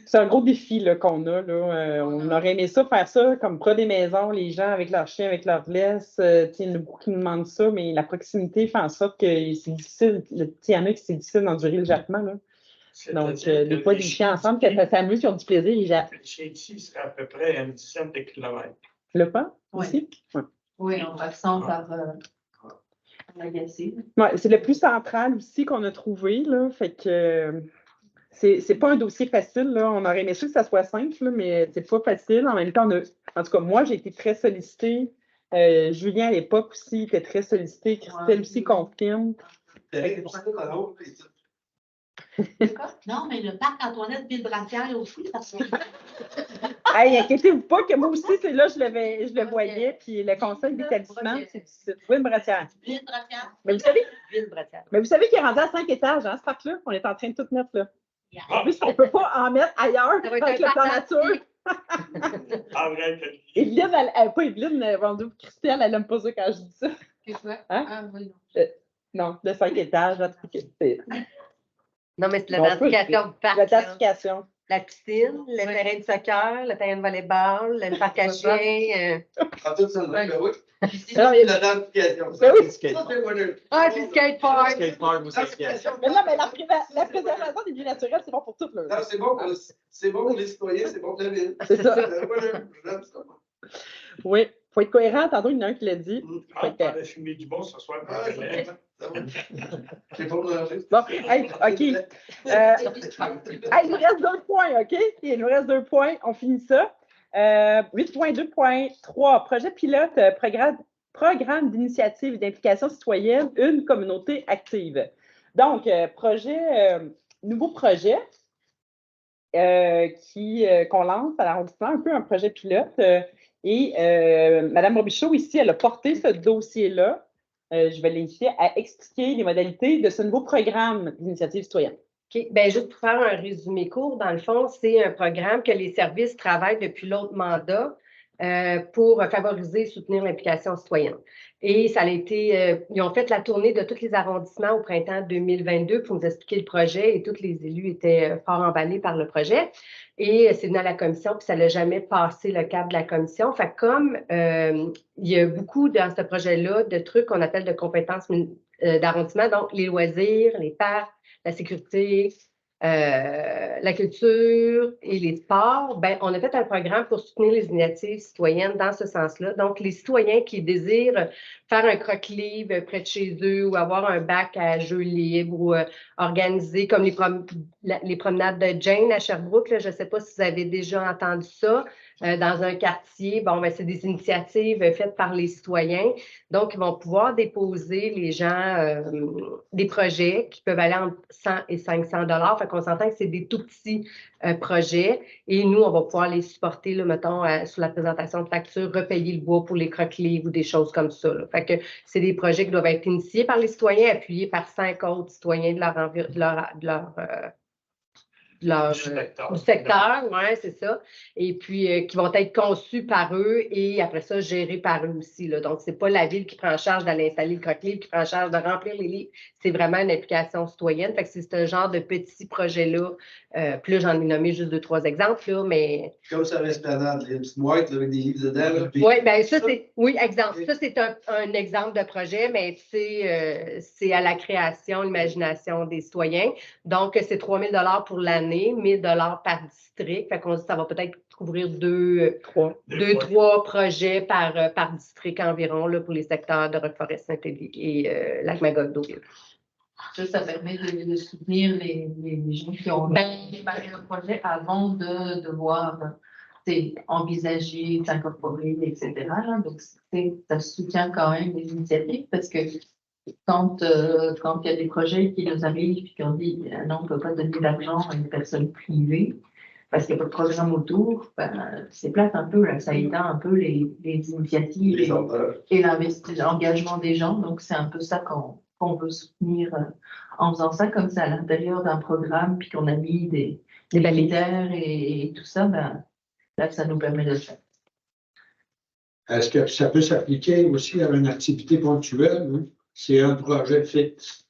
C'est un gros défi qu'on a. Là. On aurait aimé ça, faire ça comme près des maisons, les gens avec leurs chiens, avec leurs laisses. Il y en a beaucoup qui nous demandent ça, mais la proximité fait en sorte que c'est difficile. Il y en a qui c'est difficile d'endurer le jappement. Là. Donc, des fois, des chiens ensemble, que ça s'amuse, qui ont du plaisir, ils jappent. Le chien ici serait à peu près à une dizaine de kilomètres. Le pas? Ici? Oui, on passant par Lagacé. Oui, c'est le plus central aussi qu'on a trouvé. Là, fait que c'est pas un dossier facile. Là. On aurait aimé ça que ça soit simple, là, mais c'est pas facile. En même temps, en tout cas, moi, j'ai été très sollicitée. Julien, à l'époque aussi, était très sollicité. Christelle aussi confirme. Non, mais le parc Antoinette Ville-Brassière aussi, parce que. Hey, inquiétez-vous pas que moi aussi, c'est là, je le voyais, puis le conseil d'établissement, c'est du site. Ville-Brassière. Ville-Brassière. Mais vous savez qu'il est rendu à 5 étages, hein, ce parc-là? On est en train de tout mettre là. En plus, on ne peut pas en mettre ailleurs avec le plan nature. Evelyne, pas Evelyne, Christelle, elle n'aime pas ça quand je dis ça. Qu'est-ce que Hein? Ah, oui, Non, non. de 5 étages, en tout cas, c'est. Non, mais c'est la densification du parc. La densification. La piscine, le terrain de soccer, le terrain de volleyball, le parc à chiens. En tout ça, ben oui. Non, mais- La densification. Ben oui. Ça, c'est bonheur. Ah, puis skatepark. Skatepark aussi. Mais non, mais la préservation des lieux naturels, c'est bon pour tout. Là. Non, c'est bon pour les citoyens, c'est bon pour la ville. C'est ça. J'aime ça. Oui, il faut être cohérent. Tantôt, il y en a un qui l'a dit. Ah, on a fumé du bon ce soir. C'est pas mangé. Bon, hey, OK. Hey, il nous reste 2 points, OK? Il nous reste 2 points. On finit ça. 8.2.3, projet pilote, programme d'initiative et d'implication citoyenne, une communauté active. Donc, nouveau projet qu'on lance à l'arrondissement, un peu un projet pilote. Mme Robichaud, ici, elle a porté ce dossier-là. Je vais l'inviter à expliquer les modalités de ce nouveau programme d'initiative citoyenne. OK. Bien, juste pour faire un résumé court, dans le fond, c'est un programme que les services travaillent depuis l'autre mandat pour favoriser et soutenir l'implication citoyenne. Et ça a été, ils ont fait la tournée de tous les arrondissements au printemps 2022 pour nous expliquer le projet et tous les élus étaient fort emballés par le projet. Et c'est venu à la commission, puis ça n'a jamais passé le cap de la commission. Fait que comme il y a beaucoup dans ce projet-là de trucs qu'on appelle de compétences d'arrondissement, donc les loisirs, les parcs, la sécurité, la culture et les sports, ben, on a fait un programme pour soutenir les initiatives citoyennes dans ce sens-là. Donc, les citoyens qui désirent faire un croque-livre près de chez eux ou avoir un bac à jeux libres ou organiser comme les promenades de Jane à Sherbrooke. Là, je ne sais pas si vous avez déjà entendu ça. Dans un quartier, bon, ben, c'est des initiatives faites par les citoyens. Donc, ils vont pouvoir déposer, les gens, des projets qui peuvent aller entre 100 et 500 $. Fait qu'on s'entend que c'est des tout petits projets. Et nous, on va pouvoir les supporter, là, mettons, sur la présentation de facture, repayer le bois pour les croque-livres ou des choses comme ça. Là. Fait que c'est des projets qui doivent être initiés par les citoyens, appuyés par 5 autres citoyens du secteur, oui, c'est ça. Et puis, qui vont être conçus par eux et après ça, gérés par eux aussi. Là. Donc, ce n'est pas la ville qui prend en charge d'aller installer le croque-livre, qui prend en charge de remplir les livres. C'est vraiment une application citoyenne. Fait que c'est un genre de petit projet-là. Puis là, j'en ai nommé juste 2-3 exemples, là, mais... Comme ça, l'esplanade, les petites boîtes avec des livres dedans. Oui, bien ça, c'est... Oui, exemple. Ça, c'est un exemple de projet, mais c'est à la création, l'imagination des citoyens. Donc, c'est 3 000 $ pour l'année, 1 000 $ par district. Fait qu'on dit que ça va peut-être couvrir 2-3 projets par district environ là, pour les secteurs de Roqueforest, Saint-Élie et Lac-Magog-Deauville. Ça permet de soutenir les gens qui ont préparé le projet avant de devoir envisager, s'incorporer, etc. Là. Donc, ça soutient quand même les initiatives parce que quand il y a des projets qui nous arrivent et qu'on dit non, on ne peut pas donner d'argent à une personne privée parce qu'il n'y a pas de programme autour, ben, c'est plate un peu, là, ça éteint un peu les initiatives et l'engagement des gens. Donc, c'est un peu ça qu'on veut soutenir en faisant ça comme ça à l'intérieur d'un programme, puis qu'on a mis des critères et tout ça, ben, là, ça nous permet de le faire. Est-ce que ça peut s'appliquer aussi à une activité ponctuelle? Hein? C'est un projet fixe.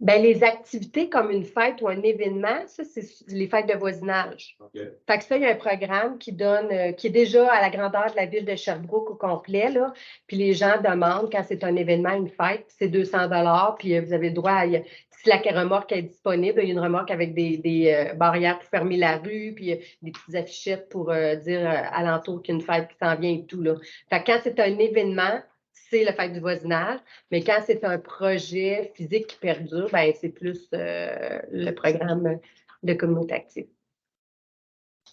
Bien, les activités comme une fête ou un événement, ça, c'est les fêtes de voisinage. Okay. Fait que ça, il y a un programme qui est déjà à la grandeur de la ville de Sherbrooke au complet, là. Puis les gens demandent, quand c'est un événement, une fête, c'est 200 $, puis vous avez le droit à... Si la remorque est disponible, il y a une remorque avec des barrières pour fermer la rue, puis des petites affichettes pour dire alentour qu'il y a une fête qui s'en vient et tout, là. Fait que quand c'est un événement, c'est la fête du voisinage, mais quand c'est un projet physique qui perdure, ben, c'est plus le programme de communauté active.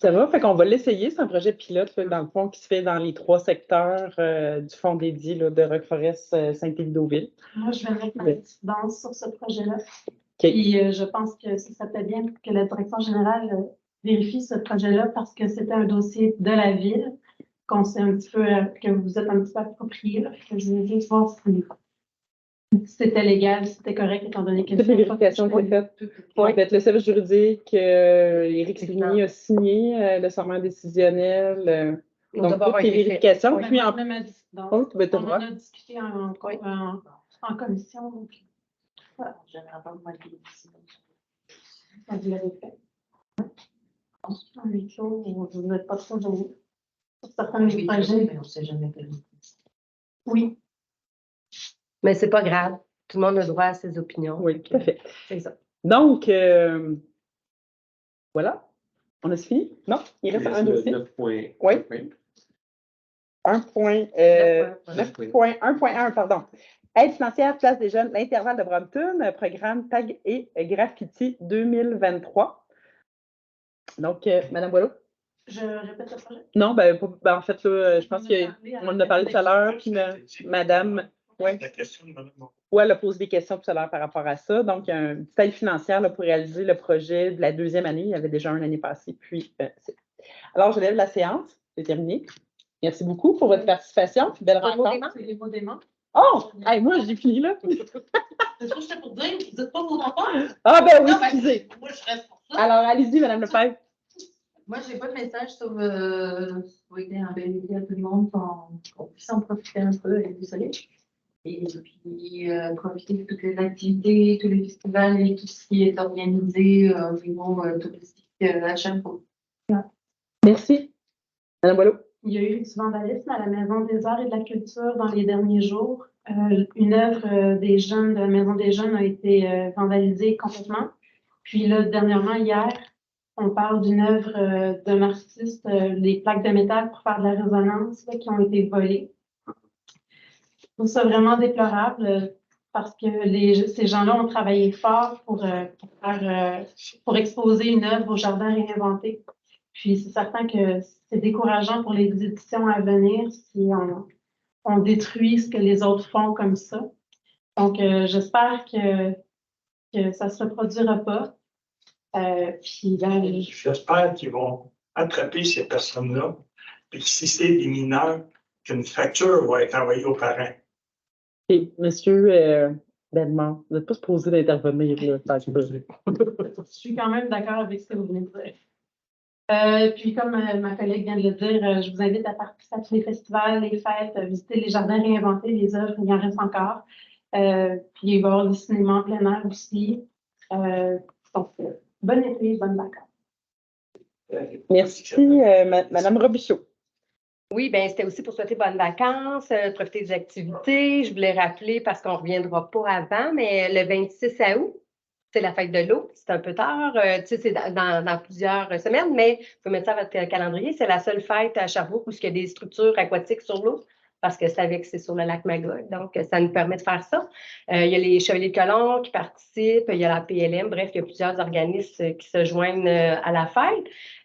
Ça va, fait qu'on va l'essayer. C'est un projet pilote, dans le fond, qui se fait dans les 3 secteurs du fonds dédié là, de Roqueforest, Saint-Élie-Deauville. Moi, je vais mettre ma petite danse sur ce projet-là. Puis je pense que ça serait bien que la direction générale vérifie ce projet-là parce que c'était un dossier de la ville qu'on sait un petit peu, que vous êtes un petit peu approprié. Là. Fait que je voulais juste voir si c'était légal, si c'était correct, étant donné que toutes les vérifications qui sont faites. Oui, peut-être le service juridique, Éric Sivigny a signé le serment décisionnel. Donc, toutes les vérifications. Puis, on en a discuté en commission. Donc, voilà, j'avais entendu moi les décisions. Vous l'avez fait. En huis clos, vous n'êtes pas trop gêné. Sur certains des projets. Mais on ne sait jamais quel. Oui. Mais c'est pas grave. Tout le monde a droit à ses opinions. Oui, tout à fait. C'est ça. Donc, voilà. On a fini? Non? Il reste un dossier. 9 points. Oui. 9.1, pardon. Aide financière, place des jeunes, l'intervalle de Brompton, programme Tag et Graffiti 2023. Donc, Mme Boileau? Je répète le projet? Non, en fait, là, je pense qu'on en a parlé tout à l'heure, puis Madame... Ouais. La question de Mme Boileau. Oui, elle a posé des questions tout à l'heure par rapport à ça. Donc, une petite aide financière là, pour réaliser le projet de la deuxième année. Il y avait déjà un l'année passée. Puis, alors, je lève la séance. C'est terminé. Merci beaucoup pour votre participation. Belle rencontre. C'est les mots d'aimant. Oh! Hey, moi, j'ai fini là. C'est ce que j'étais pour dire. Vous dites pas vos enfants? Ah, ben oui, non, excusez. Moi, je reste pour ça. Alors, allez-y, Mme Lefebvre. Moi, je n'ai pas de message sur souhaiter un bel été à tout le monde, qu'on puisse en profiter un peu avec du soleil. Et puis, profiter de toutes les activités, tous les festivals et tout ce qui est organisé au niveau touristique à Sherbrooke. Merci. Mme Boileau. Il y a eu du vandalisme à la Maison des Arts et de la Culture dans les derniers jours. Une œuvre des jeunes de la Maison des Jeunes a été vandalisée complètement. Puis là, dernièrement, hier, on parle d'une œuvre d'un artiste, des plaques de métal pour faire de la résonance là, qui ont été volées. Je trouve ça vraiment déplorable parce que ces gens-là ont travaillé fort pour exposer une œuvre au Jardin réinventé. Puis c'est certain que c'est décourageant pour les éditions à venir si on détruit ce que les autres font comme ça. Donc, j'espère que ça ne se reproduira pas. J'espère qu'ils vont attraper ces personnes-là, et que si c'est des mineurs, qu'une facture va être envoyée aux parents. Et monsieur Bellemare, vous n'êtes pas supposé d'intervenir. Je suis quand même d'accord avec ce que vous venez de dire. Puis, comme ma collègue vient de le dire, je vous invite à participer à tous les festivals, les fêtes, visiter les jardins réinventés, les œuvres, il y en reste encore. Puis, il va y avoir des cinémas en plein air aussi. Donc, bon été, bonnes vacances. Merci, Mme Robichaud. Oui, bien, c'était aussi pour souhaiter bonnes vacances, profiter des activités. Je voulais rappeler, parce qu'on ne reviendra pas avant, mais le 26 août, c'est la fête de l'eau. C'est un peu tard, c'est dans plusieurs semaines, mais il faut mettre ça à votre calendrier. C'est la seule fête à Sherbrooke où il y a des structures aquatiques sur l'eau, parce que c'est sur le lac Magog. Donc, ça nous permet de faire ça. Il y a les Chevaliers de Colomb qui participent, il y a la PLM, bref, il y a plusieurs organismes qui se joignent à la fête.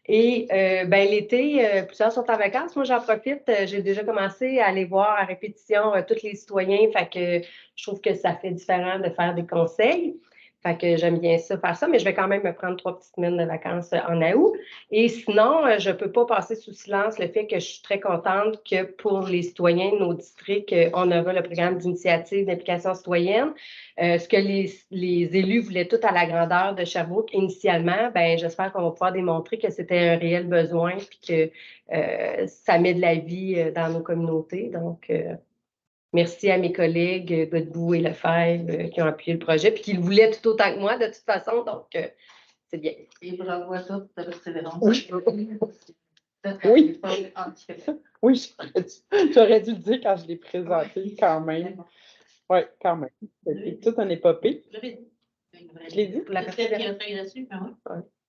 Et l'été, plusieurs sont en vacances. Moi, j'en profite. J'ai déjà commencé à aller voir à répétition tous les citoyens. Fait que je trouve que ça fait différent de faire des conseils. Fait que j'aime bien ça, faire ça, mais je vais quand même me prendre 3 petites semaines de vacances en août. Et sinon, je ne peux pas passer sous silence le fait que je suis très contente que pour les citoyens de nos districts, on aura le programme d'initiative d'implication citoyenne. Ce que les élus voulaient tout à la grandeur de Sherbrooke initialement, j'espère qu'on va pouvoir démontrer que c'était un réel besoin et que ça met de la vie dans nos communautés. Donc, merci à mes collègues Godbout et Lefebvre qui ont appuyé le projet et qui le voulaient tout autant que moi de toute façon. Donc, c'est bien. Et bravo à toi pour ta persévérance. Oui. Oui. Oui, j'aurais dû le dire quand je l'ai présenté quand même. Oui, quand même. C'est tout un épopée. Je l'ai dit. La personne qui a travaillé là-dessus,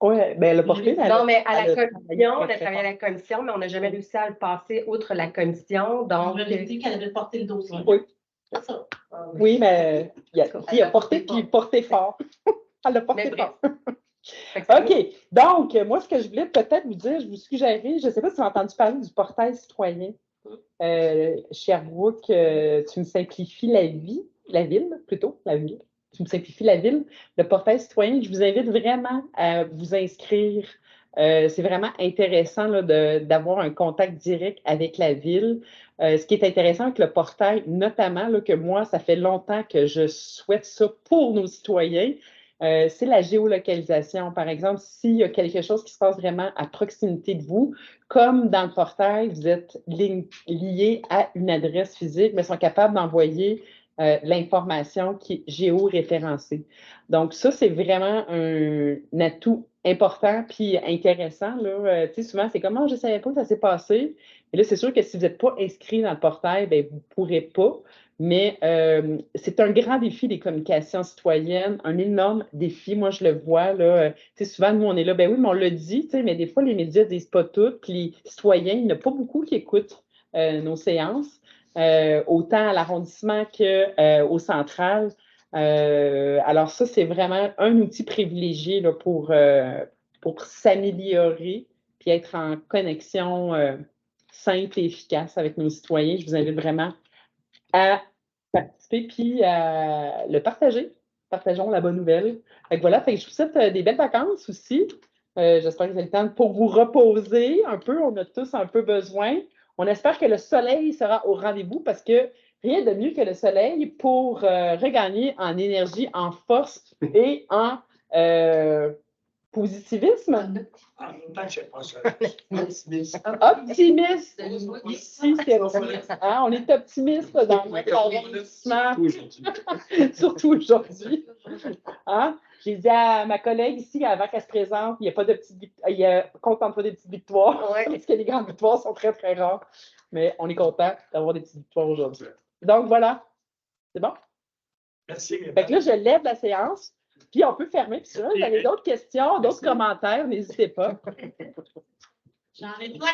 oui, bien, elle a porté. Non, mais à la commission, on a travaillé à la commission, mais on n'a jamais réussi à le passer outre la commission. Donc, je lui ai dit qu'elle avait porté le dossier. Oui. C'est ça. Oui, mais il a porté, puis il portait fort. Elle a porté fort. OK. Donc, moi, ce que je voulais peut-être vous dire, je vous suggérais, je ne sais pas si vous avez entendu parler du portail citoyen. Sherbrooke, tu me simplifies la ville plutôt, la ville. qui me simplifie la ville, le portail citoyen. Je vous invite vraiment à vous inscrire. C'est vraiment intéressant là, d'avoir un contact direct avec la ville. Ce qui est intéressant avec le portail, notamment là, que moi, ça fait longtemps que je souhaite ça pour nos citoyens, c'est la géolocalisation. Par exemple, s'il y a quelque chose qui se passe vraiment à proximité de vous, comme dans le portail, vous êtes lié à une adresse physique, mais sont capables d'envoyer l'information qui est géoréférencée. Donc, ça, c'est vraiment un atout important puis intéressant. Là. Souvent, c'est comme, je ne savais pas que ça s'est passé. Et là, c'est sûr que si vous n'êtes pas inscrit dans le portail, bien, vous ne pourrez pas. Mais c'est un grand défi des communications citoyennes, un énorme défi. Moi, je le vois. Là, souvent, nous, on est là, ben oui, mais on le dit, mais des fois, les médias ne disent pas tout. Puis les citoyens, il n'y en a pas beaucoup qui écoutent nos séances. Autant à l'arrondissement qu'au central. Alors ça, c'est vraiment un outil privilégié là, pour s'améliorer puis être en connexion simple et efficace avec nos citoyens. Je vous invite vraiment à participer puis à le partager. Partageons la bonne nouvelle. Voilà, je vous souhaite des belles vacances aussi. J'espère que vous avez le temps pour vous reposer un peu. On a tous un peu besoin. On espère que le soleil sera au rendez-vous parce que rien de mieux que le soleil pour regagner en énergie, en force et en positivisme. Optimiste. Ici, c'est optimiste. Hein? On est optimiste dans notre arrondissement. Surtout aujourd'hui. Hein? J'ai dit à ma collègue ici, avant qu'elle se présente, il n'y a pas de petites victoires. Contente-toi des petites victoires, parce que les grandes victoires sont très, très rares. Mais on est content d'avoir des petites victoires aujourd'hui. Donc, voilà. C'est bon? Merci. Fait que là, je lève la séance, puis on peut fermer. Puis si vous avez d'autres questions, d'autres commentaires, n'hésitez pas. J'en ai plein.